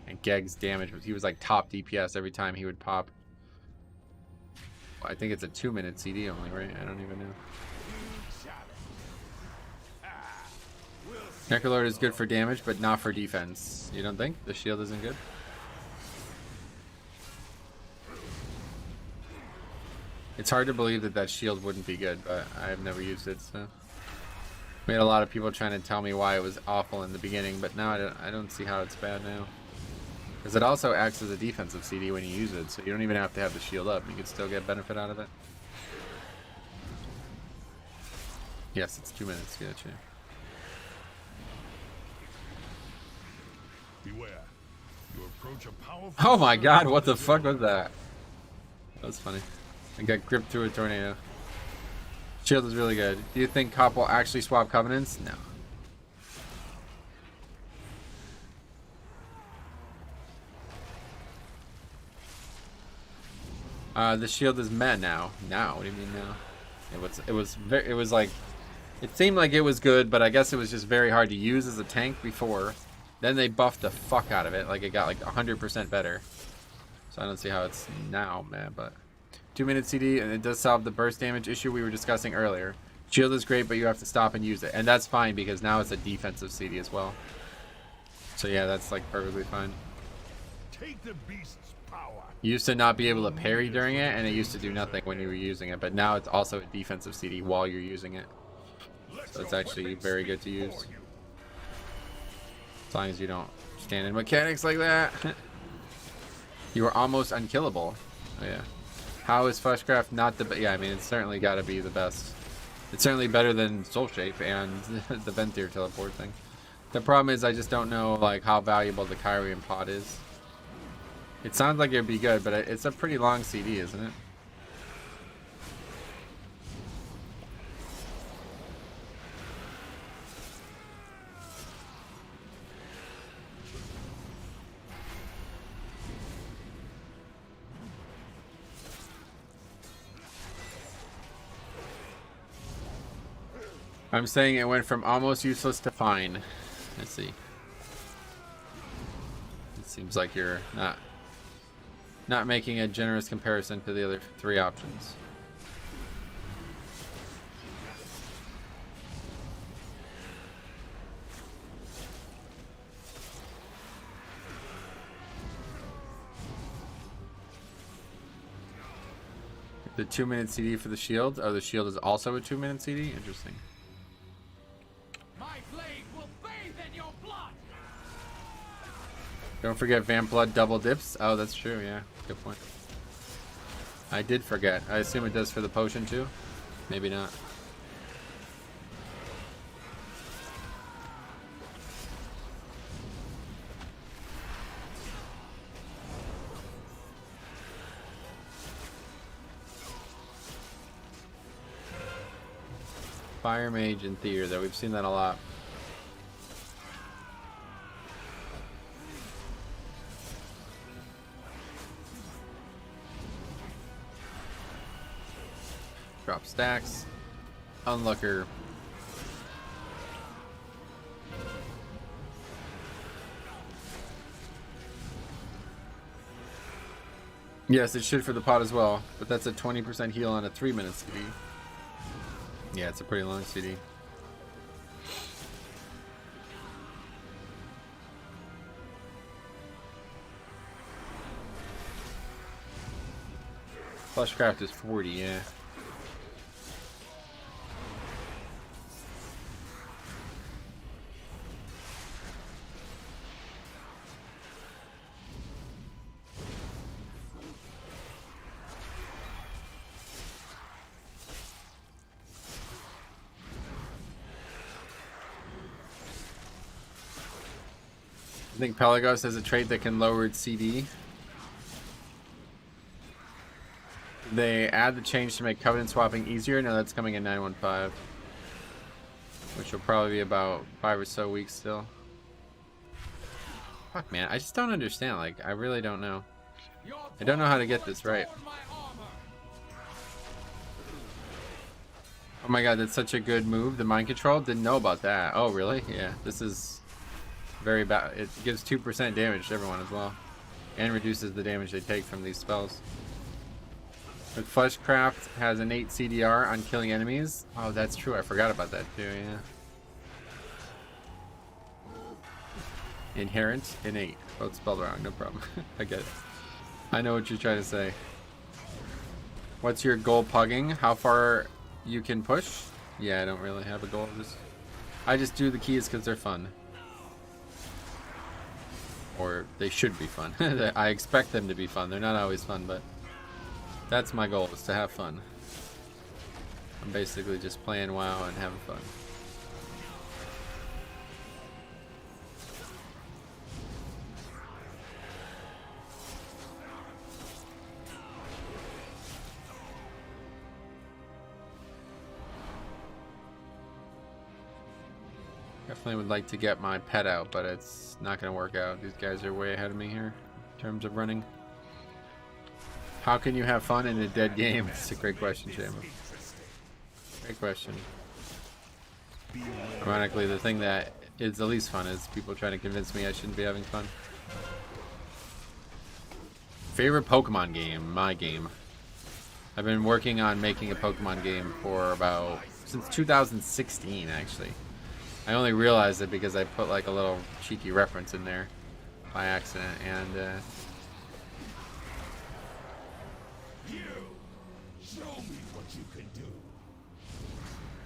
and Geg's damage he was like top DPS every time he would pop. I think it's a 2-minute CD only, right? I don't even know. Necrolord is good for damage, but not for defense. You don't think? The shield isn't good? It's hard to believe that shield wouldn't be good, but I've never used it, so. We had a lot of people trying to tell me why it was awful in the beginning, but now I don't see how it's bad now. Because it also acts as a defensive CD when you use it, so you don't even have to have the shield up. You can still get benefit out of it. Yes, it's 2 minutes. Gotcha. Beware. You approach a powerful. Oh my god, what the fuck was that? That was funny. I got gripped through a tornado. Shield is really good. Do you think Cop will actually swap Covenants? No. The shield is meh now. Now? What do you mean now? It was like, it seemed like it was good, but I guess it was just very hard to use as a tank before. Then they buffed the fuck out of it. Like it got like 100% better. So I don't see how it's now, man, but 2-minute CD, and it does solve the burst damage issue we were discussing earlier. Shield is great, but you have to stop and use it. And that's fine because now it's a defensive CD as well. So yeah, that's like perfectly fine. Take the beast's power. You used to not be able to parry during it, and it used to do nothing when you were using it, but now it's also a defensive CD while you're using it. So it's actually very good to use. As long as you don't stand in mechanics like that. You are almost unkillable. Oh yeah. How is Fleshcraft not the best? Yeah, I mean, it's certainly got to be the best. It's certainly better than Soul Shape and the Venthyr teleport thing. The problem is I just don't know like how valuable the Kyrian pod is. It sounds like it'd be good, but it's a pretty long CD, isn't it? I'm saying it went from almost useless to fine. Let's see. It seems like you're not making a generous comparison to the other 3 options. The 2-minute CD for the shield. Oh, the shield is also a 2-minute CD? Interesting. My blade will bathe in your blood. Don't forget Vamp Blood double dips. Oh, that's true, yeah. Good point. I did forget. I assume it does for the potion too? Maybe not. Fire Mage in theater, though. We've seen that a lot. Drop stacks. Unlooker. Yes, it should for the pot as well, but that's a 20% heal on a 3-minute CD. Yeah, it's a pretty long CD. Flushcraft is 40, yeah. I think Pelagos has a trait that can lower its CD. They add the change to make covenant swapping easier. No, that's coming in 915. Which will probably be about 5 or so weeks still. Fuck, man. I just don't understand. Like, I really don't know. I don't know how to get this right. Oh my god, that's such a good move. The mind control? Didn't know about that. Oh, really? Yeah, this is very bad. It gives 2% damage to everyone as well. And reduces the damage they take from these spells. But Flushcraft has an 8 CDR on killing enemies. Oh, that's true. I forgot about that too, yeah. Inherent, innate. Both spelled wrong, no problem. I get it. I know what you're trying to say. What's your goal pugging? How far you can push? Yeah, I don't really have a goal. I just do the keys because they're fun. Or they should be fun. I expect them to be fun. They're not always fun, but that's my goal, is to have fun. I'm basically just playing WoW and having fun. Definitely would like to get my pet out, but it's not going to work out. These guys are way ahead of me here in terms of running. How can you have fun in a dead game? It's a great question, Shama. Great question. Ironically, the thing that is the least fun is people trying to convince me I shouldn't be having fun. Favorite Pokemon game? My game. I've been working on making a Pokemon game for since 2016, actually. I only realized it because I put like a little cheeky reference in there by accident, and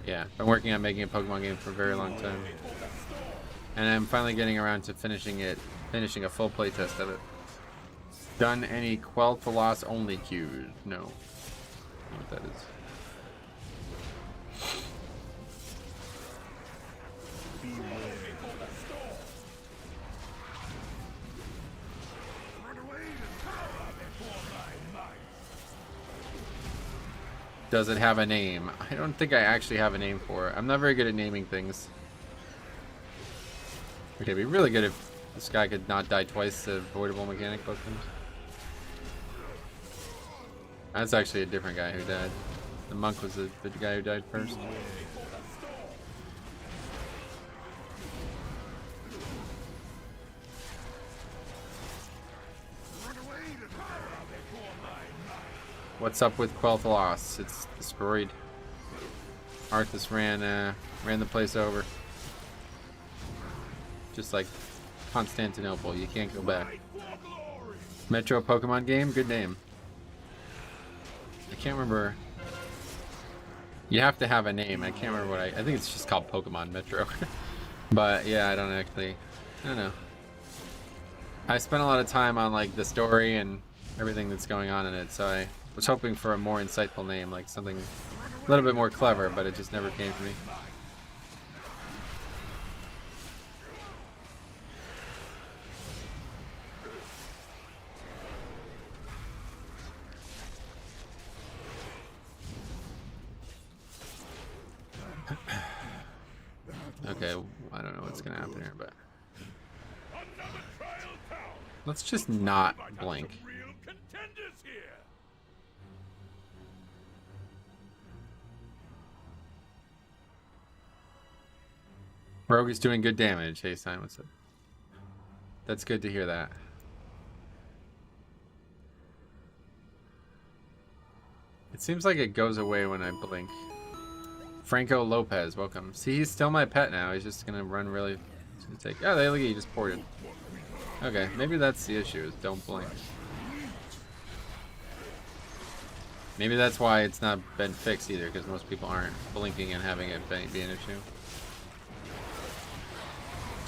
yeah, been working on making a Pokemon game for a very long time, and I'm finally getting around to finishing a full playtest of it. Done any Quell to Loss only queues? No. I don't know what that is. Does it have a name? I don't think I actually have a name for it. I'm not very good at naming things. Okay, it'd be really good if this guy could not die twice to avoidable mechanic Pokemon. That's actually a different guy who died. The monk was the guy who died first. What's up with Quel'The Lost? It's destroyed. Arthas ran the place over. Just like Constantinople, you can't go back. Metro Pokemon game, good name. I can't remember. You have to have a name. I can't remember what I think it's just called Pokemon Metro. But yeah, I don't know. I spent a lot of time on like the story and everything that's going on in it, so I was hoping for a more insightful name, like something a little bit more clever, but it just never came to me. Okay, I don't know what's gonna happen here, but let's just not blink. Rogue is doing good damage. Hey, Simon, what's up? That's good to hear that. It seems like it goes away when I blink. Franco Lopez, welcome. See, he's still my pet now. He's just gonna run really. Oh, there, look at you, just ported. Okay, maybe that's the issue, is don't blink. Maybe that's why it's not been fixed either, because most people aren't blinking and having it be an issue.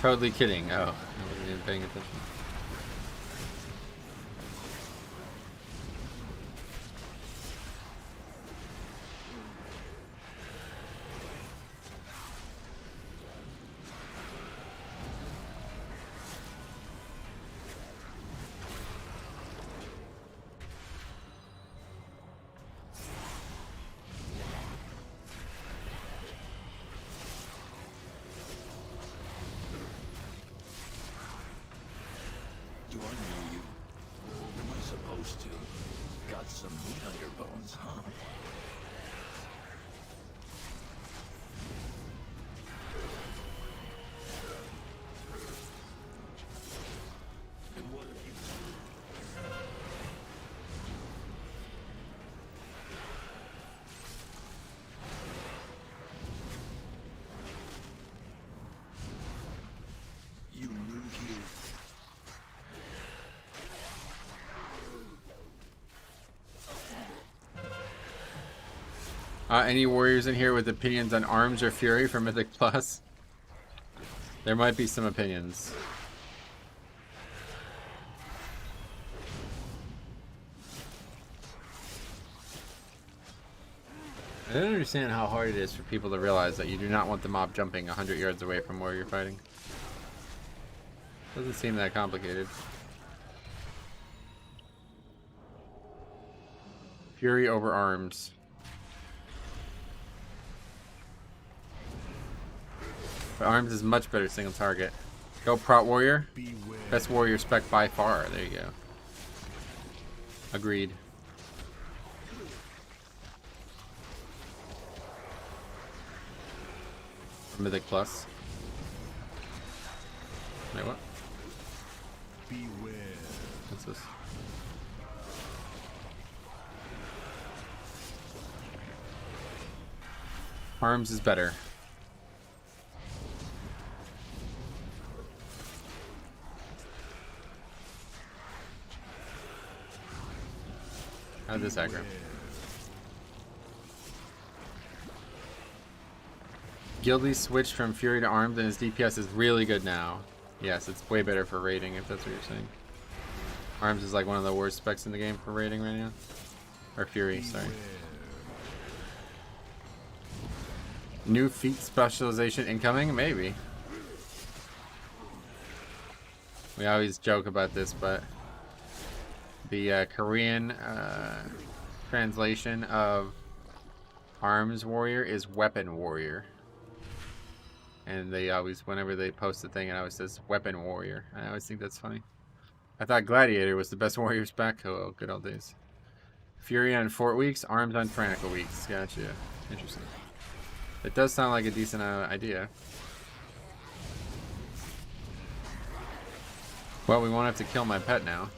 Totally kidding. Oh, I wasn't even paying attention. Any warriors in here with opinions on arms or fury for Mythic Plus? There might be some opinions. I don't understand how hard it is for people to realize that you do not want the mob jumping 100 yards away from where you're fighting. Doesn't seem that complicated. Fury over arms. But arms is much better single target. Go Prot Warrior. Best warrior spec by far. There you go. Agreed. Mythic Plus. Wait, what? Beware. What's this? Arms is better. How'd this aggro? Gildy switched from Fury to Arms and his DPS is really good now. Yes, it's way better for raiding if that's what you're saying. Arms is like one of the worst specs in the game for raiding right now. Or Fury, sorry. New feat specialization incoming? Maybe. We always joke about this, but the Korean translation of Arms Warrior is Weapon Warrior. And they always, whenever they post a thing, it always says Weapon Warrior. I always think that's funny. I thought Gladiator was the best warrior spec. Oh, good old days. Fury on Fort Weeks, Arms on Frantical Weeks. Gotcha. Interesting. It does sound like a decent idea. Well, we won't have to kill my pet now.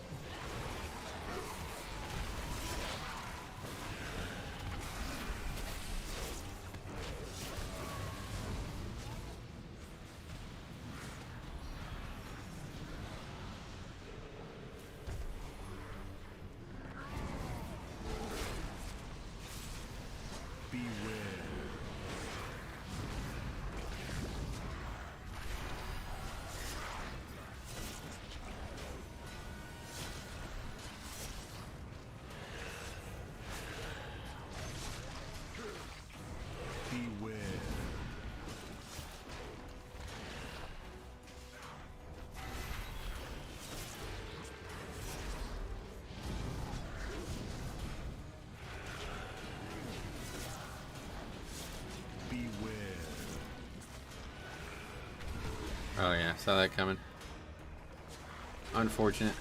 Oh yeah, saw that coming. Unfortunate.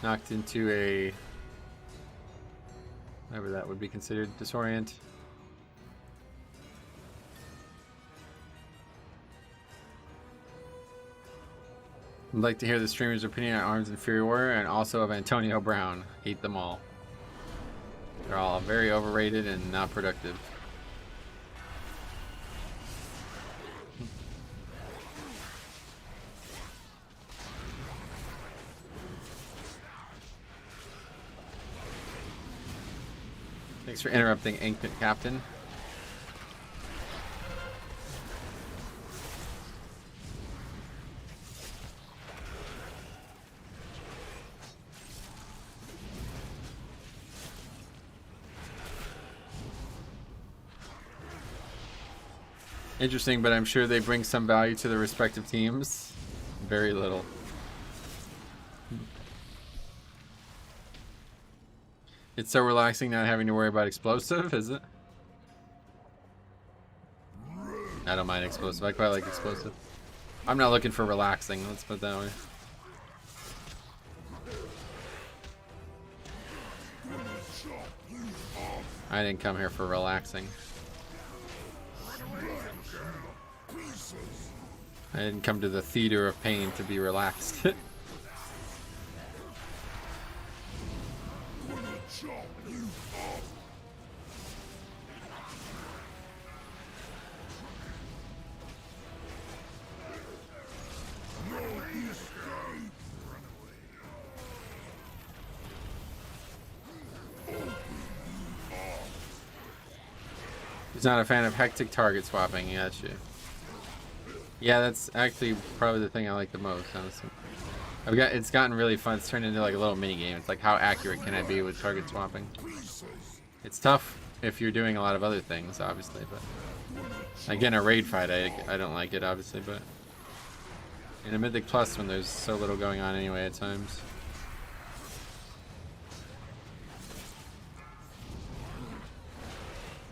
Knocked into a... whatever that would be considered. Disorient. I'd like to hear the streamers' opinion on Arms Inferior Warrior and also of Antonio Brown. Hate them all. They're all very overrated and not productive. Thanks for interrupting, Ancient Captain. Interesting, but I'm sure they bring some value to the respective teams. Very little. It's so relaxing not having to worry about explosive, is it? I don't mind explosive. I quite like explosive. I'm not looking for relaxing, let's put it that way. I didn't come here for relaxing. I didn't come to the theater of pain to be relaxed. He's not a fan of hectic target swapping, gotcha. Yeah, that's actually probably the thing I like the most, honestly. It's gotten really fun. It's turned into like a little mini game. It's like, how accurate can I be with target swapping? It's tough if you're doing a lot of other things, obviously, but again, a raid fight, I don't like it, obviously, but in a Mythic Plus when there's so little going on anyway at times.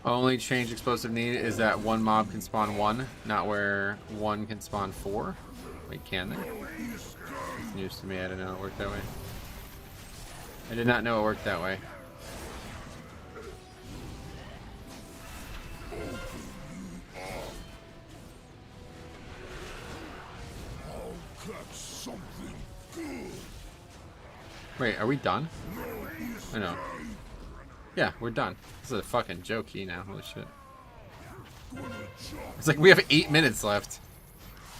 Only change explosive need is that one mob can spawn one, not where one can spawn four. Wait, can they? It's news to me. I didn't know it worked that way. I did not know it worked that way. Wait, are we done? I know. Yeah, we're done. This is a fucking jokey now. Holy shit. It's like we have 8 minutes left.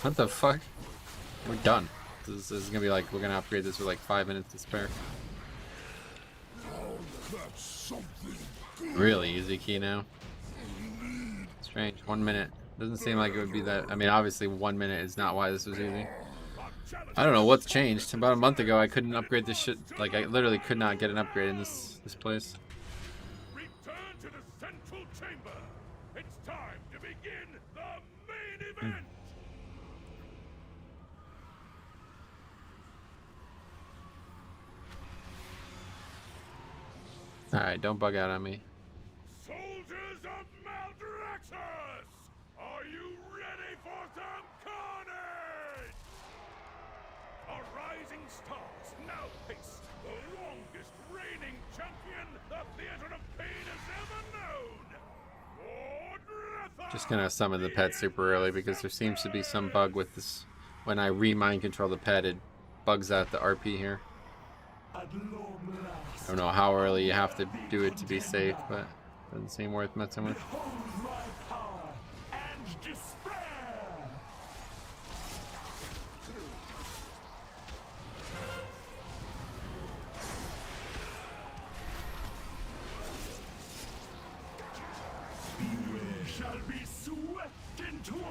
What the fuck? We're done. This is gonna be like, we're gonna upgrade this with like 5 minutes to spare. Really easy key now. Strange. 1 minute. Doesn't seem like it would be that. I mean, obviously 1 minute is not why this was easy. I don't know what's changed. About a month ago, I couldn't upgrade this shit. Like, I literally could not get an upgrade in this place. Alright, don't bug out on me. Soldiers of Maldraxxus! Are you ready for some carnage? A rising stars now face the longest reigning champion the Theater of Pain has ever known! Just gonna summon the pet super early because there seems to be some bug with this. When I re-mind control the pet, it bugs out the RP here. I don't know how early you have to do it to be safe, but it doesn't seem worth messing with.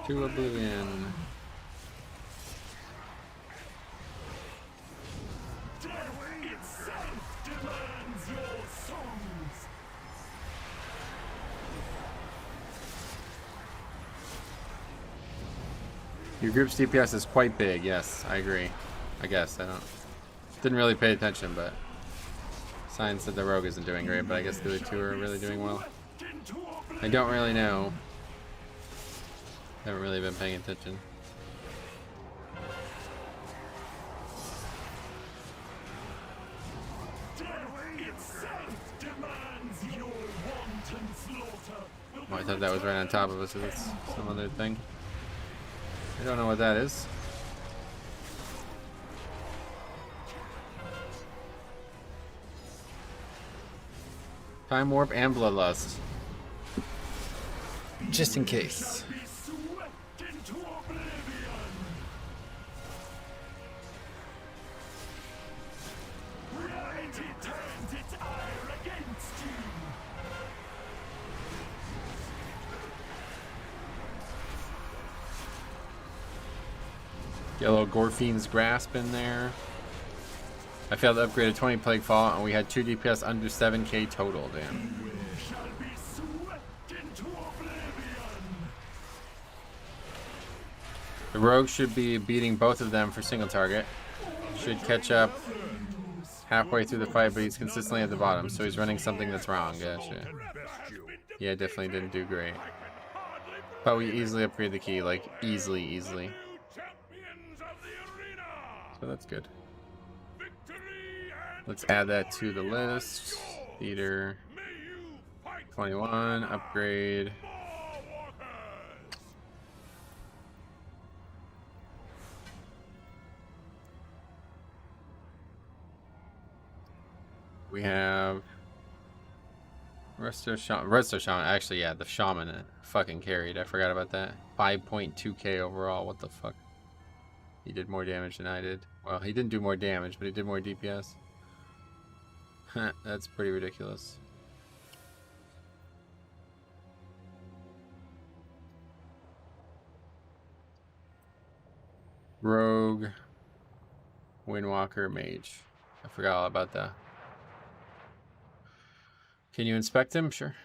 To oblivion. Your group's DPS is quite big, yes, I agree. I guess, didn't really pay attention, but signs that the rogue isn't doing great, but I guess the other two are really doing well. I don't really know. Haven't really been paying attention. Oh, I thought that was right on top of us, so that's some other thing. I don't know what that is. Time warp and bloodlust. Just in case. Get a little Gorfine's Grasp in there. I failed to upgrade a 20 Plague Fall, and we had 2 DPS under 7k total, damn. The Rogue should be beating both of them for single target. Should catch up halfway through the fight, but he's consistently at the bottom, so he's running something that's wrong. Gotcha. Yeah, definitely didn't do great. But we easily upgrade the key, like easily. So that's good. Let's add that to the list. Theater 21, upgrade. We have Resto Shaman. Actually, yeah, the Shaman fucking carried. I forgot about that. 5.2k overall. What the fuck? He did more damage than I did. Well, he didn't do more damage, but he did more DPS. That's pretty ridiculous. Rogue, Windwalker, Mage. I forgot all about that. Can you inspect him? Sure.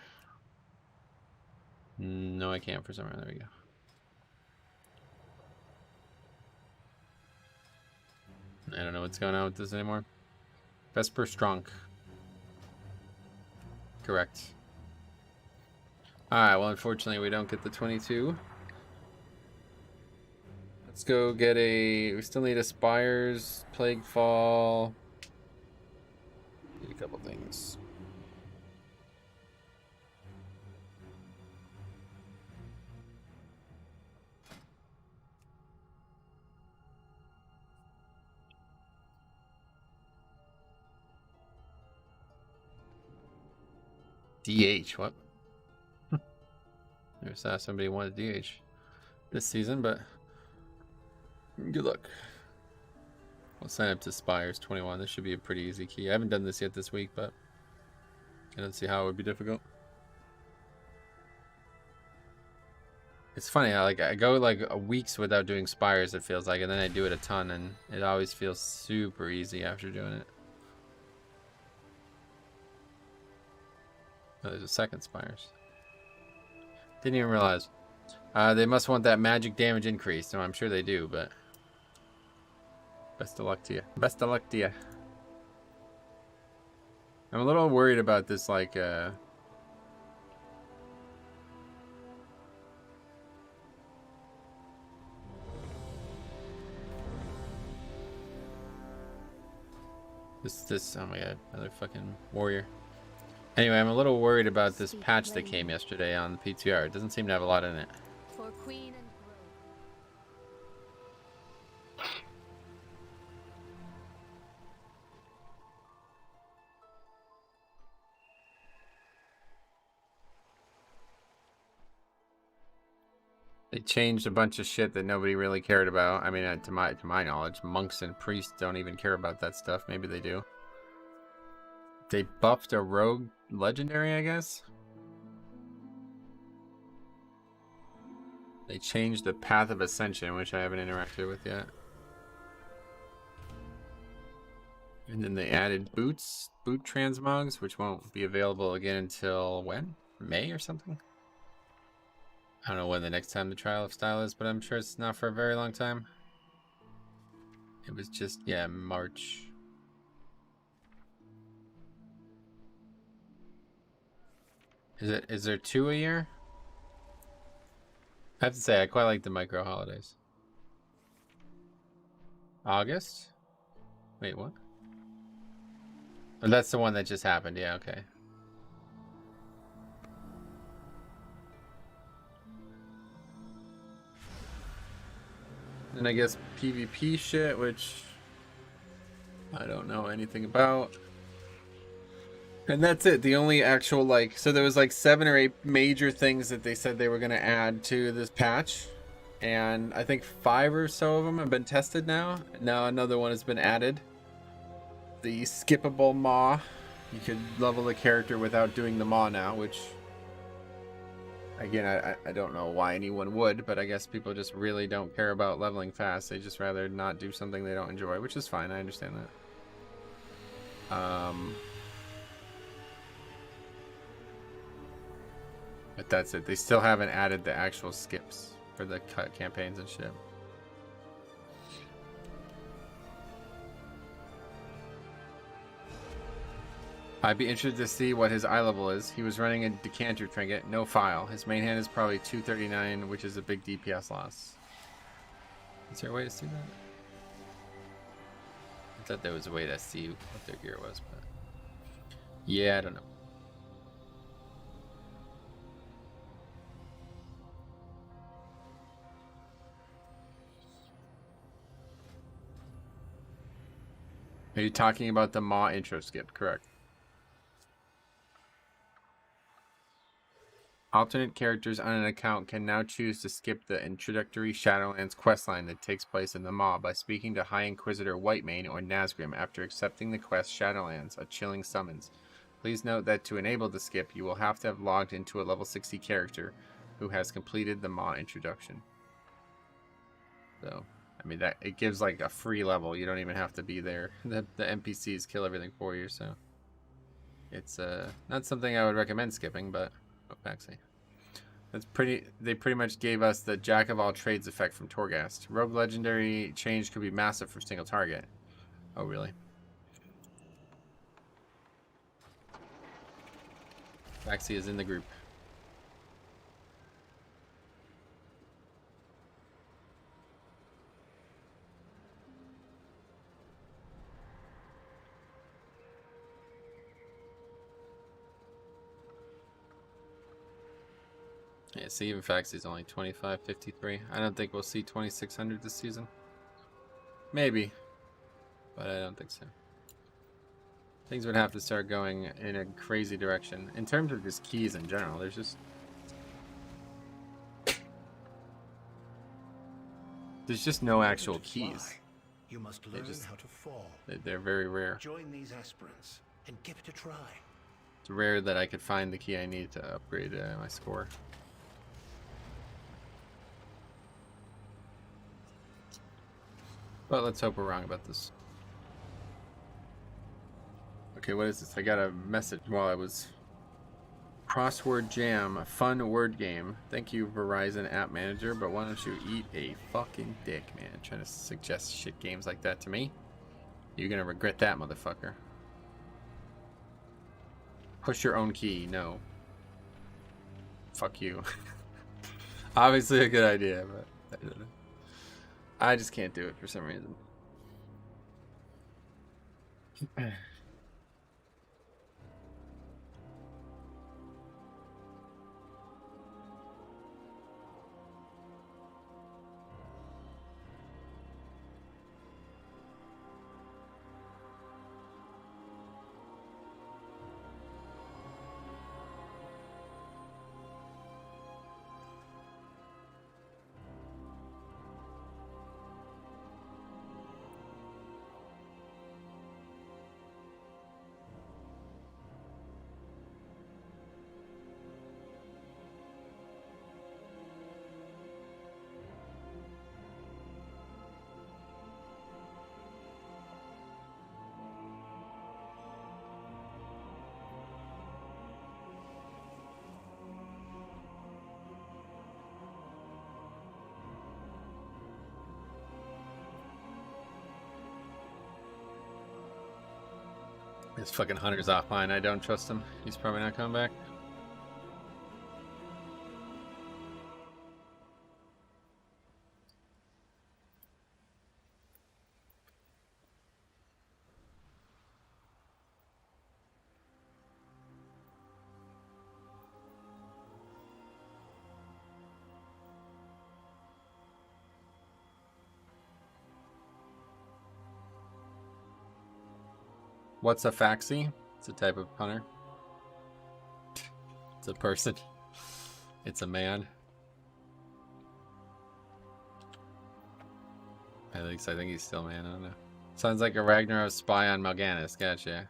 No, I can't for some reason. There we go. I don't know what's going on with this anymore. Vesper Strunk. Correct. Alright, well, unfortunately, we don't get the 22. Let's go get a... We still need a Spires, Plague Fall. Need a couple things. DH, what? Never saw somebody wanted DH this season, but good luck. We'll sign up to Spires 21. This should be a pretty easy key. I haven't done this yet this week, but I don't see how it would be difficult. It's funny how I go like weeks without doing Spires, it feels like, and then I do it a ton, and it always feels super easy after doing it. Oh, there's a second Spires. Didn't even realize. They must want that magic damage increase. No, I'm sure they do, but best of luck to you. Best of luck to you. I'm a little worried about this, like, This, oh my god, another fucking warrior. Anyway, I'm a little worried about this patch that came yesterday on the PTR. It doesn't seem to have a lot in it. For Queen and They changed a bunch of shit that nobody really cared about. I mean, to my knowledge, monks and priests don't even care about that stuff. Maybe they do. They buffed a rogue legendary, I guess. They changed the Path of Ascension, which I haven't interacted with yet. And then they added boot transmogs, which won't be available again until when? May or something? I don't know when the next time the Trial of Style is, but I'm sure it's not for a very long time. It was just, yeah, March. Is there 2 a year? I have to say, I quite like the micro holidays. August? Wait, what? Oh, that's the one that just happened. Yeah, okay. And I guess PvP shit, which I don't know anything about. And that's it. The only actual, like, so there was like 7 or 8 major things that they said they were going to add to this patch. And I think 5 or so of them have been tested now. Now another one has been added. The skippable maw. You could level the character without doing the maw now, which, again, I don't know why anyone would, but I guess people just really don't care about leveling fast. They just rather not do something they don't enjoy, which is fine. I understand that. But that's it. They still haven't added the actual skips for the cut campaigns and shit. I'd be interested to see what his eye level is. He was running a decanter trinket, no file. His main hand is probably 239, which is a big DPS loss. Is there a way to see that? I thought there was a way to see what their gear was, but yeah, I don't know. Are you talking about the Maw intro skip? Correct. Alternate characters on an account can now choose to skip the introductory Shadowlands questline that takes place in the Maw by speaking to High Inquisitor Whitemane or Nazgrim after accepting the quest Shadowlands, a chilling summons. Please note that to enable the skip, you will have to have logged into a level 60 character who has completed the Maw introduction. So, I mean, that it gives like a free level. You don't even have to be there. The NPCs kill everything for you, so it's not something I would recommend skipping, but actually, that's pretty. They pretty much gave us the Jack of all trades effect from Torghast. Rogue legendary change could be massive for single target. Oh, really? Baxi is in the group. Yeah, see, even Faxi's only 2553. I don't think we'll see 2600 this season. Maybe, but I don't think so. Things would have to start going in a crazy direction. In terms of just keys in general, there's just no actual keys. You must learn how to fall. They're very rare. Join these aspirants and give it a try. It's rare that I could find the key I need to upgrade my score. But let's hope we're wrong about this. Okay, what is this? I got a message while I was... Crossword Jam, a fun word game. Thank you, Verizon App Manager, but why don't you eat a fucking dick, man? Trying to suggest shit games like that to me? You're gonna regret that, motherfucker. Push your own key, no. Fuck you. Obviously a good idea, but I just can't do it for some reason. This fucking Hunter's offline. I don't trust him. He's probably not coming back. What's a faxi? It's a type of punter. It's a person. It's a man. At least I think he's still a man. I don't know. Sounds like a Ragnaros spy on Mal'Ganis. Gotcha.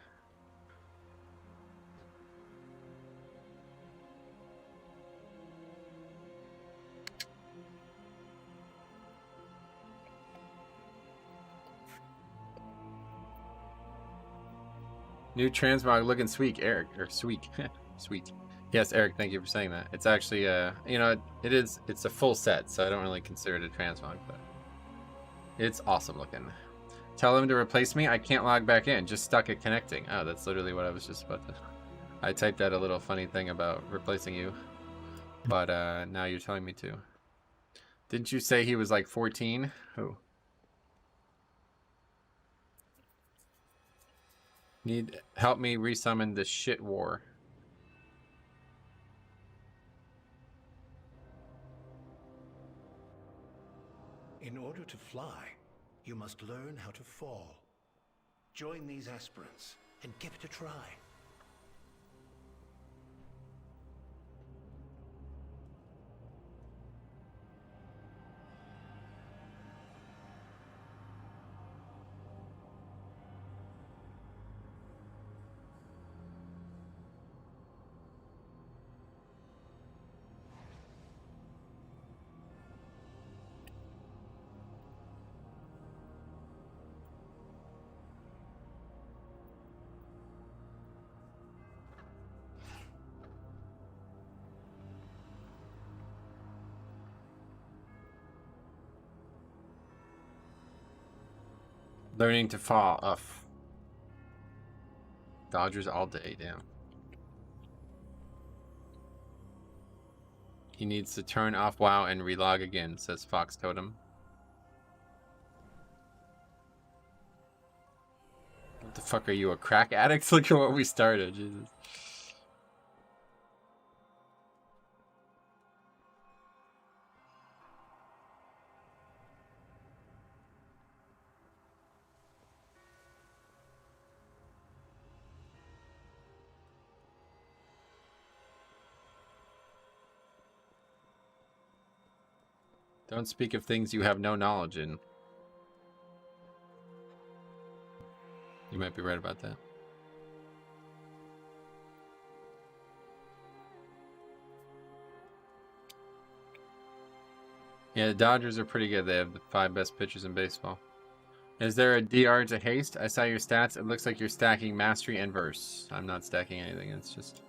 New transmog looking sweet, Eric. Or sweet. Sweet. Yes, Eric, thank you for saying that. It's actually, you know, it's a full set, so I don't really consider it a transmog, but it's awesome looking. Tell him to replace me. I can't log back in. Just stuck at connecting. Oh, that's literally what I was just about to... I typed out a little funny thing about replacing you, but now you're telling me to. Didn't you say he was like 14? Who? Need help me resummon the shit war. In order to fly, you must learn how to fall. Join these aspirants and give it a try. Learning to fall off. Dodgers all day, damn. He needs to turn off WoW and relog again, says Fox Totem. What the fuck are you, a crack addict? Look at what we started, Jesus. Don't speak of things you have no knowledge in. You might be right about that. Yeah, the Dodgers are pretty good. They have the 5 best pitchers in baseball. Is there a DR to haste? I saw your stats. It looks like you're stacking mastery and verse. I'm not stacking anything. It's just...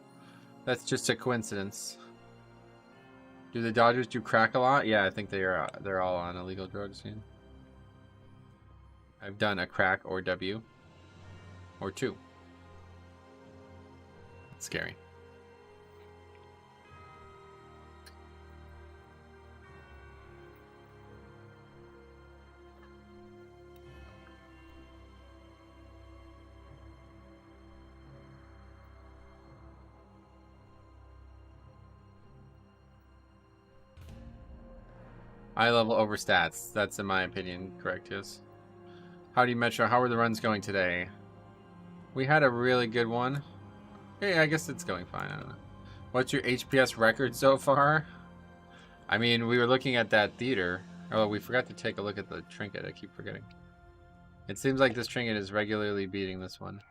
That's just a coincidence. Do the Dodgers do crack a lot? Yeah, I think they're all on illegal drugs. Yeah. I've done a crack or W. Or 2. It's scary. Eye level over stats. That's in my opinion correct, yes. Howdy Metro, how are the runs going today? We had a really good one. Yeah, I guess it's going fine, I don't know. What's your HPS record so far? I mean, we were looking at that theater. Oh, we forgot to take a look at the Trinket, I keep forgetting. It seems like this Trinket is regularly beating this one.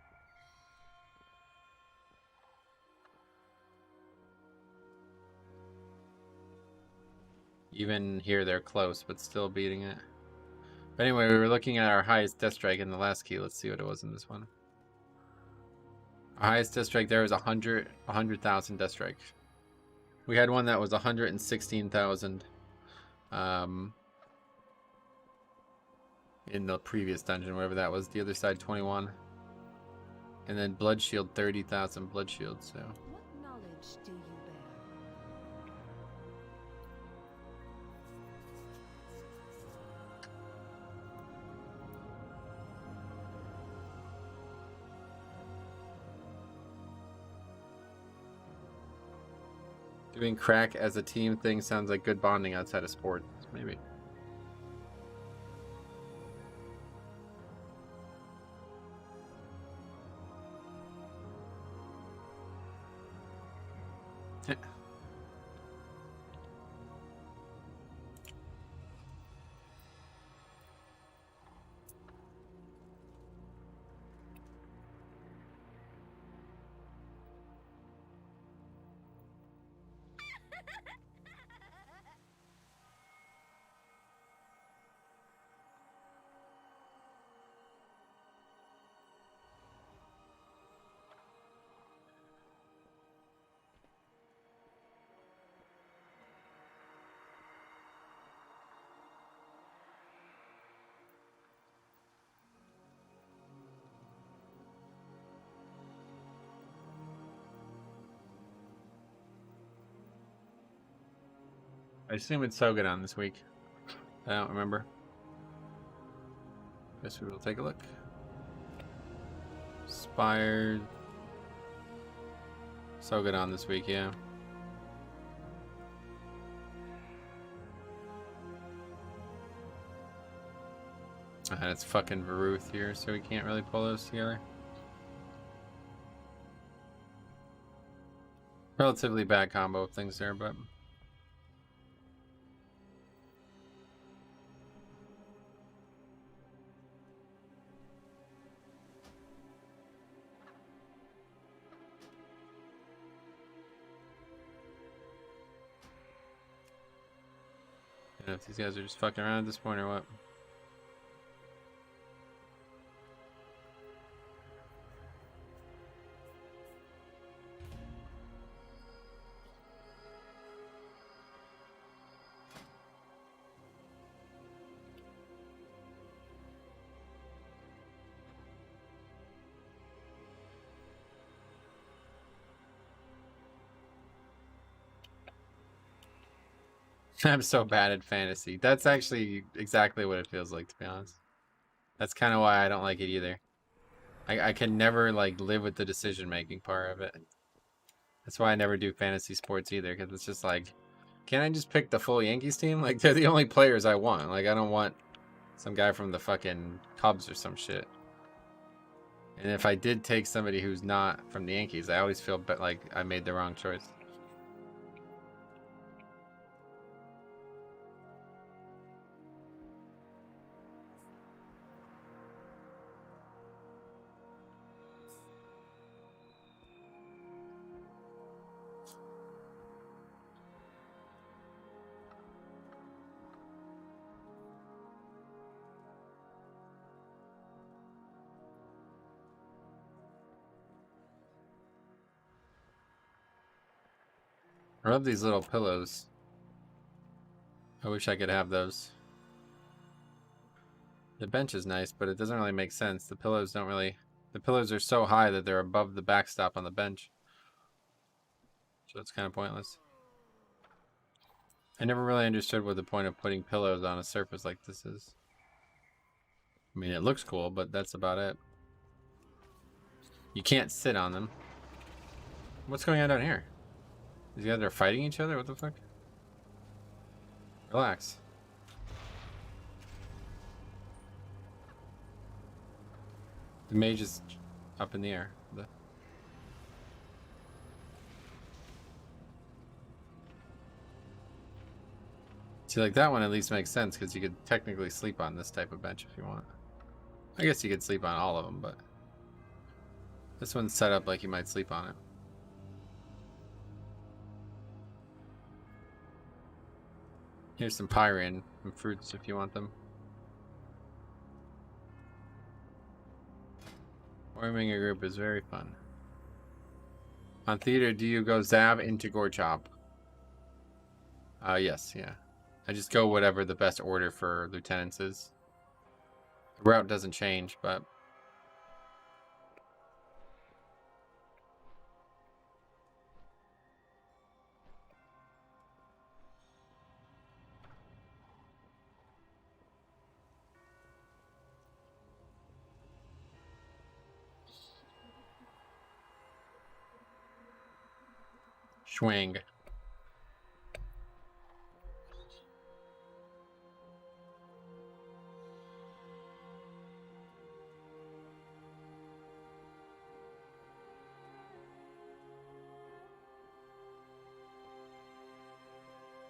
Even here they're close, but still beating it. But anyway, we were looking at our highest death strike in the last key. Let's see what it was in this one. Our highest death strike there was 100,000 death strike. We had one that was 116,000 in the previous dungeon, whatever that was. The other side 21. And then blood shield 30,000 blood shield, so. What knowledge do you bear? Doing crack as a team thing sounds like good bonding outside of sports, maybe. I assume it's Sogadon this week. I don't remember. Guess we will take a look. Inspired. Sogadon this week, yeah. And it's fucking Varuth here, so we can't really pull those together. Relatively bad combo of things there, but... I don't know if these guys are just fucking around at this point or what. I'm so bad at fantasy. That's actually exactly what it feels like, to be honest. That's kind of why I don't like it either. I can never like live with the decision-making part of it. That's why I never do fantasy sports either, because it's just like, can't I just pick the full Yankees team? Like, they're the only players I want. Like, I don't want some guy from the fucking Cubs or some shit. And if I did take somebody who's not from the Yankees, I always feel like I made the wrong choice. I love these little pillows. I wish I could have those. The bench is nice, but it doesn't really make sense. The pillows don't really... The pillows are so high that they're above the backstop on the bench. So it's kind of pointless. I never really understood what the point of putting pillows on a surface like this is. I mean, it looks cool, but that's about it. You can't sit on them. What's going on down here? These guys are fighting each other? What the fuck? Relax. The mage is up in the air. See, like that one at least makes sense because you could technically sleep on this type of bench if you want. I guess you could sleep on all of them, but this one's set up like you might sleep on it. Here's some Pyrian and fruits if you want them. Forming a group is very fun. On theater, do you go Zav into Gore Chop? Yes, yeah. I just go whatever the best order for lieutenants is. The route doesn't change, but... Schwang. At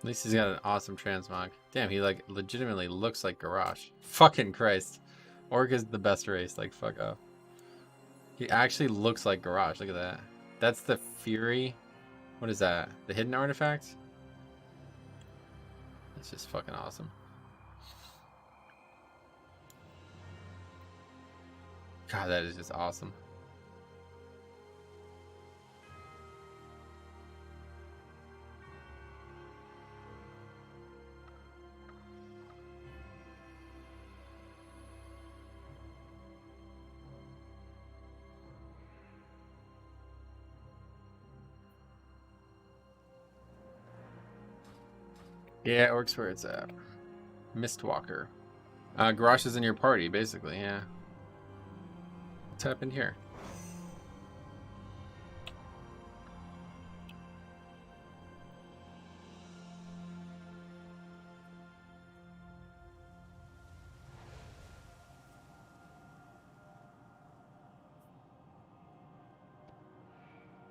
least he's got an awesome transmog. Damn, he like legitimately looks like Garrosh. Fucking Christ. Orc is the best race, like fuck off. He actually looks like Garrosh, look at that. That's the Fury. What is that? The hidden artifact? It's just fucking awesome. God, that is just awesome. Yeah, it works where it's at. Mistwalker. Garrosh is in your party, basically, yeah. What's happened here?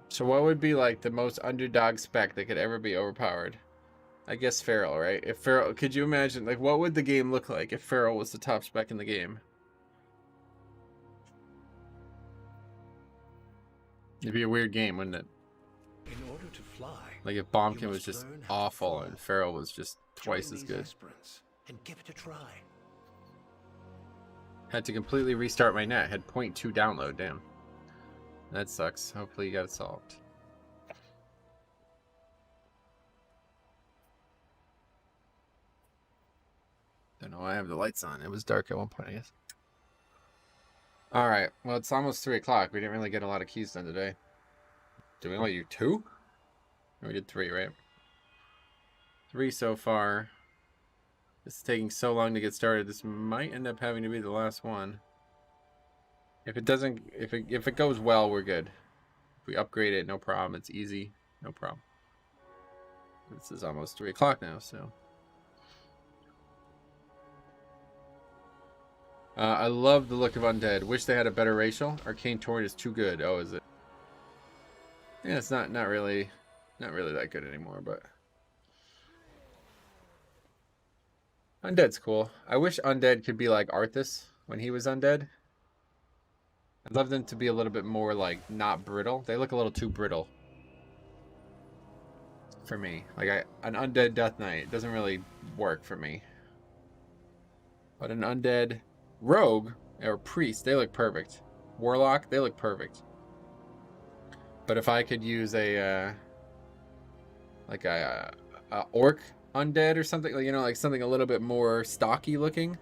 So what would be like the most underdog spec that could ever be overpowered? I guess Feral, right? If Feral, could you imagine, like, what would the game look like if Feral was the top spec in the game? It'd be a weird game, wouldn't it? In order to fly, like if Bombkin was just awful and Feral was just twice as good. And give it a try. Had to completely restart my net. Had 0.2 download. Damn. That sucks. Hopefully you got it solved. Don't know why I have the lights on. It was dark at one point, I guess. Alright. Well, it's almost 3 o'clock. We didn't really get a lot of keys done today. Did we only do 2? Or we did 3, right? 3 so far. This is taking so long to get started. This might end up having to be the last one. If it doesn't, if it goes well, we're good. If we upgrade it, no problem. It's easy, no problem. This is almost 3 o'clock now, so. I love the look of Undead. Wish they had a better racial. Arcane Torrent is too good. Oh, is it? Yeah, it's not really that good anymore, but. Undead's cool. I wish Undead could be like Arthas when he was Undead. I'd love them to be a little bit more like not brittle. They look a little too brittle for me. Like an Undead Death Knight doesn't really work for me. But an Undead Rogue or Priest, they look perfect. Warlock, they look perfect. But if I could use a like a Orc Undead or something, you know, like something a little bit more stocky looking,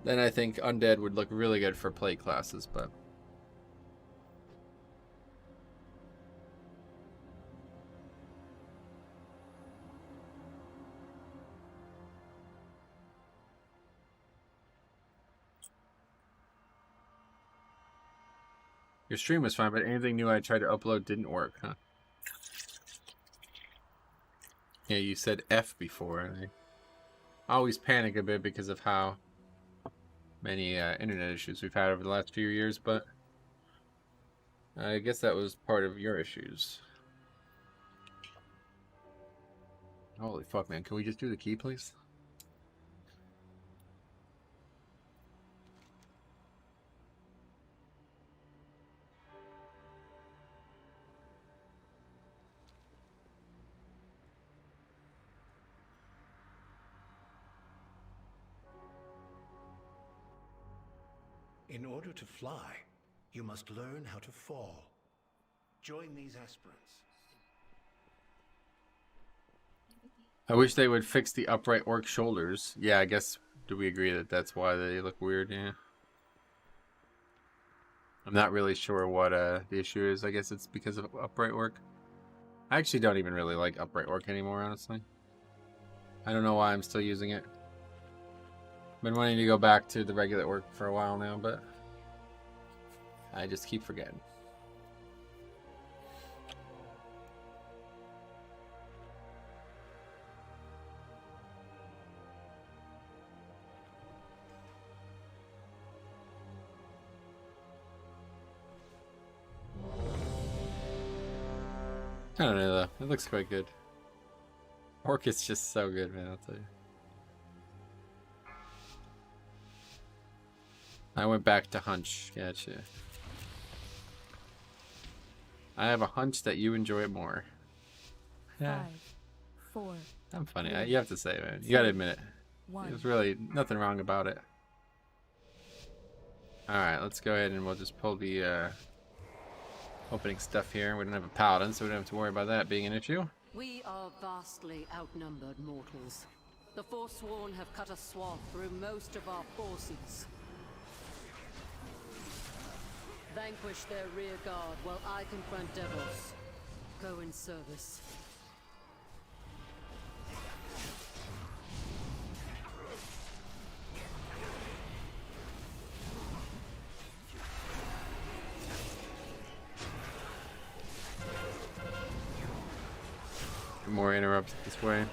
then I think Undead would look really good for plate classes, but your stream was fine, but anything new I tried to upload didn't work, huh? Yeah, you said F before. I always panic a bit because of how many internet issues we've had over the last few years, but I guess that was part of your issues. Holy fuck, man. Can we just do the key, please? In order to fly, you must learn how to fall. Join these aspirants. I wish they would fix the upright orc shoulders. Yeah, I guess, do we agree that that's why they look weird? Yeah. I'm not really sure what the issue is. I guess it's because of upright orc. I actually don't even really like upright orc anymore, honestly. I don't know why I'm still using it. Been wanting to go back to the regular orc for a while now, but I just keep forgetting. I don't know though. It looks quite good. Orc is just so good, man, I'll tell you. I went back to hunch. Gotcha. I have a hunch that you enjoy it more. Yeah. 5, 4. I'm funny. You have to say, man. You gotta admit it. There's really nothing wrong about it. Alright, let's go ahead and we'll just pull the opening stuff here. We don't have a paladin, so we don't have to worry about that being an issue. We are vastly outnumbered mortals. The Forsworn have cut a swath through most of our forces. Vanquish their rear guard while I confront devils. Go in service. more interrupts this way.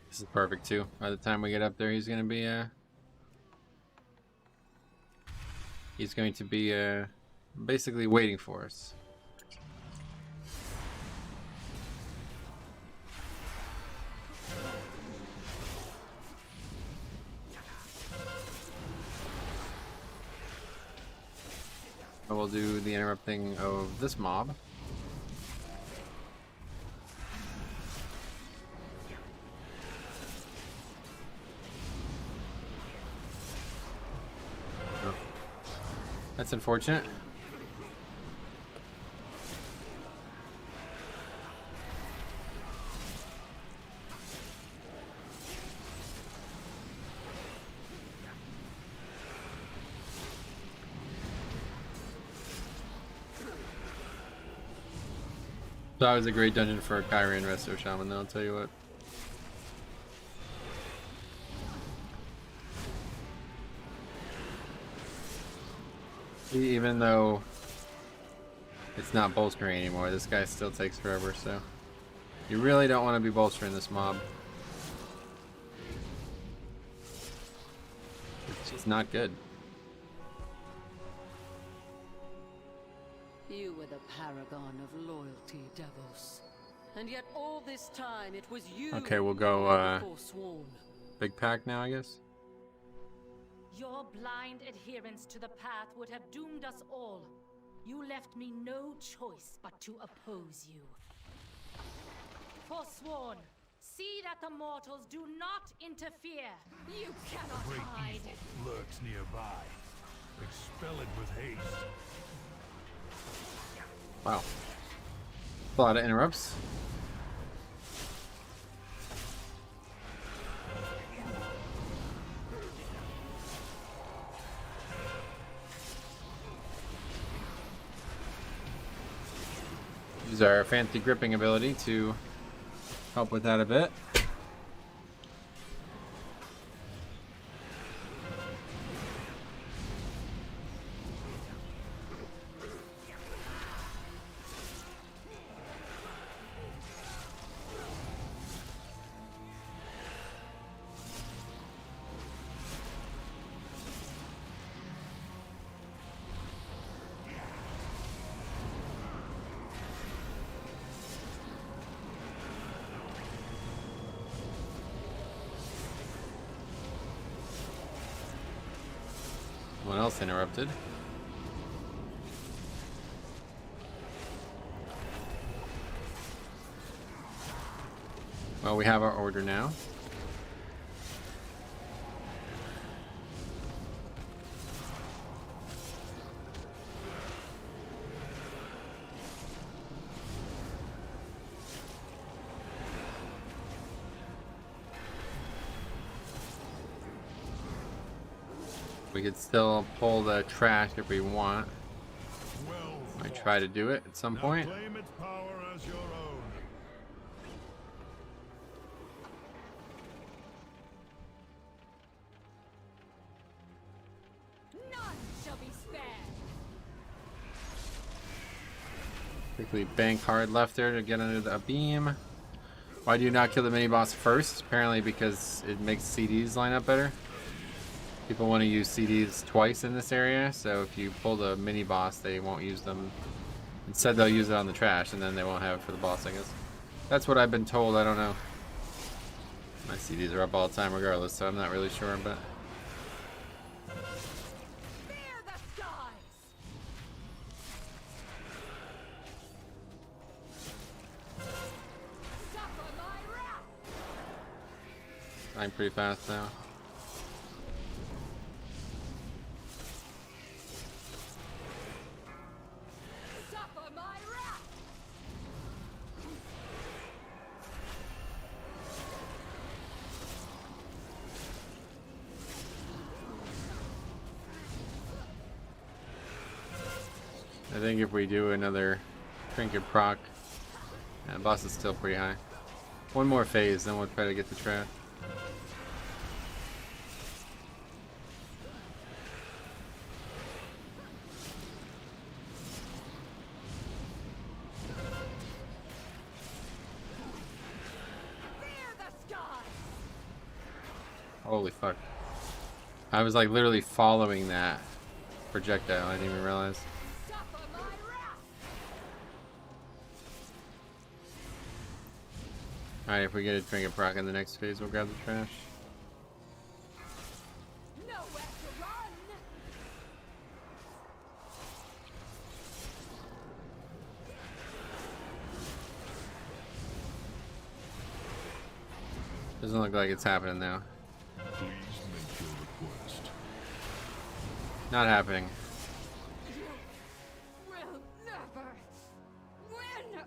This is perfect too. By the time we get up there, he's going to be basically waiting for us. We'll do the interrupting of this mob. That's unfortunate. That was a great dungeon for a Kyrian Resto Shaman, though, I'll tell you what. Even though it's not bolstering anymore, this guy still takes forever, so you really don't want to be bolstering this mob. It's just not good. You were the paragon of loyalty, Devos. And yet all this time it was you. Okay, we'll go big pack now, I guess. Your blind adherence to the path would have doomed us all. You left me no choice but to oppose you. Forsworn, see that the mortals do not interfere. You cannot Great hide. evil lurks nearby. Expel it with haste. Wow. A lot of interrupts. Use our fancy gripping ability to help with that a bit. Someone else interrupted. Well, we have our order now. We could still pull the trash if we want. Might try to do it at some point. Claim its power as your own. None shall be spared. Quickly bank hard left there to get under the beam. Why do you not kill the mini boss first? Apparently because it makes CDs line up better. People want to use CDs twice in this area, so if you pull the mini boss, they won't use them. Instead, they'll use it on the trash, and then they won't have it for the boss, I guess. That's what I've been told. I don't know. My CDs are up all the time regardless, so I'm not really sure, but... I'm pretty fast now. I think if we do another Trinket proc, the boss is still pretty high. One more phase, then we'll try to get the trash. Holy fuck. I was like literally following that projectile, I didn't even realize. Alright, if we get a Trinket proc in the next phase, we'll grab the trash. Doesn't look like it's happening now. Please make your request. Not happening.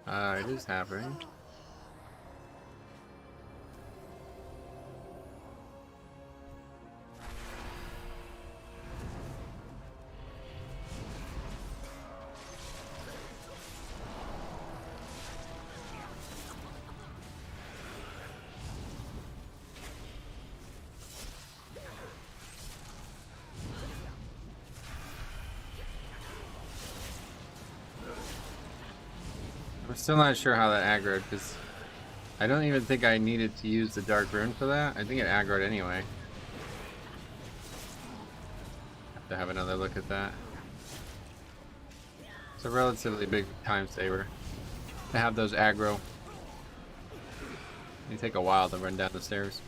It is happening. I'm still not sure how that aggroed, because I don't even think I needed to use the Dark Rune for that. I think it aggroed anyway. Have to have another look at that. It's a relatively big time saver to have those aggro. They take a while to run down the stairs.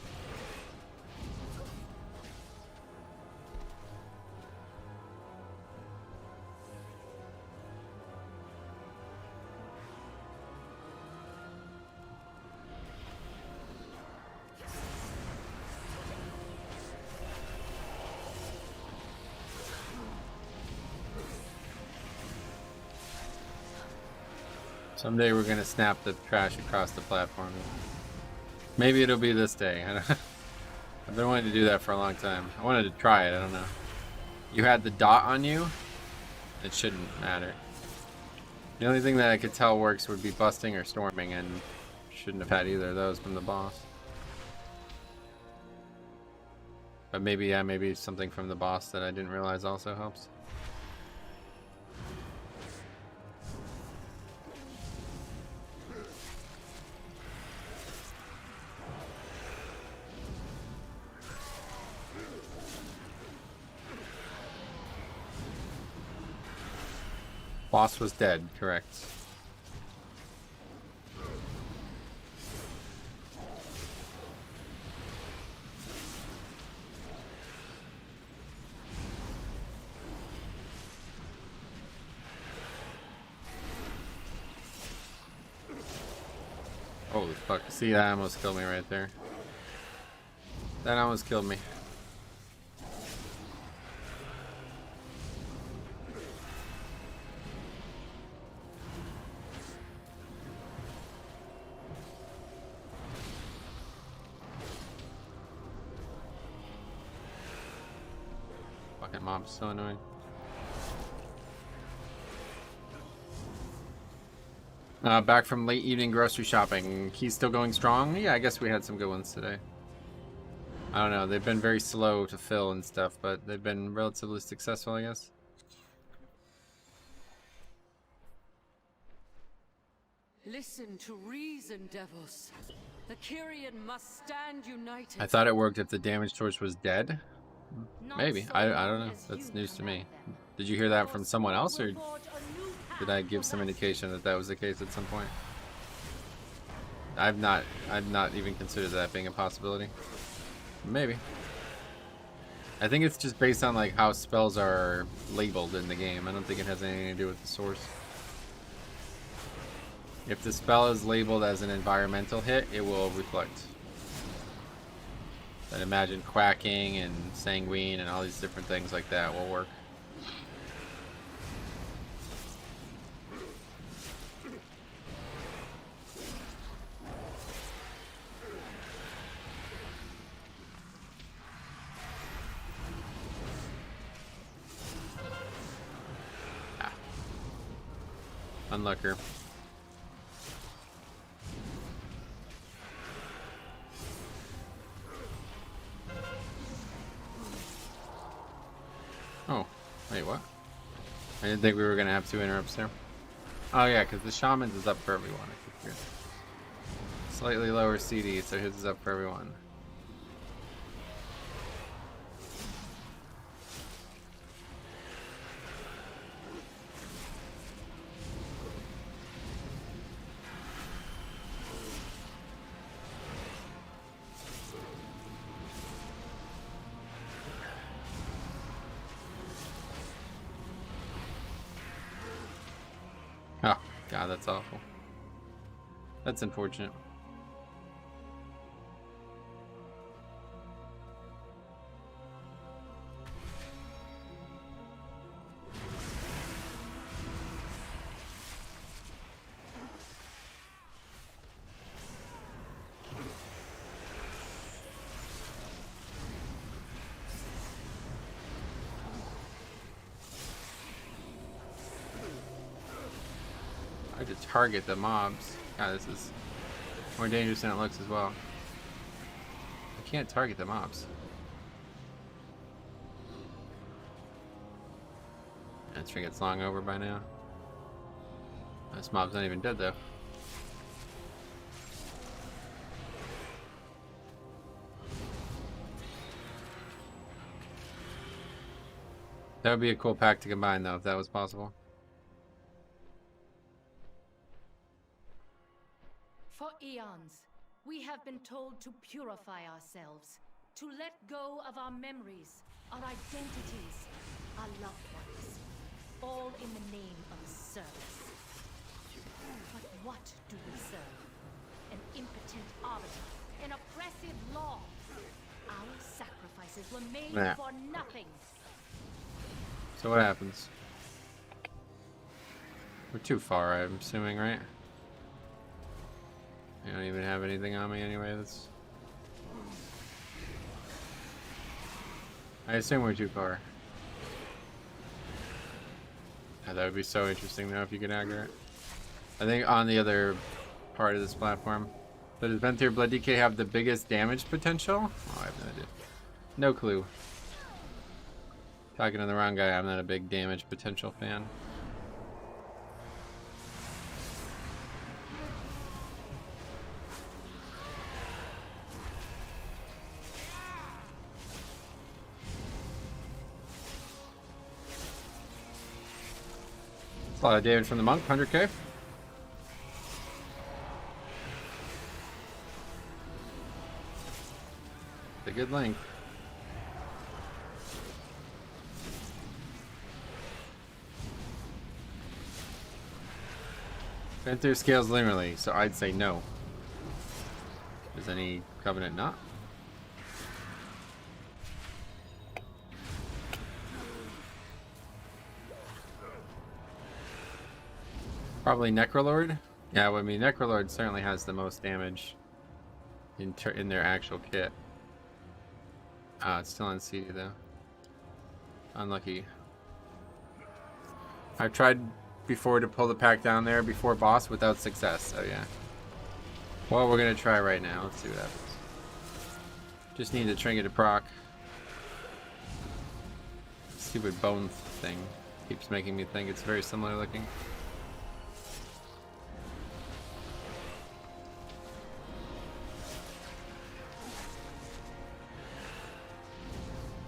Someday we're gonna snap the trash across the platform. Maybe it'll be this day. I've been wanting to do that for a long time. I wanted to try it, I don't know. You had the dot on you? It shouldn't matter. The only thing that I could tell works would be busting or storming, and shouldn't have had either of those from the boss. But maybe, yeah, maybe something from the boss that I didn't realize also helps. Boss was dead, correct. Holy fuck, see, that almost killed me right there. That almost killed me. Fucking mob's so annoying. Back from late evening grocery shopping. He's still going strong? Yeah, I guess we had some good ones today. I don't know, they've been very slow to fill and stuff, but they've been relatively successful, I guess. Listen to reason, Devos. The Kyrian must stand united. I thought it worked if the damage torch was dead. Maybe. I don't know. That's news to me. Did you hear that from someone else, or did I give some indication that that was the case at some point? I've not even considered that being a possibility. Maybe. I think it's just based on like how spells are labeled in the game. I don't think it has anything to do with the source. If the spell is labeled as an environmental hit, it will reflect. I'd imagine quacking and sanguine and all these different things like that will work. Unlucker. Oh, wait, what? I didn't think we were gonna have 2 interrupts there. Oh yeah, because the shaman's is up for everyone. I keep slightly lower CD, so his is up for everyone. Oh, God, that's awful. That's unfortunate. To target the mobs. God, this is more dangerous than it looks as well. I can't target the mobs. That Trinket's long over by now. This mob's not even dead though. That would be a cool pack to combine though, if that was possible. For eons, we have been told to purify ourselves, to let go of our memories, our identities, our loved ones, all in the name of service. But what do we serve? An impotent arbiter, an oppressive law. Our sacrifices were made for nothing. So what happens? We're too far, I'm assuming, right? I don't even have anything on me anyway. That's. I assume we're too far. Yeah, that would be so interesting though if you could aggro it. I think on the other part of this platform. But does Venthyr Blood DK have the biggest damage potential? Oh, I have no idea. No clue. Talking to the wrong guy, I'm not a big damage potential fan. That's a lot of damage from the monk, 100k. It's a good length. Venthyr scales linearly, so I'd say no. Does any Covenant not? Probably Necrolord. Yeah, well, I mean, Necrolord certainly has the most damage in their actual kit. It's still on CD though. Unlucky. I've tried before to pull the pack down there before boss without success, so yeah. Well, we're gonna try right now. Let's see what happens. Just need the Trinket to proc. Stupid bone thing keeps making me think it's very similar looking.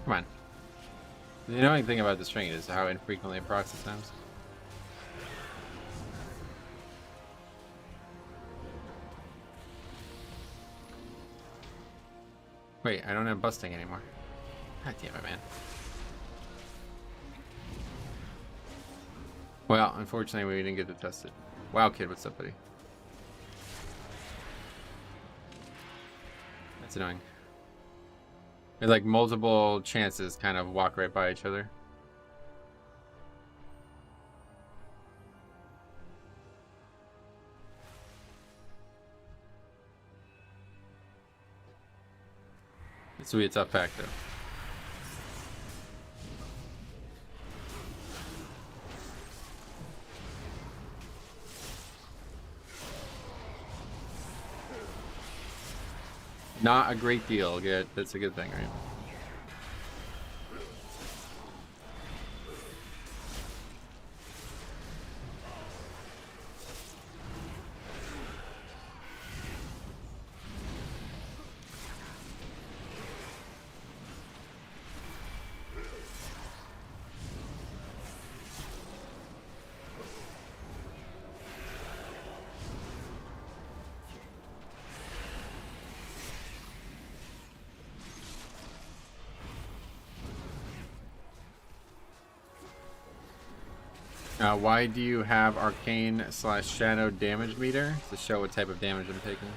Come on. The annoying thing about this Trinket is how infrequently it procs at times. Wait, I don't have busting anymore. God damn it, man. Well, unfortunately, we didn't get to test it. Wow, kid, what's up, buddy? That's annoying. They're like multiple chances kind of walk right by each other. This will be a tough pack though. Not a great deal. Good. That's a good thing, right? Why do you have arcane / shadow damage meter? To show what type of damage I'm taking.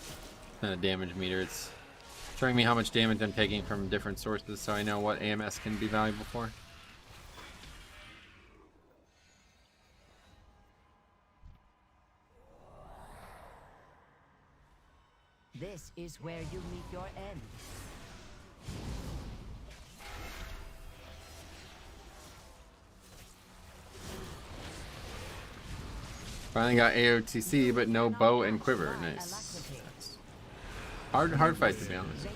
It's not a damage meter, it's showing me how much damage I'm taking from different sources so I know what AMS can be valuable for. This is where you meet your end. Finally got AOTC, but no bow and quiver. Nice. Hard fight, to be honest.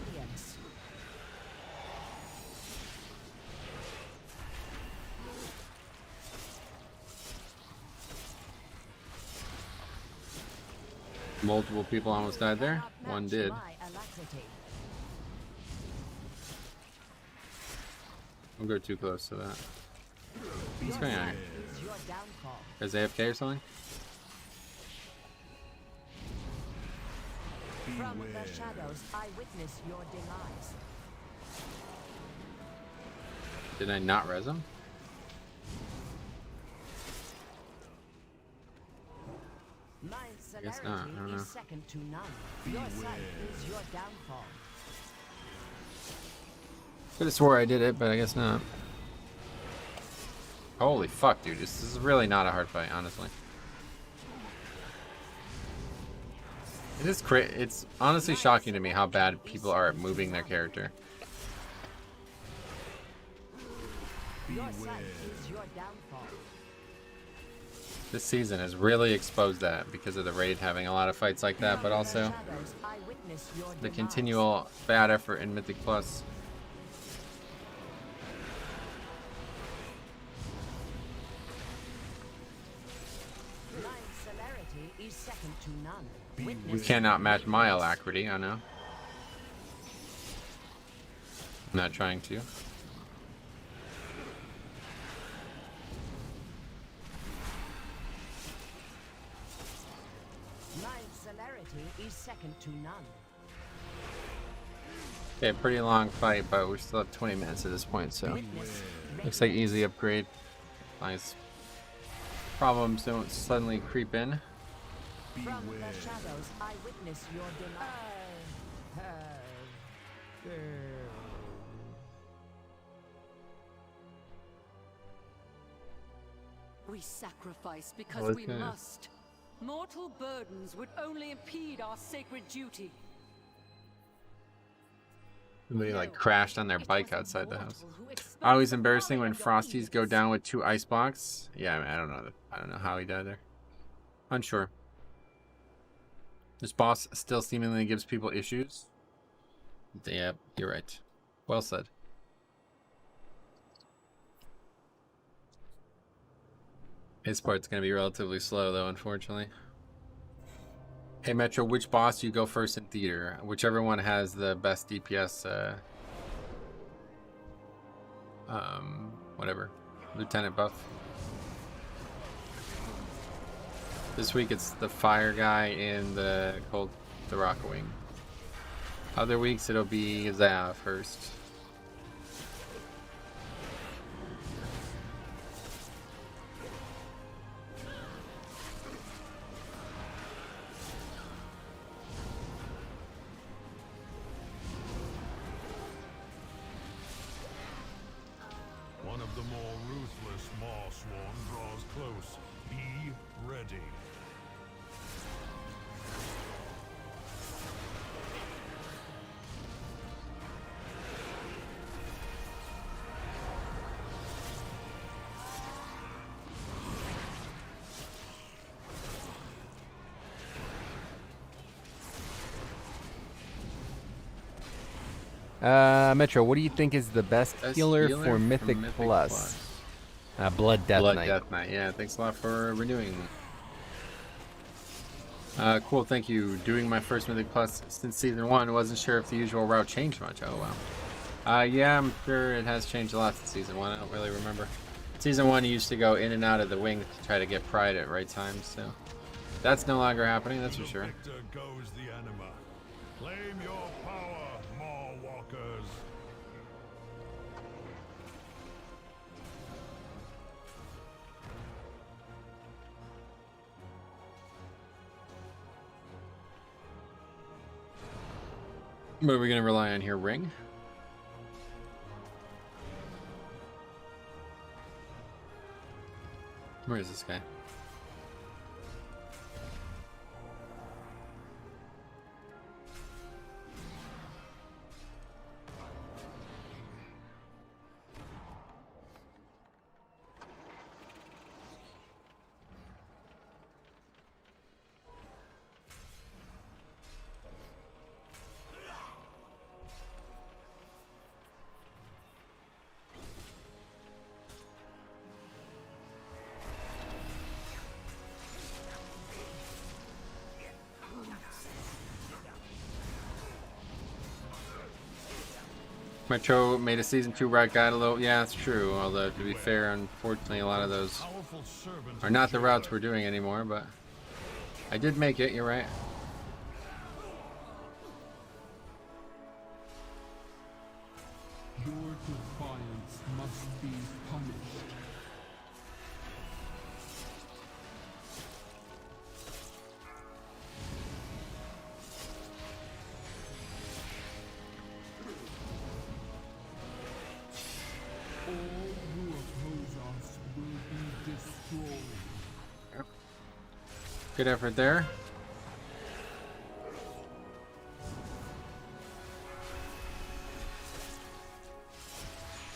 Multiple people almost died there. One did. Don't go too close to that. What's going on here? Is AFK or something? From the shadows, I witness your demise. Did I not res him? I guess not. I don't know. Second to none. Your sight is your downfall. Could have swore I did it, but I guess not. Holy fuck, dude. This is really not a hard fight, honestly. It is it's honestly shocking to me how bad people are at moving their character. Your sight is your downfall. This season has really exposed that because of the raid having a lot of fights like that, but also the continual bad effort in Mythic Plus. Celerity is second to none. We cannot match my alacrity, I know. I'm not trying to. Celerity is second to none. Okay, pretty long fight, but we still have 20 minutes at this point, so looks like easy upgrade. Nice. Problems don't suddenly creep in. From the shadows, I witness your We sacrifice because we must. Mortal burdens would only impede our sacred duty. Somebody like crashed on their bike outside the house. Always embarrassing when Frosties go down with 2 ice blocks. Yeah, I mean, I don't know how he died there. Unsure. This boss still seemingly gives people issues. Yeah, you're right. Well said. His part's gonna be relatively slow though, unfortunately. Hey Metro, which boss do you go first in theater? Whichever one has the best DPS, whatever, lieutenant buff. This week it's the fire guy and the Rockawing. Other weeks it'll be Zav first. One of the more ruthless Marsworn draws close. Be ready. Metro, what do you think is the best healer for Mythic Plus? Blood Death Knight. Death Knight. Yeah, thanks a lot for renewing. Cool, thank you. Doing my first Mythic Plus since Season 1. Wasn't sure if the usual route changed much. Oh, wow. Yeah, I'm sure it has changed a lot since Season 1. I don't really remember. Season 1, you used to go in and out of the wing to try to get pride at right times, so that's no longer happening, that's for sure. Goes the anima. Claim your power, Maw Walkers. What are we going to rely on here? Ring? Where is this guy? Metro made a Season 2 route guide a little. Yeah, that's true. Although, to be fair, unfortunately, a lot of those are not the routes we're doing anymore, but I did make it, you're right. Your defiance must be punished. Good effort there.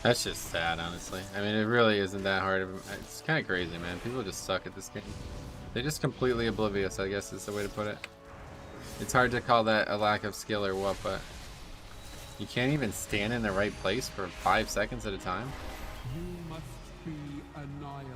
That's just sad, honestly. I mean, it really isn't that hard. It's kind of crazy, man. People just suck at this game. They're just completely oblivious, I guess is the way to put it. It's hard to call that a lack of skill or what, but you can't even stand in the right place for 5 seconds at a time. You must be annihilated.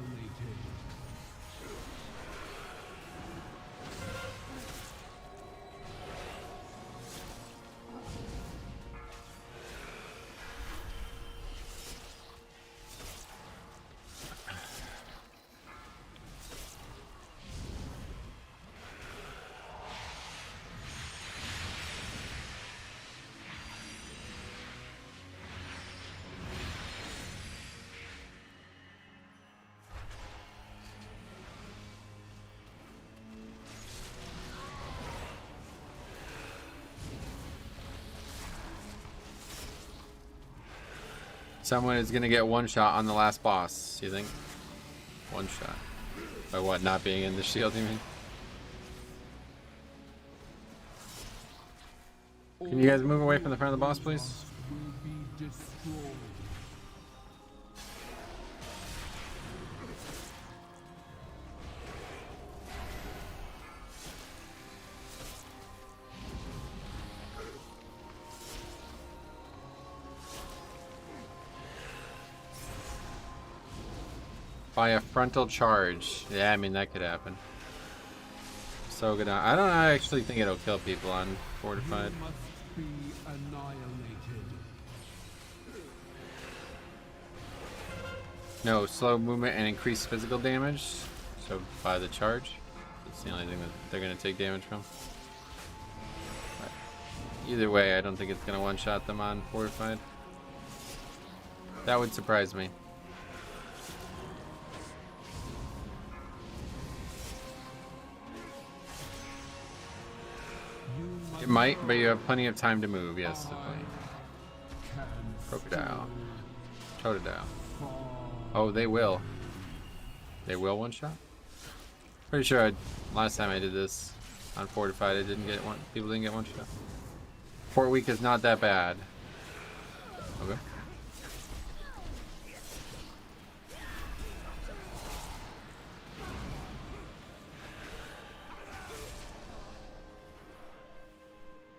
Someone is gonna get one shot on the last boss, you think? One shot. By what, not being in the shield, you mean? Can you guys move away from the front of the boss, please? By a frontal charge. Yeah, I mean, that could happen. So good. I don't actually think it'll kill people on fortified. You must be annihilated. No, slow movement and increased physical damage. So by the charge. That's the only thing that they're going to take damage from. But either way, I don't think it's going to one-shot them on fortified. That would surprise me. It might, but you have plenty of time to move, yes. Crocodile. Totodile. Oh, they will. They will one shot? Pretty sure last time I did this on fortified, I didn't get one. People didn't get one shot. 4 week is not that bad. Okay.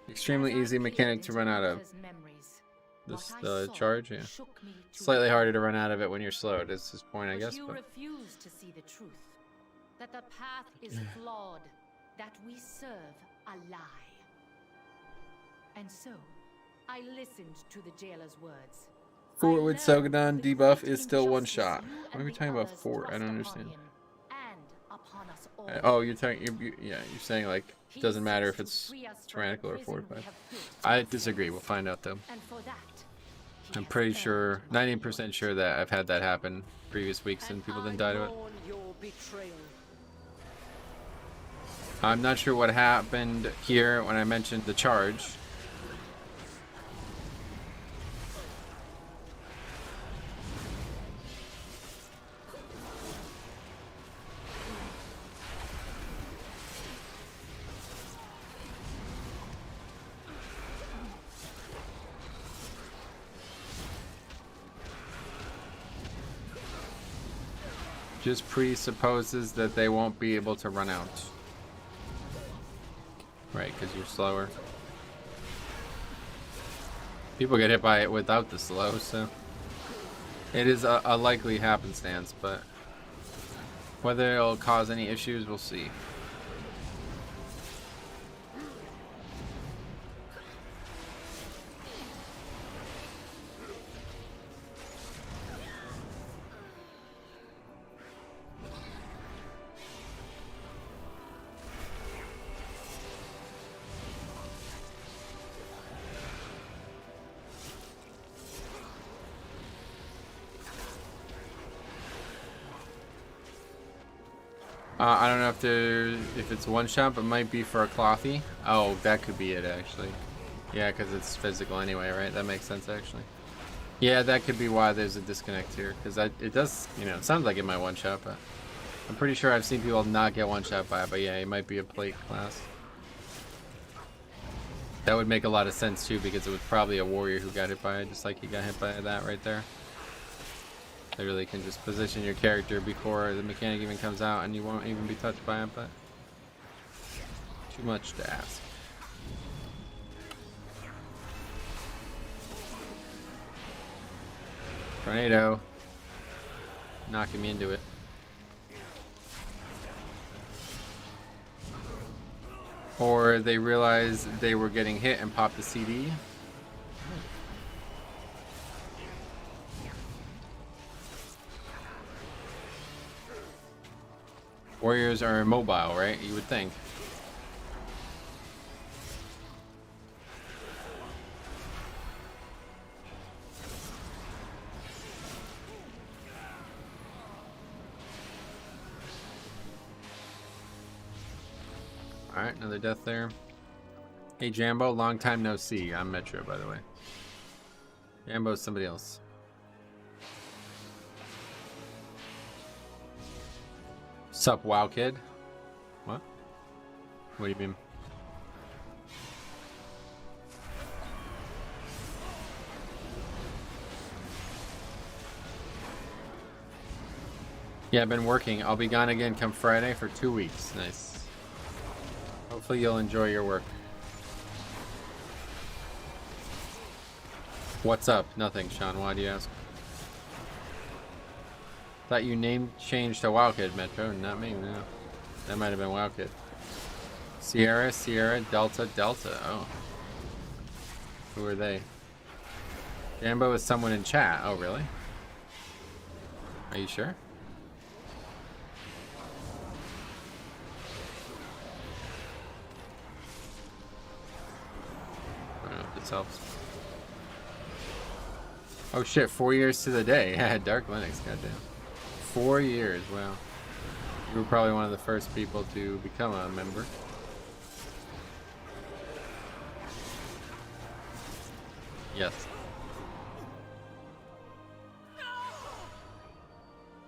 Extremely easy mechanic to run out of. the charge, yeah. Slightly harder to run out of it when you're slowed. Is his point, I guess. You But refuse to see the truth. That the path is flawed. That we serve a lie. And so, I listened to the jailer's words. Fort with Sogadon debuff is still one shot. What are we talking about? Fort? I don't understand. Oh, you're talking. Yeah, you're saying like it doesn't matter if it's tyrannical or fortified. I disagree. We'll find out though. I'm pretty sure, 90% sure that I've had that happen previous weeks and people didn't die to it. I'm not sure what happened here when I mentioned the charge. Just presupposes that they won't be able to run out. Right, because you're slower. People get hit by it without the slow, so it is a likely happenstance, but whether it'll cause any issues, we'll see. I don't know if it's one shot, but it might be for a clothy. Oh, that could be it actually. Yeah, because it's physical anyway, right? That makes sense actually. Yeah, that could be why there's a disconnect here, because it does, you know, it sounds like it might one shot, but I'm pretty sure I've seen people not get one shot by it. But yeah, it might be a plate class. That would make a lot of sense too, because it was probably a warrior who got hit by it, just like he got hit by that right there. Literally can just position your character before the mechanic even comes out and you won't even be touched by it, but too much to ask. Tornado. Knocking me into it. Or they realized they were getting hit and popped the CD. Warriors are immobile, right? You would think. Alright, another death there. Hey Jambo, long time no see. I'm Metro, by the way. Jambo's somebody else. Sup, WoW kid? What? What do you mean? Yeah, I've been working. I'll be gone again come Friday for 2 weeks. Nice. Hopefully you'll enjoy your work. What's up? Nothing, Sean. Why do you ask? Thought you name changed to WoWkid, Metro. Not me, no. That might have been WoWkid. Sierra, Sierra, Delta, Delta. Oh. Who are they? Jambo is someone in chat. Oh, really? Are you sure? I don't know if this helps. Oh shit, 4 years to the day. Yeah, Dark Linux, goddamn. 4 years, wow. You were probably one of the first people to become a member. Yes.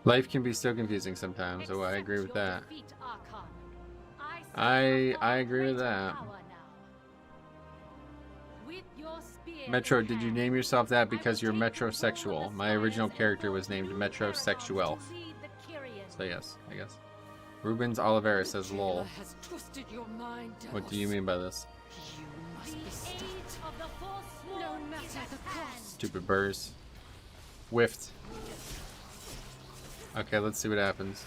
Life can be so confusing sometimes, so I agree with that. I agree with that. Metro, did you name yourself that because you're metrosexual? My original character was named Metrosexual. So yes, I guess. Rubens Oliveira says lol. What do you mean by this? must be stopped. No matter the cost. Stupid burrs. Whiffed. Okay, let's see what happens.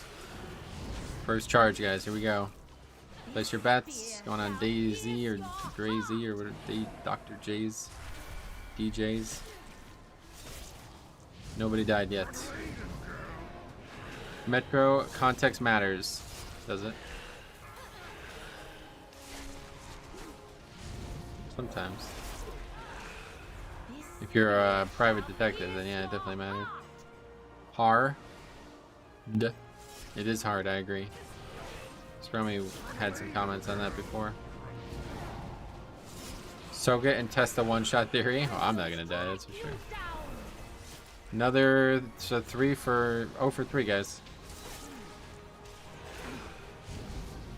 First charge, guys. Here we go. Place your bets. Going on DayZ or DrayZ or whatever. Dr. J's. DJ's. Nobody died yet. Metro, context matters. Does it? Sometimes. If you're a private detective, then yeah, it definitely matters. Hard. It is hard, I agree. Scrummy had some comments on that before. Soak it and test the one-shot theory. Oh, I'm not gonna die, that's for sure. Another 3 for 0 for 3, guys.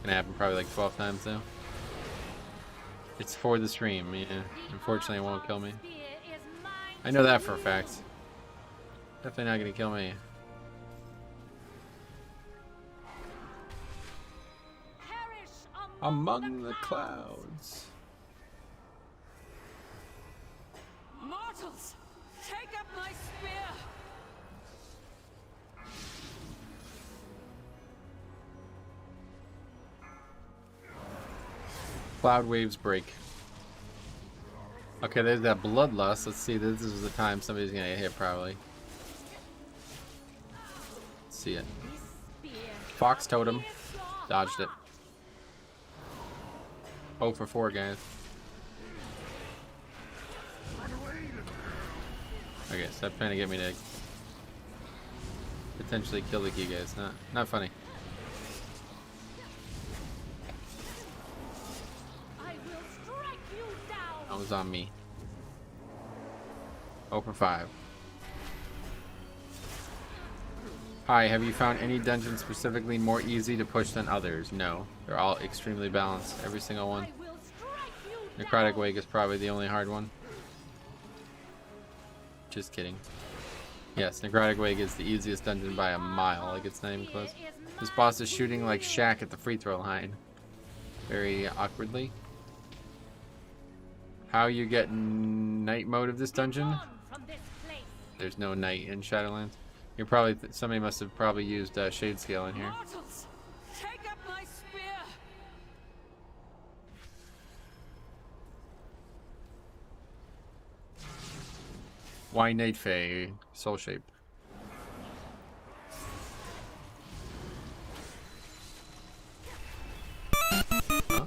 Gonna happen probably like 12 times now. It's for the stream, yeah. Unfortunately, it won't kill me. I know that for a fact. Definitely not gonna kill me. Among the clouds. Mortals, take up my spear. Cloud waves break. Okay, there's that bloodlust. Let's see. This is the time somebody's gonna get hit, probably. Let's see it. Fox totem. Dodged it. 0 for 4, guys. Okay, stop trying to get me to potentially kill the key, guys. Not funny. That was on me. 0 for 5. Hi, have you found any dungeons specifically more easy to push than others? No. They're all extremely balanced. Every single one. Necrotic Wake is probably the only hard one. Just kidding. Yes, Necrotic Wake is the easiest dungeon by a mile. Like, it's not even close. This boss is shooting like Shaq at the free throw line. Very awkwardly. How you get night mode of this dungeon? There's no night in Shadowlands. You're probably somebody must have probably used shade scale in here. Mortals, take up my spear. Why Night Fae soul shape? Huh?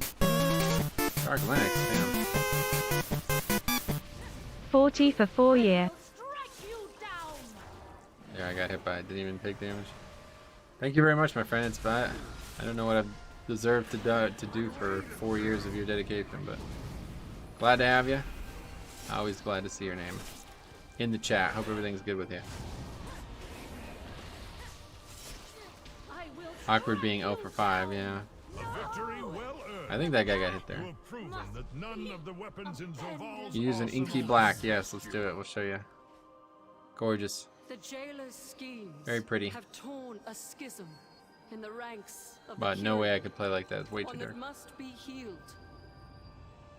Dark Lennox, damn. 40 for 4 year. Yeah, I got hit by it. Didn't even take damage. Thank you very much, my friend. It's bad. I don't know what I've deserved to do for 4 years of your dedication, but glad to have you. Always glad to see your name in the chat. Hope everything's good with you. Awkward being 0 for 5, yeah. I think that guy got hit there. You use an inky black. Yes, let's do it. We'll show you. Gorgeous. The jailer's schemes Very pretty. have torn a schism in the ranks of But the no way I Curie, could play like that. It's way too one dark. that must be healed.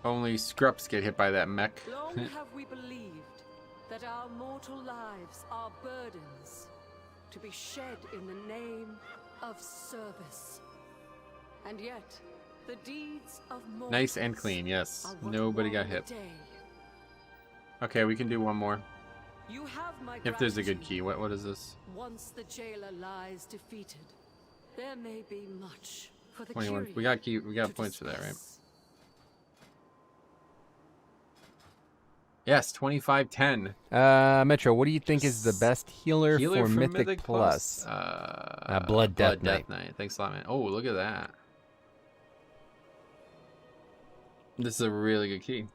Only Scrups get hit by that mech. Long have we believed that our mortal lives are burdens to be shed in the name of service. And yet, the deeds of mortals Nice and clean, yes. are what Nobody got one hit. day. Okay, we can do one more. You have my If there's a good gratitude. key. What is this? Once the jailer lies defeated, there may be much for the 21. Curie We got to points for that, right? discuss. Yes, 25-10. Metro, what do you think is the best healer for Mythic Plus? Blood Death Knight. Thanks a lot, man. Oh, look at that. This is a really good key.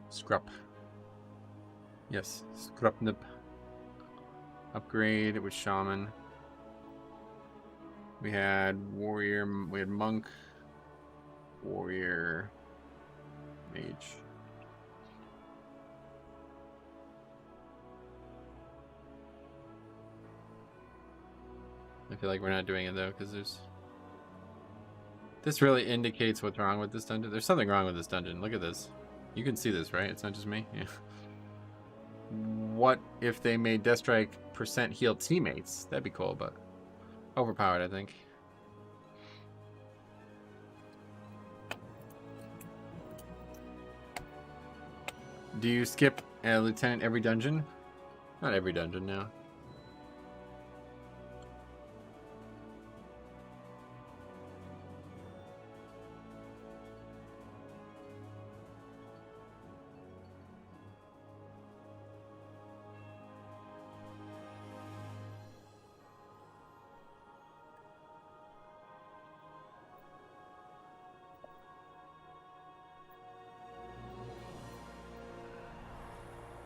Scrup. Yes, Scrupnip. Upgrade with Shaman. We had Warrior, we had Monk, Warrior, Mage. I feel like we're not doing it though, because there's... This really indicates what's wrong with this dungeon. There's something wrong with this dungeon. Look at this. You can see this, right? It's not just me. Yeah. What if they made Deathstrike % heal teammates? That'd be cool, but overpowered, I think. Do you skip a lieutenant every dungeon? Not every dungeon, no.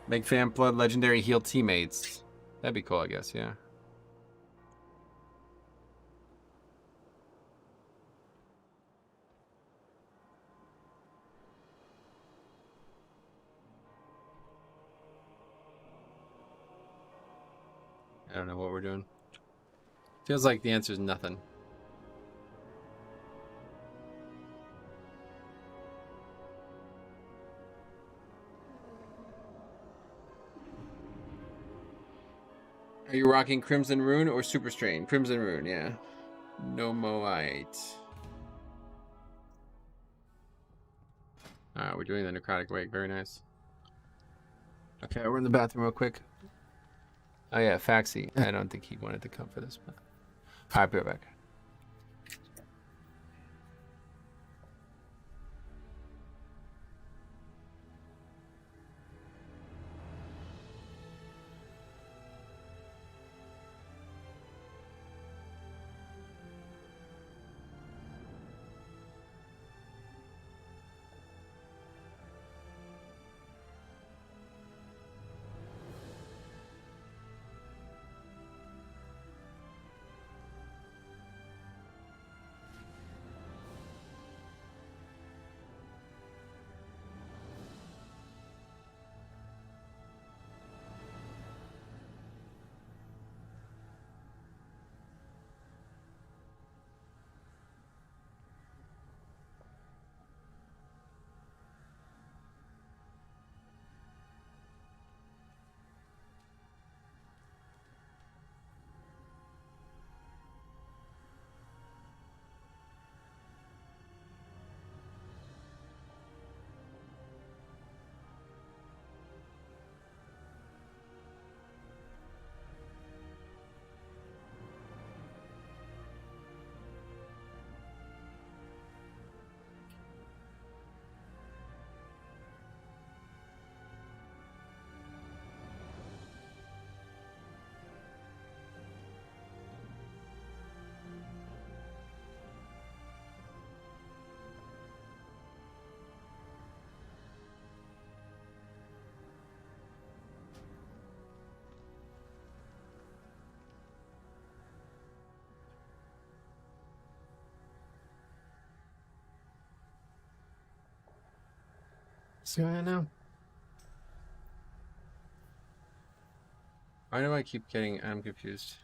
Make Fan Blood legendary heal teammates. That'd be cool, I guess, yeah. I don't know what we're doing. Feels like the answer is nothing. Are you rocking Crimson Rune or Super Strain? Crimson Rune, yeah. No Moite. We're doing the Necrotic Wake. Very nice. Okay, we're in the bathroom real quick. Oh yeah, Faxi. I don't think he wanted to come for this, but... Alright, be right back. What's going on now? Why do I keep getting... I'm confused.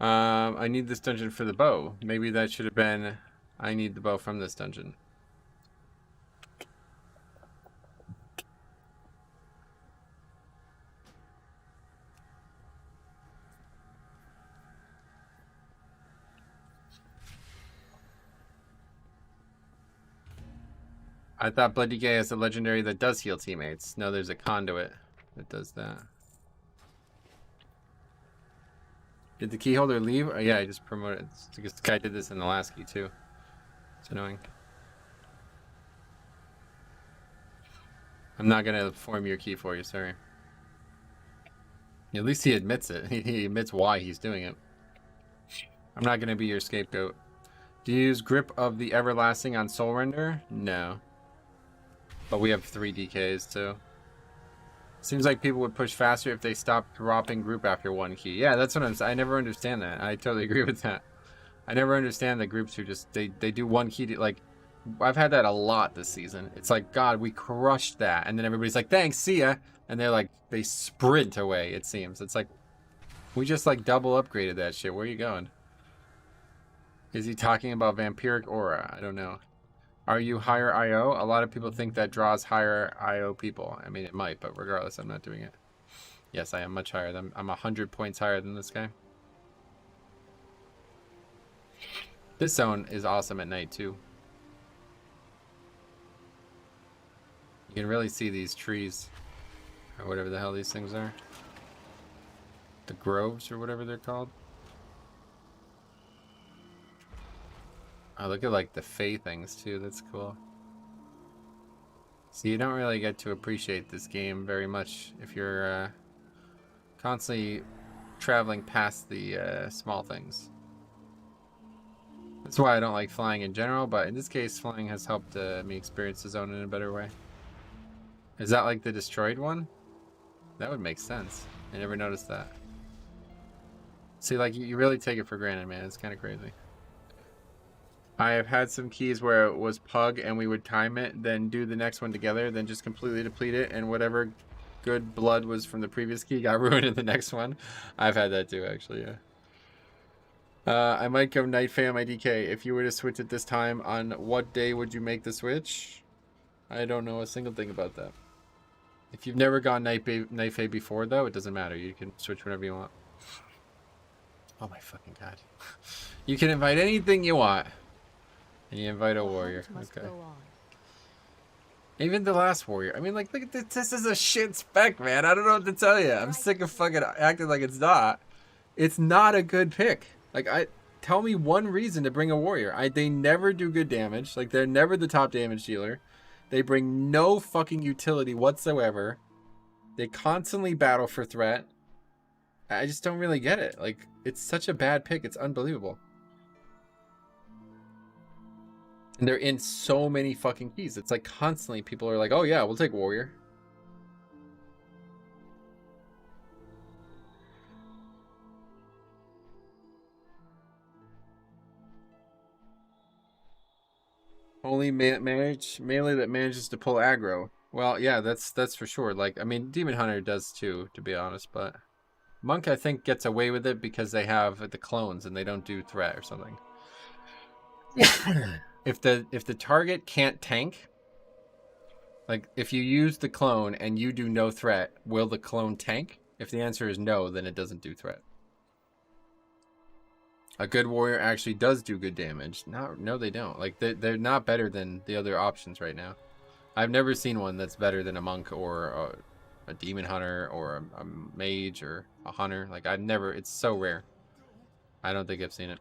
I need this dungeon for the bow. Maybe that should have been... I need the bow from this dungeon. I thought Blood Decay is a legendary that does heal teammates. No, there's a conduit that does that. Did the key holder leave? Oh, yeah, I just promoted it. Because the guy did this in the last key, too. It's annoying. I'm not going to form your key for you, sorry. At least he admits it. He admits why he's doing it. I'm not going to be your scapegoat. Do you use Grip of the Everlasting on Soul Render? No. But we have 3 DKs, too. Seems like people would push faster if they stopped dropping group after 1 key. Yeah, that's what I'm saying. I never understand that. I totally agree with that. I never understand the groups who just they do one key to, like, I've had that a lot this season. It's like, God, we crushed that, and then everybody's like, thanks, see ya, and they're like, they sprint away. It seems it's like we just like double upgraded that shit. Where are you going? Is he talking about vampiric aura? I don't know. Are you higher IO? A lot of people think that draws higher IO people. I mean, it might, but regardless, I'm not doing it. Yes, I am much higher than I'm 100 points higher than this guy. This zone is awesome at night too. You can really see these trees, or whatever the hell these things are. The groves, or whatever they're called. Oh, look at like the Fae things too. That's cool. So you don't really get to appreciate this game very much if you're constantly traveling past the small things. That's why I don't like flying in general, but in this case, flying has helped me experience the zone in a better way. Is that like the destroyed one? That would make sense. I never noticed that. See, like, you really take it for granted, man. It's kind of crazy. I have had some keys where it was pug and we would time it, then do the next one together, then just completely deplete it, and whatever good blood was from the previous key got ruined in the next one. I've had that too, actually, yeah. I might go Night Fae on my DK. If you were to switch at this time, on what day would you make the switch? I don't know a single thing about that. If you've never gone Night Fae before, though, it doesn't matter. You can switch whenever you want. Oh my fucking god. You can invite anything you want. And you invite a warrior. Okay. Even the last warrior. I mean, like, look at this. This is a shit spec, man. I don't know what to tell you. I'm sick of fucking acting like it's not. It's not a good pick. Like, tell me one reason to bring a warrior. They never do good damage. Like, they're never the top damage dealer. They bring no fucking utility whatsoever. They constantly battle for threat. I just don't really get it. Like, it's such a bad pick. It's unbelievable. And they're in so many fucking keys. It's like constantly people are like, oh yeah, we'll take warrior. Only melee that manages to pull aggro. Well, yeah, that's for sure. Like, I mean, Demon Hunter does too, to be honest, but Monk, I think, gets away with it because they have the clones and they don't do threat or something. If the target can't tank, like if you use the clone and you do no threat, will the clone tank? If the answer is no, then it doesn't do threat. A good warrior actually does do good damage. No, they don't. Like, they're not better than the other options right now. I've never seen one that's better than a monk or a demon hunter or a mage or a hunter. Like, I've never. It's so rare. I don't think I've seen it.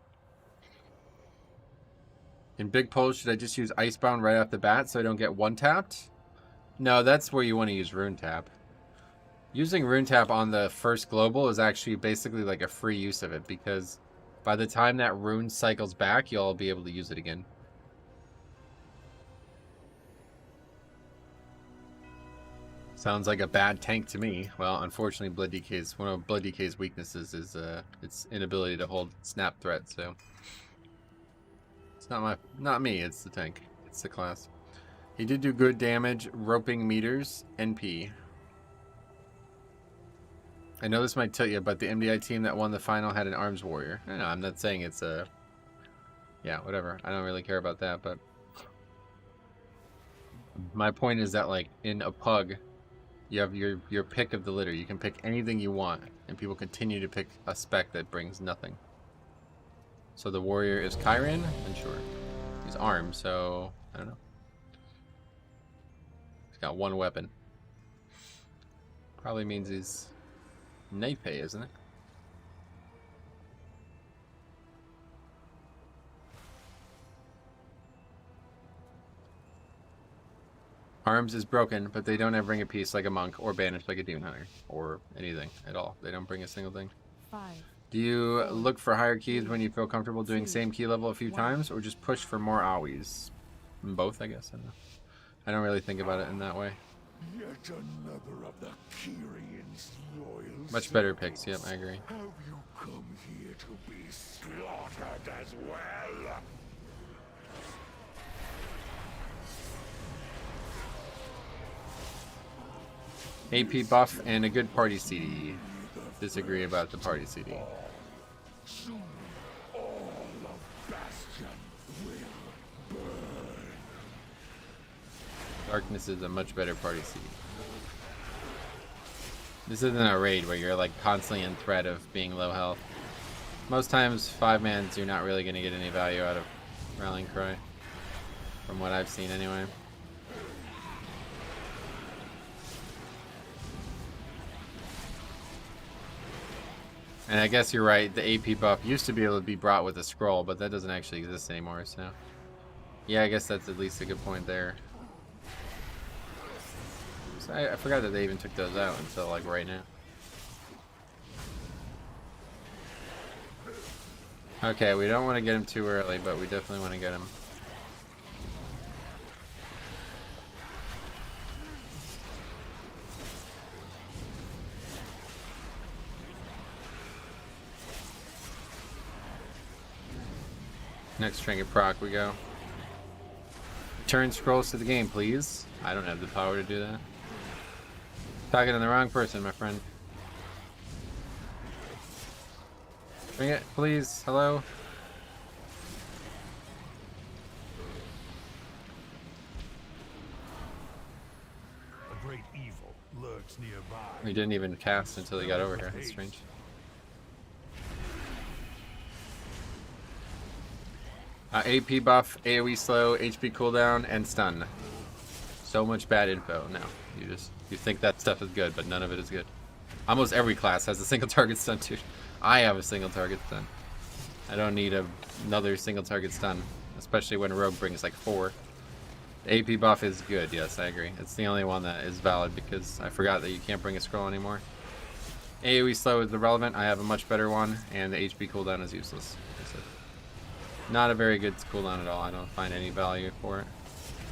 In big pulls, should I just use Icebound right off the bat so I don't get one tapped? No, that's where you want to use Rune Tap. Using Rune Tap on the first global is actually basically like a free use of it, because by the time that rune cycles back, you'll be able to use it again. Sounds like a bad tank to me. Well, unfortunately, Blood DK's one of Blood DK's weaknesses is its inability to hold snap threat. So it's not me. It's the tank. It's the class. He did do good damage, roping meters, NP. I know this might tilt you, but the MDI team that won the final had an arms warrior. I know, I'm not saying it's a... Yeah, whatever. I don't really care about that, but... My point is that, like, in a pug, you have your pick of the litter. You can pick anything you want, and people continue to pick a spec that brings nothing. So the warrior is Kyrian, and sure. He's armed, so... I don't know. He's got one weapon. Probably means he's... Night Fae, isn't it? Arms is broken, but they don't have Ring of Peace like a monk, or banished like a demon hunter, or anything at all. They don't bring a single thing. 5. Do you look for higher keys when you feel comfortable doing same key level a few times, or just push for more AOEs? Both, I guess. I don't know. I don't really think about it in that way. Yet another of the Kyrion's loyal. Much better picks. Yep, I agree. Have you come here to be slaughtered as well? AP buff and a good party CD. Disagree about the party CD. Soon, all of Bastion will burn. Darkness is a much better party CD. This isn't a raid where you're like constantly in threat of being low health. Most times, 5-mans, you're not really going to get any value out of Rallying Cry. From what I've seen anyway. And I guess you're right, the AP buff used to be able to be brought with a scroll, but that doesn't actually exist anymore, so... Yeah, I guess that's at least a good point there. So I forgot that they even took those out until, like, right now. Okay, we don't want to get him too early, but we definitely want to get him. Next Trinket proc we go. Turn scrolls to the game, please. I don't have the power to do that. Talking to the wrong person, my friend. Bring it, please. Hello? A great evil lurks nearby. We didn't even cast until he got over here. That's strange. AP buff, AoE slow, HP cooldown, and stun. So much bad info. No, you think that stuff is good, but none of it is good. Almost every class has a single target stun too. I have a single target stun. I don't need another single target stun, especially when Rogue brings like 4. The AP buff is good, yes, I agree. It's the only one that is valid because I forgot that you can't bring a scroll anymore. AoE slow is irrelevant. I have a much better one, and the HP cooldown is useless. Not a very good cooldown at all. I don't find any value for it.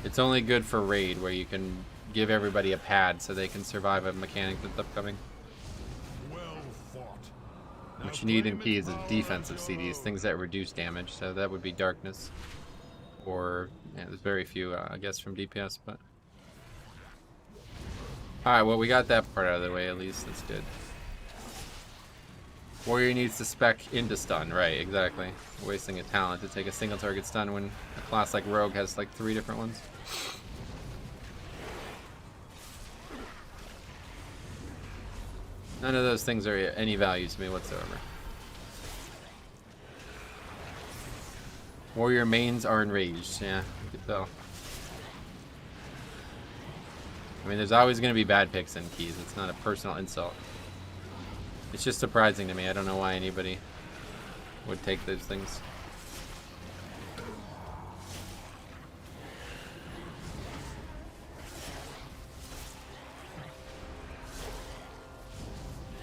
It's only good for raid where you can give everybody a pad so they can survive a mechanic that's upcoming. Well fought. What you need in P is a defensive CDs, things that reduce damage. So that would be darkness, or yeah, there's very few, I guess, from DPS. But all right, well, we got that part out of the way at least. That's good. Warrior needs to spec into stun, right, exactly. Wasting a talent to take a single target stun when a class like Rogue has like 3 different ones. None of those things are any value to me whatsoever. Warrior mains are enraged, yeah, you can tell. I mean, there's always going to be bad picks in keys. It's not a personal insult. It's just surprising to me. I don't know why anybody would take those things.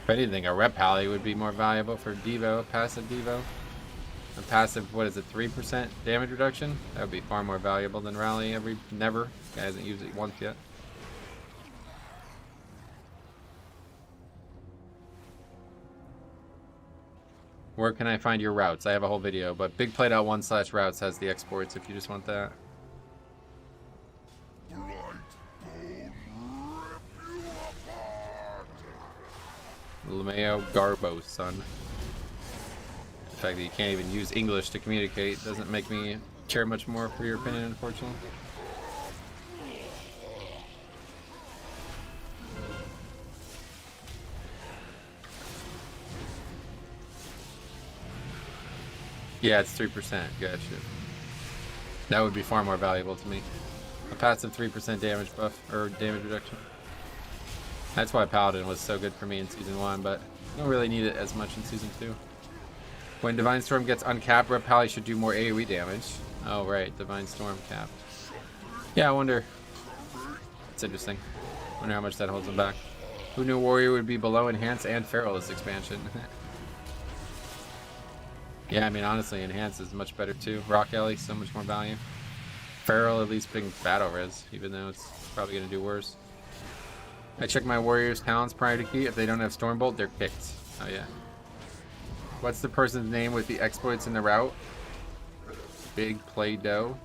If anything, a rep pally would be more valuable for Devo, passive Devo. A passive, what is it, 3% damage reduction? That would be far more valuable than Rally never. Guy hasn't used it once yet. Where can I find your routes? I have a whole video, but bigplay.1/routes has the exports if you just want that. LeMayo Garbo, son. The fact that you can't even use English to communicate doesn't make me care much more for your opinion, unfortunately. Yeah, it's 3%. Gotcha. That would be far more valuable to me. A passive 3% damage buff, or damage reduction. That's why Paladin was so good for me in Season 1, but I don't really need it as much in Season 2. When Divine Storm gets uncapped, Rep Pally should do more AoE damage. Oh, right. Divine Storm capped. Yeah, I wonder. It's interesting. Wonder how much that holds him back. Who knew Warrior would be below Enhance and Feral this expansion? Yeah, I mean, honestly, Enhance is much better too. Rock Alley, so much more value. Feral at least being battle res, even though it's probably going to do worse. I check my warriors' talents prior to key. If they don't have Stormbolt, they're kicked. Oh yeah. What's the person's name with the exploits in the route? Big Play Dough.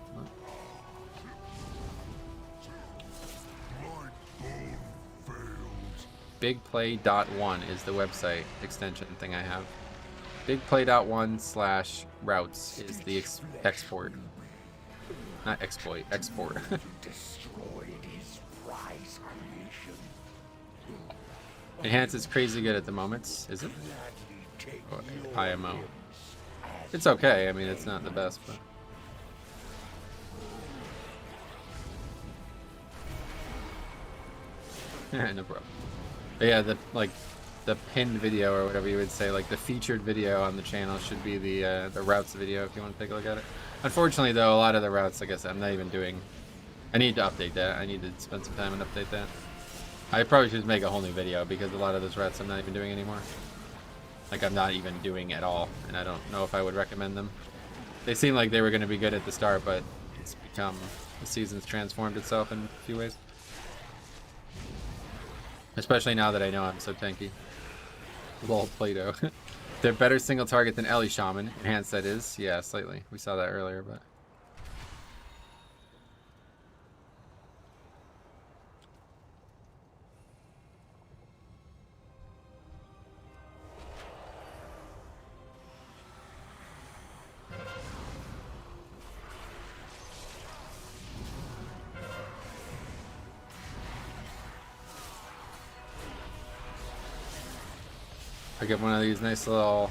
Bigplay.1 is the website extension thing I have. Bigplay.1/routes is the export. Not exploit, export. Enhance is crazy good at the moment, is it? Or IMO. It's okay, I mean it's not the best, but no problem. But yeah, the pinned video or whatever you would say, like the featured video on the channel should be the routes video if you want to take a look at it. Unfortunately though, a lot of the routes, like I said, I'm not even doing. I need to update that. I need to spend some time and update that. I probably should make a whole new video because a lot of those routes I'm not even doing anymore. Like I'm not even doing at all, and I don't know if I would recommend them. They seem like they were going to be good at the start, but it's become, the season's transformed itself in a few ways. Especially now that I know I'm so tanky. Lol, Play-Doh. They're better single target than Ellie Shaman. Enhanced, that is. Yeah, slightly. We saw that earlier, but... I get one of these nice little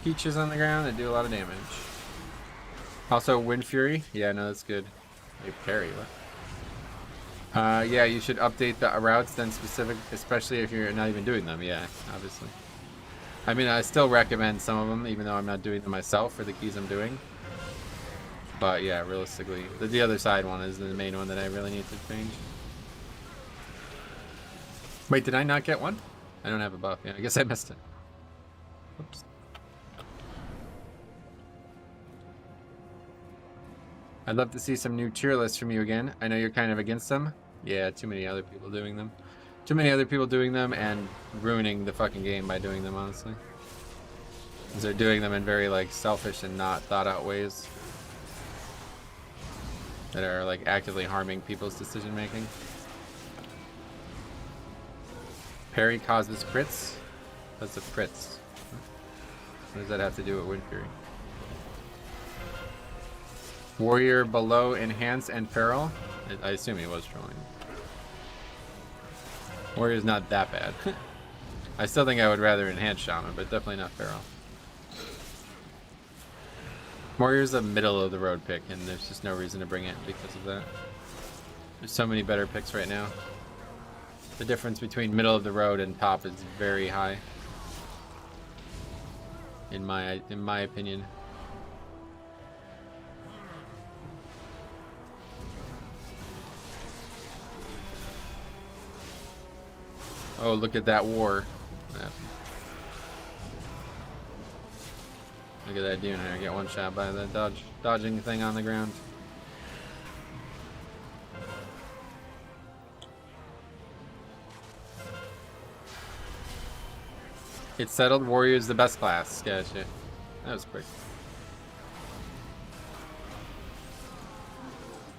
peaches on the ground that do a lot of damage. Also, Wind Fury. Yeah, no, that's good. Hey, parry, what? Yeah, you should update the routes then specific, especially if you're not even doing them. Yeah, obviously. I mean, I still recommend some of them, even though I'm not doing them myself for the keys I'm doing. But yeah, realistically, the other side one is the main one that I really need to change. Wait, did I not get one? I don't have a buff. Yeah, I guess I missed it. Oops. I'd love to see some new tier lists from you again. I know you're kind of against them. Yeah, too many other people doing them. Too many other people doing them and ruining the fucking game by doing them, honestly. Because they're doing them in very, like, selfish and not thought out ways. That are, like, actively harming people's decision making. Parry causes crits? What's the crits? What does that have to do with Wind Fury? Warrior below Enhance and Peril? I assume he was trolling. Warrior's not that bad. I still think I would rather Enhance Shaman, but definitely not Peril. Warrior's a middle of the road pick, and there's just no reason to bring it because of that. There's so many better picks right now. The difference between middle of the road and top is very high. In my opinion. Oh, look at that war. Look at that demon here. Get one shot by the dodging thing on the ground. It's settled. Warrior's the best class. Gotcha. That was quick.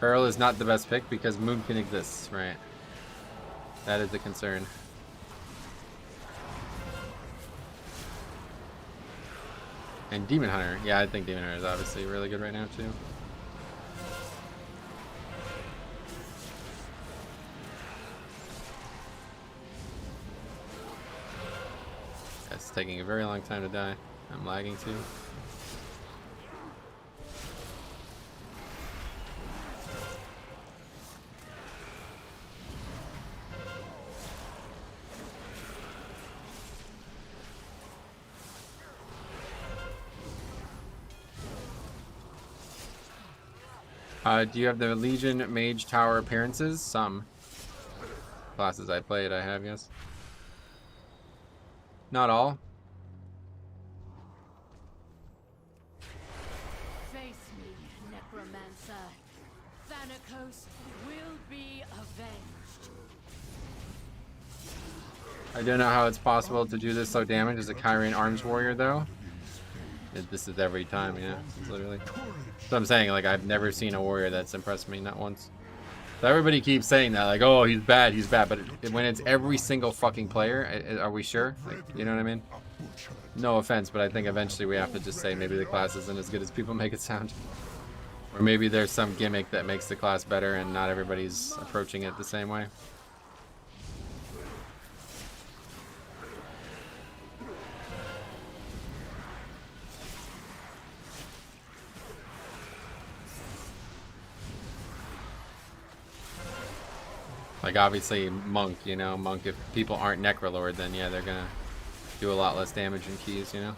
Peril is not the best pick because Moonkin exists, right? That is the concern. And Demon Hunter. Yeah, I think Demon Hunter is obviously really good right now, too. It's taking a very long time to die. I'm lagging, too. Do you have the Legion Mage Tower appearances? Some classes I played, I have, yes. Not all. Face me, Necromancer. Thanatos will be avenged. I don't know how it's possible to do this low damage as a Kyrian arms warrior, though. This is every time, yeah, literally. So I'm saying, like, I've never seen a warrior that's impressed me, not once. So everybody keeps saying that, like, oh, he's bad, but when it's every single fucking player, are we sure? Like, you know what I mean? No offense, but I think eventually we have to just say maybe the class isn't as good as people make it sound. Or maybe there's some gimmick that makes the class better and not everybody's approaching it the same way. Like, obviously, Monk, you know, Monk, if people aren't Necrolord, then yeah, they're gonna do a lot less damage in keys, you know?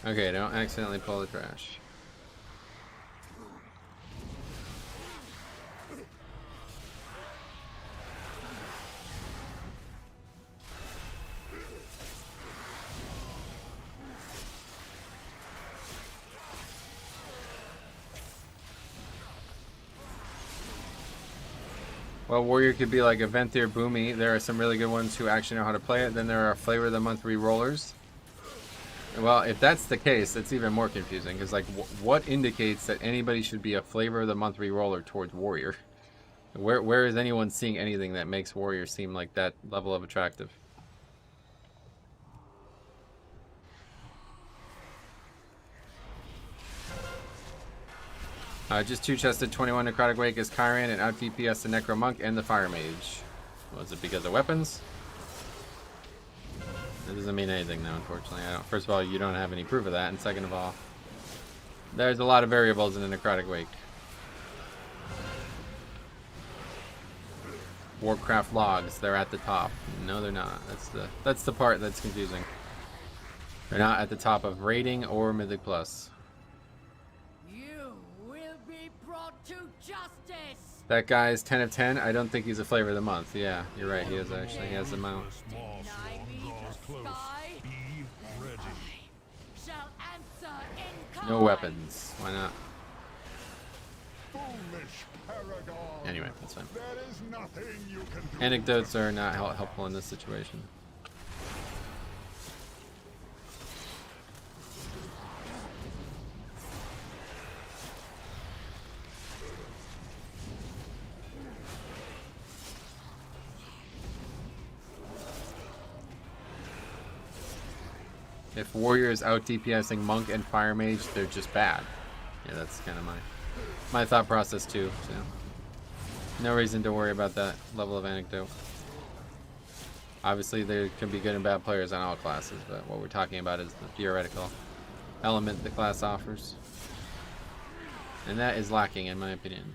Okay, don't accidentally pull the trash. Well, Warrior could be like a Venthyr Boomy. There are some really good ones who actually know how to play it. Then there are Flavor of the Month re-rollers. Well, if that's the case, it's even more confusing. Because, like, what indicates that anybody should be a Flavor of the Month re-roller towards Warrior? Where is anyone seeing anything that makes Warrior seem like that level of attractive? Just 2-chested 21 Necrotic Wake is Kyrian and out DPS the Necro Monk and the Fire Mage. Was it because of weapons? That doesn't mean anything though, unfortunately. First of all, you don't have any proof of that, and second of all, there's a lot of variables in a Necrotic Wake. Warcraft logs, they're at the top. No, they're not. That's the part that's confusing. They're not at the top of rating or Mythic Plus. That guy's 10 of 10. I don't think he's a Flavor of the Month. Yeah, you're right. He is actually. He has the mount. No weapons. Why not? Anyway, that's fine. Anecdotes are not helpful in this situation. If Warrior is out DPSing Monk and Fire Mage, they're just bad. Yeah, that's kind of my thought process too. So no reason to worry about that level of anecdote. Obviously, there can be good and bad players on all classes, but what we're talking about is the theoretical element the class offers, and that is lacking, in my opinion.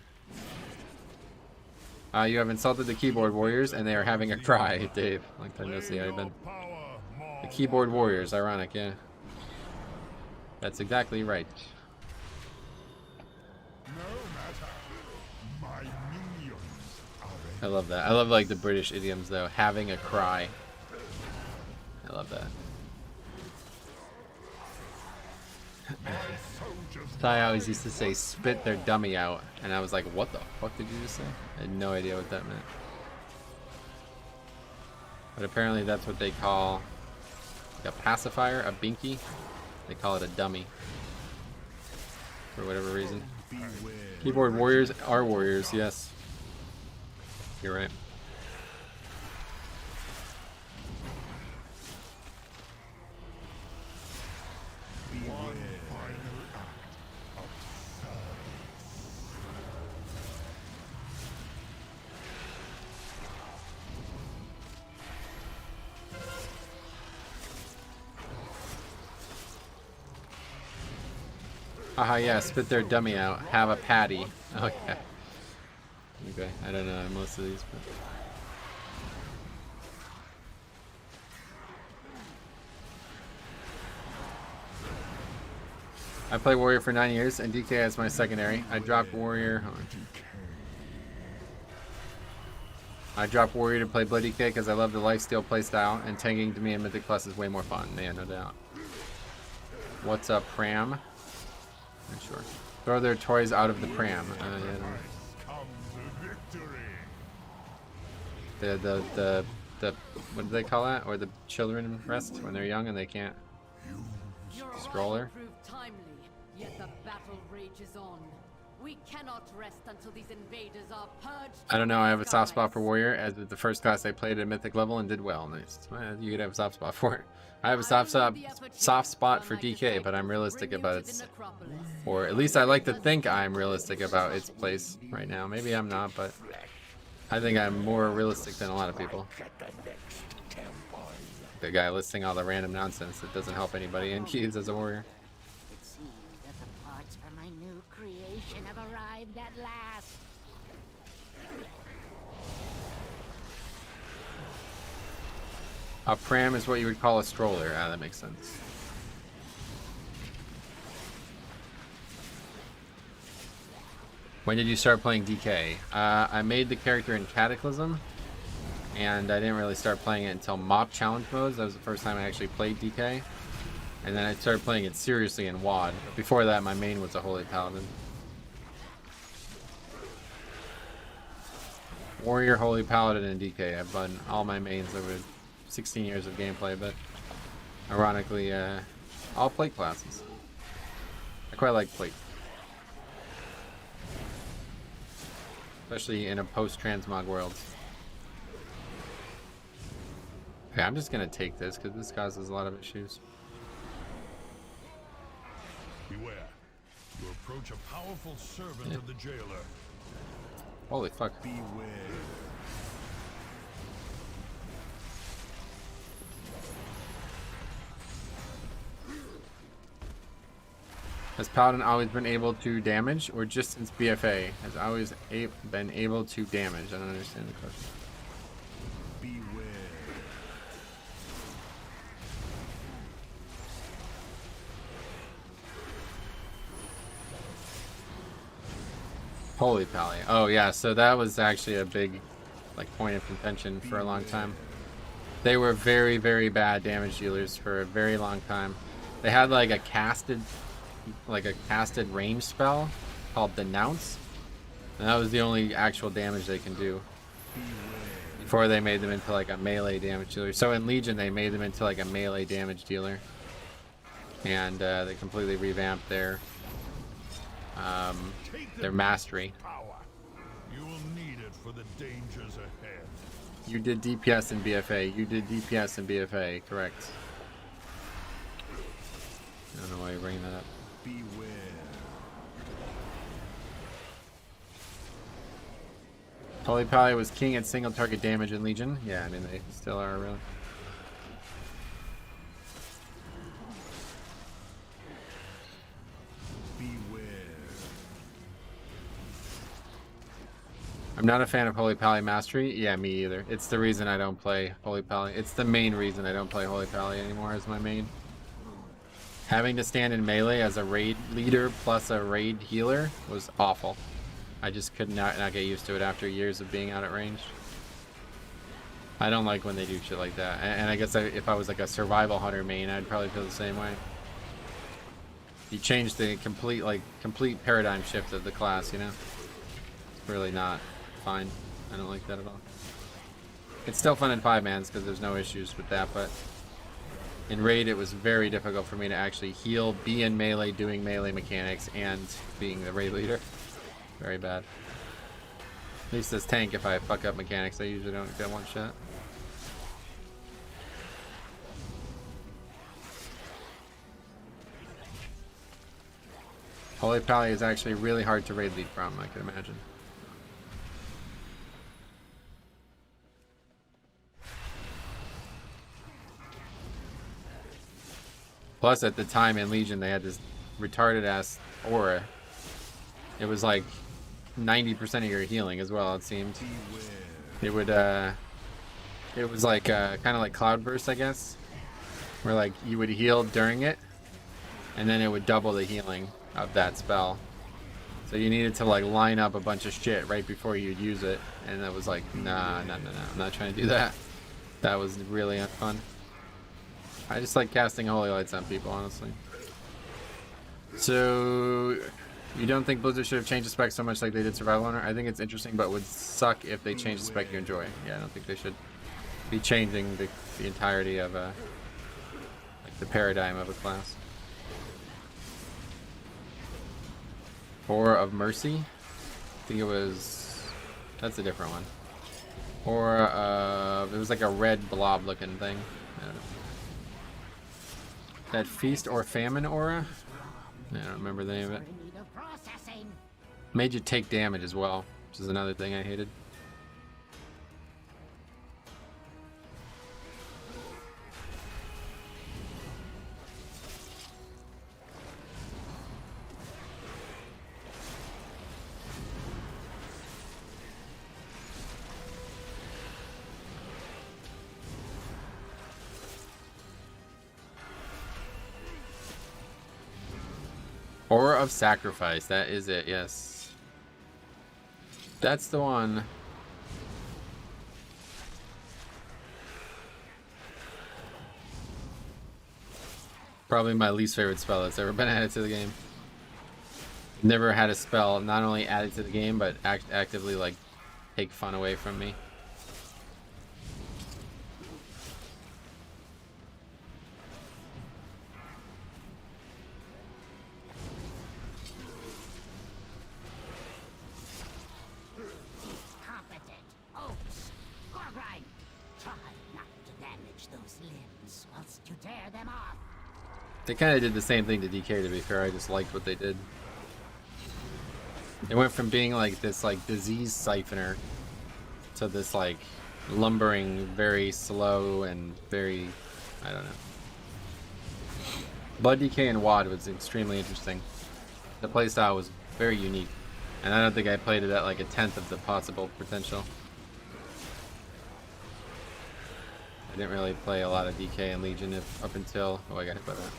You have insulted the keyboard warriors, and they are having a cry, Dave. Like time no see, I've been. The keyboard warriors, ironic, yeah. That's exactly right. I love that. I love like the British idioms though. Having a cry. I love that. Ty always used to say spit their dummy out, and I was like, what the fuck did you just say? I had no idea what that meant. But apparently that's what they call like a pacifier, a binky. They call it a dummy. For whatever reason. Keyboard warriors are warriors, yes. You're right. Haha, yeah, spit their dummy out. Have a patty. Oh, yeah. Okay, I don't know most of these, but... I played Warrior for 9 years, and DK as my secondary. I dropped Warrior. I dropped Warrior to play Bloody DK because I love the lifesteal playstyle, and tanking to me in Mythic Plus is way more fun. Yeah, no doubt. What's up, Pram? Yeah, sure. Throw their toys out of the pram. Yeah, the what do they call that? Or the children rest when they're young and they can't. Stroller. Timely, yet the battle rages on. We cannot rest until these invaders are purged. I don't know. I have a soft spot for Warrior, as the first class I played at Mythic level and did well. Nice. Well, you could have a soft spot for it. I have a soft spot for DK, but I'm realistic about its, or at least I like to think I'm realistic about its place right now. Maybe I'm not, but I think I'm more realistic than a lot of people. The guy listing all the random nonsense that doesn't help anybody in keys as a warrior. It seems that the parts for my new creation have arrived at last. A pram is what you would call a stroller. Ah, that makes sense. When did you start playing DK? I made the character in Cataclysm, and I didn't really start playing it until Mop Challenge modes. That was the first time I actually played DK. And then I started playing it seriously in WoD. Before that, my main was a Holy Paladin. Warrior, Holy Paladin, and DK. I've done all my mains over 16 years of gameplay, but ironically, all plate classes. I quite like plate. Especially in a post-transmog world. Okay, I'm just gonna take this because this causes a lot of issues. Beware. You approach a powerful servant of the jailer. Holy fuck. Beware. Has Paladin always been able to damage, or just since BFA has always been able to damage? I don't understand the question. Beware. Holy Pally. Oh yeah, so that was actually a big point of contention for a long time. They were very, very bad damage dealers for a very long time. They had like a casted range spell called Denounce, and that was the only actual damage they can do before they made them into like a melee damage dealer. So in Legion they made them into like a melee damage dealer, and they completely revamped their mastery. You will need it for the dangers ahead. You did DPS in BFA. You did DPS in BFA, correct. I don't know why you're bringing that up. Beware. Holy Pally was king at single target damage in Legion. Yeah, I mean they still are really. Beware. I'm not a fan of Holy Pally Mastery. Yeah, me either. It's the reason I don't play Holy Pally. It's the main reason I don't play Holy Pally anymore as my main. Having to stand in melee as a raid leader plus a raid healer was awful. I just could not get used to it after years of being out at range. I don't like when they do shit like that. And I guess if I was like a survival hunter main, I'd probably feel the same way. You change the complete paradigm shift of the class, you know? It's really not fine. I don't like that at all. It's still fun in 5-mans because there's no issues with that, but in raid, it was very difficult for me to actually heal, be in melee, doing melee mechanics, and being the raid leader. Very bad. At least as tank, if I fuck up mechanics, I usually don't get one shot. Holy Pally is actually really hard to raid lead from, I can imagine. Plus, at the time in Legion, they had this retarded-ass aura. It was like 90% of your healing as well, it seemed. It would, it was like, kind of like Cloudburst, I guess. Where, like, you would heal during it, and then it would double the healing of that spell. So you needed to like line up a bunch of shit right before you'd use it, and that was like, nah, I'm not trying to do that. That was really unfun. I just like casting holy lights on people, honestly. So you don't think Blizzard should have changed the spec so much like they did Survival Honor? I think it's interesting, but would suck if they changed the spec you enjoy. Yeah, I don't think they should be changing the entirety of like the paradigm of a class. Aura of Mercy. I think it was. That's a different one. Aura of. It was like a red blob looking thing. I don't know. That Feast or Famine aura? I don't remember the name of it. Made you take damage as well, which is another thing I hated. Aura of Sacrifice, that is it, yes. That's the one. Probably my least favorite spell that's ever been added to the game. Never had a spell not only added to the game, but actively like take fun away from me. They kind of did the same thing to DK, to be fair. I just liked what they did. It went from being like this like disease siphoner to this like lumbering, very slow and very, I don't know. Blood DK and WAD was extremely interesting. The playstyle was very unique, and I don't think I played it at like 1/10 of the possible potential. I didn't really play a lot of DK and Legion up until... Oh, I got hit by that.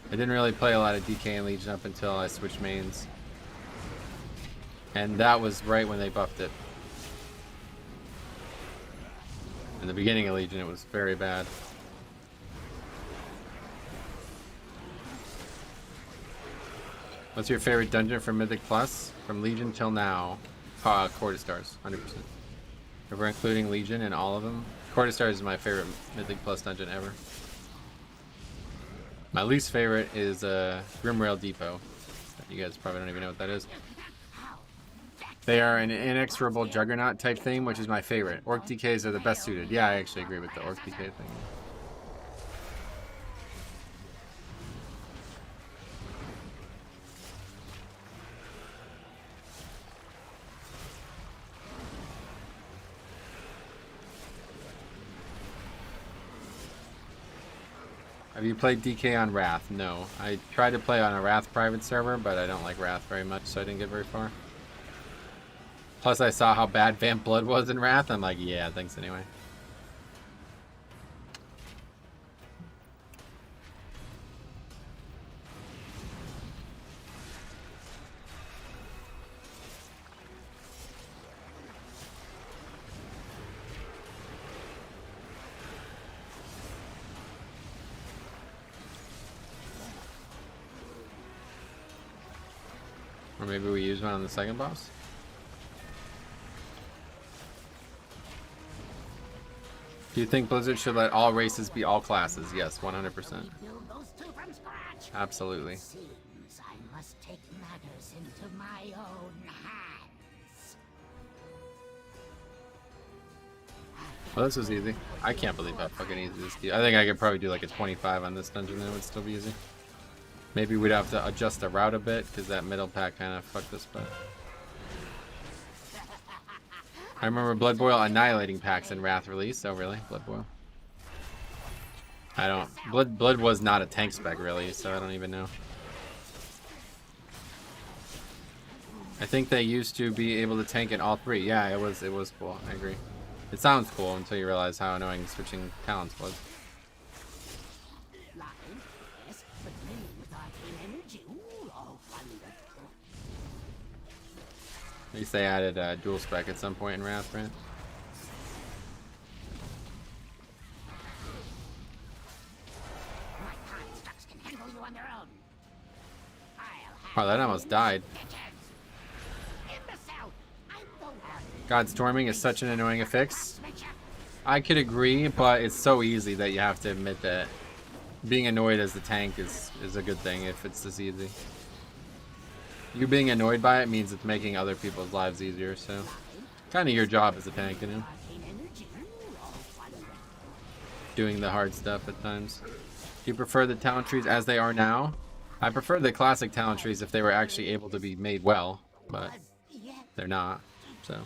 I didn't really play a lot of DK and Legion up until I switched mains. And that was right when they buffed it. In the beginning of Legion, it was very bad. What's your favorite dungeon from Mythic Plus? From Legion till now? Court of Stars, 100%. If we're including Legion in all of them, Court of Stars is my favorite Mythic Plus dungeon ever. My least favorite is Grimrail Depot. You guys probably don't even know what that is. They are an inexorable juggernaut type thing, which is my favorite. Orc DKs are the best suited. Yeah, I actually agree with the Orc DK thing. Have you played DK on Wrath? No. I tried to play on a Wrath private server, but I don't like Wrath very much, so I didn't get very far. Plus I saw how bad Vamp Blood was in Wrath, I'm like, yeah, thanks anyway. Or maybe we use one on the second boss? Do you think Blizzard should let all races be all classes? Yes, 100%. Absolutely. Seems I must take matters into my own hands. Well, this was easy. I can't believe how fucking easy this is. I think I could probably do like a 25 on this dungeon and it would still be easy. Maybe we'd have to adjust the route a bit because that middle pack kind of fucked us, but... I remember Blood Boil annihilating packs in Wrath release. Oh really? Blood Boil. I don't... Blood was not a tank spec really, so I don't even know. I think they used to be able to tank in all three. Yeah, it was cool. I agree. It sounds cool until you realize how annoying switching talents was. At least they added dual spec at some point in Wrath, right? Oh, that almost died. God, storming is such an annoying affix. I could agree, but it's so easy that you have to admit that being annoyed as the tank is a good thing if it's this easy. You being annoyed by it means it's making other people's lives easier, so kind of your job as a tank, you know? Doing the hard stuff at times. Do you prefer the talent trees as they are now? I prefer the classic talent trees if they were actually able to be made well, but they're not, so.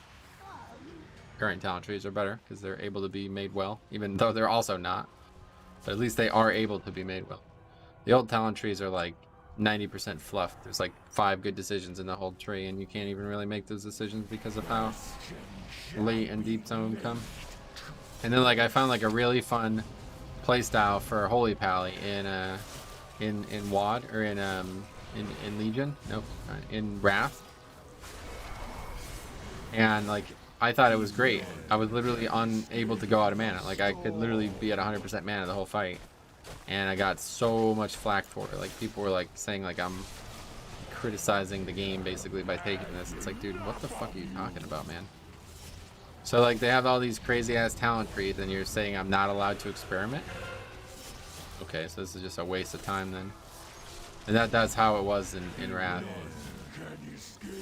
Current talent trees are better because they're able to be made well, even though they're also not. But at least they are able to be made well. The old talent trees are like 90% fluff. There's like 5 good decisions in the whole tree, and you can't even really make those decisions because of how late and deep some of them come. And then like I found like a really fun playstyle for Holy Pally in WoD or in Legion. Nope, in Wrath. And like I thought it was great. I was literally unable to go out of mana. Like I could literally be at 100% mana the whole fight. And I got so much flack for it. Like people were like saying like I'm criticizing the game basically by taking this. It's like, dude, what the fuck are you talking about, man? So like they have all these crazy ass talent trees and you're saying I'm not allowed to experiment? Okay, so this is just a waste of time then. And that's how it was in Wrath.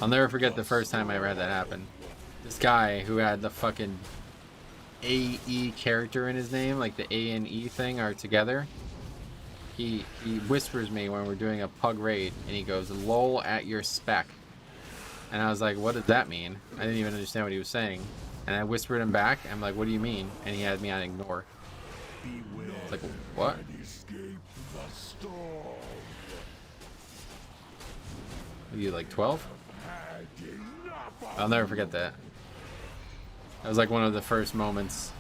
I'll never forget the first time I ever had that happen. This guy who had the fucking AE character in his name, like the A and E thing are together. He whispers me when we're doing a pug raid and he goes, "Lol at your spec." And I was like, what does that mean? I didn't even understand what he was saying. And I whispered him back. I'm like, what do you mean? And he had me on ignore. It's like, what? Are you like 12? I'll never forget that. That was like one of the first moments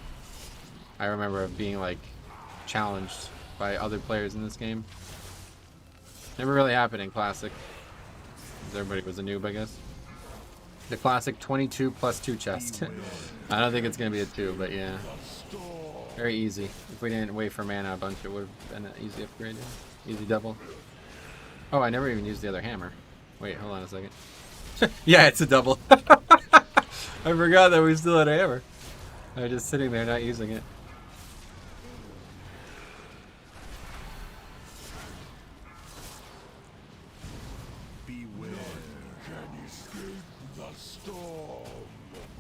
I remember of being like challenged by other players in this game. Never really happened in Classic. Everybody was a noob, I guess. The Classic 22 plus 2 chest. I don't think it's going to be a 2, but yeah. Very easy. If we didn't wait for mana a bunch, it would have been an easy upgrade. Yeah. Easy double. Oh, I never even used the other hammer. Wait, hold on a second. Yeah, it's a double. I forgot that we still had a hammer. I was just sitting there not using it.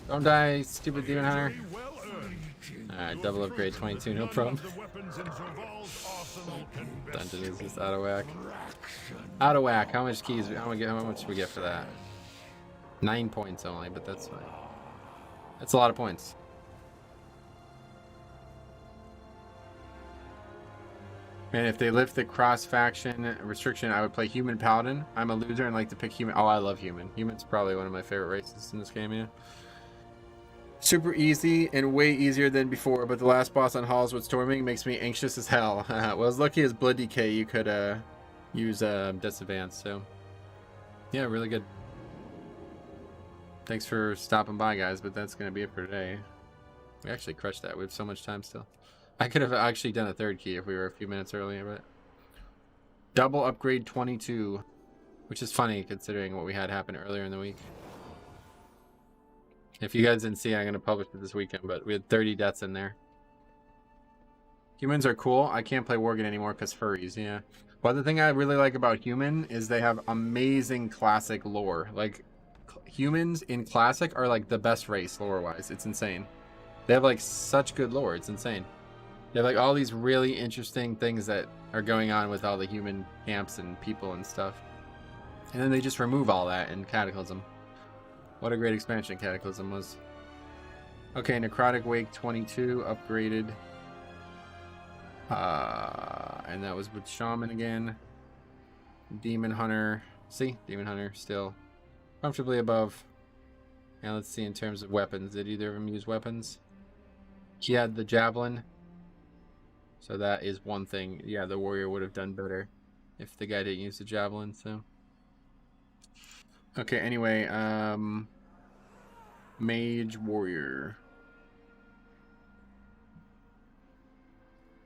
Don't die, stupid demon hunter. Alright, double upgrade 22, no problem. Dungeon is just out of whack. Out of whack. How much keys? How much do we get for that? 9 points only, but that's fine. That's a lot of points. Man, if they lift the cross-faction restriction, I would play Human Paladin. I'm a loser and like to pick Human. Oh, I love Human. Human's probably one of my favorite races in this game, yeah. Super easy and way easier than before, but the last boss on Halls with Storming makes me anxious as hell. Well, as lucky as Blood DK, you could use Disadvance, so yeah, really good. Thanks for stopping by, guys, but that's going to be it for today. We actually crushed that. We have so much time still. I could have actually done a third key if we were a few minutes earlier, but double upgrade 22, which is funny considering what we had happen earlier in the week. If you guys didn't see, I'm going to publish it this weekend, but we had 30 deaths in there. Humans are cool. I can't play Worgen anymore because furries, yeah. But the thing I really like about Human is they have amazing classic lore. Like, humans in Classic are like the best race lore-wise. It's insane. They have like such good lore. It's insane. They have like all these really interesting things that are going on with all the human camps and people and stuff. And then they just remove all that in Cataclysm. What a great expansion Cataclysm was. Okay, Necrotic Wake 22 upgraded. And that was with Shaman again. Demon Hunter. See? Demon Hunter still comfortably above. Now let's see in terms of weapons. Did either of them use weapons? He had the Javelin. So that is one thing. Yeah, the Warrior would have done better if the guy didn't use the Javelin, so. Okay, anyway, Mage Warrior.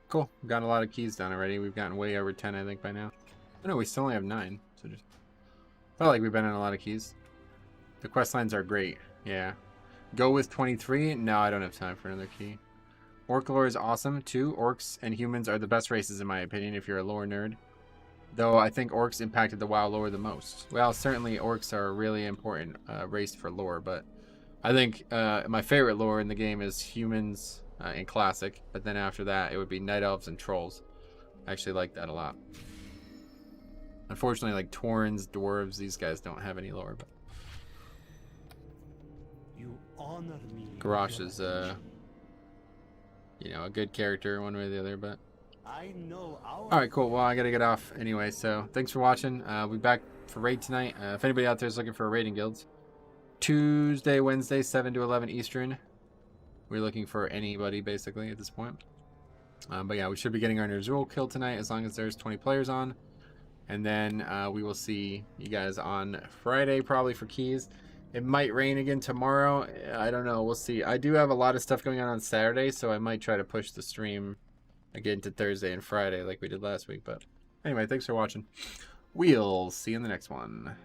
Cool. We've gotten a lot of keys done already. We've gotten way over 10, I think, by now. Oh, no, we still only have 9. So just felt like we've been in a lot of keys. The quest lines are great. Yeah. Go with 23. No, I don't have time for another key. Orc lore is awesome, too. Orcs and humans are the best races, in my opinion, if you're a lore nerd. Though I think orcs impacted the WoW lore the most. Well, certainly orcs are a really important race for lore, but I think my favorite lore in the game is humans in Classic, but then after that it would be Night Elves and Trolls. I actually like that a lot. Unfortunately, like Taurens, Dwarves, these guys don't have any lore. But you honor me. Garrosh is, you know, a good character one way or the other, but... I know our... Alright, cool. Well, I gotta get off anyway, so thanks for watching. We'll be back for raid tonight. If anybody out there is looking for a raiding guild, Tuesday, Wednesday, 7 to 11 Eastern. We're looking for anybody, basically, at this point. But yeah, we should be getting our Ner'zhul kill tonight, as long as there's 20 players on. And then we will see you guys on Friday, probably for keys. It might rain again tomorrow. I don't know. We'll see. I do have a lot of stuff going on Saturday, so I might try to push the stream again to Thursday and Friday like we did last week. But anyway, thanks for watching. We'll see you in the next one.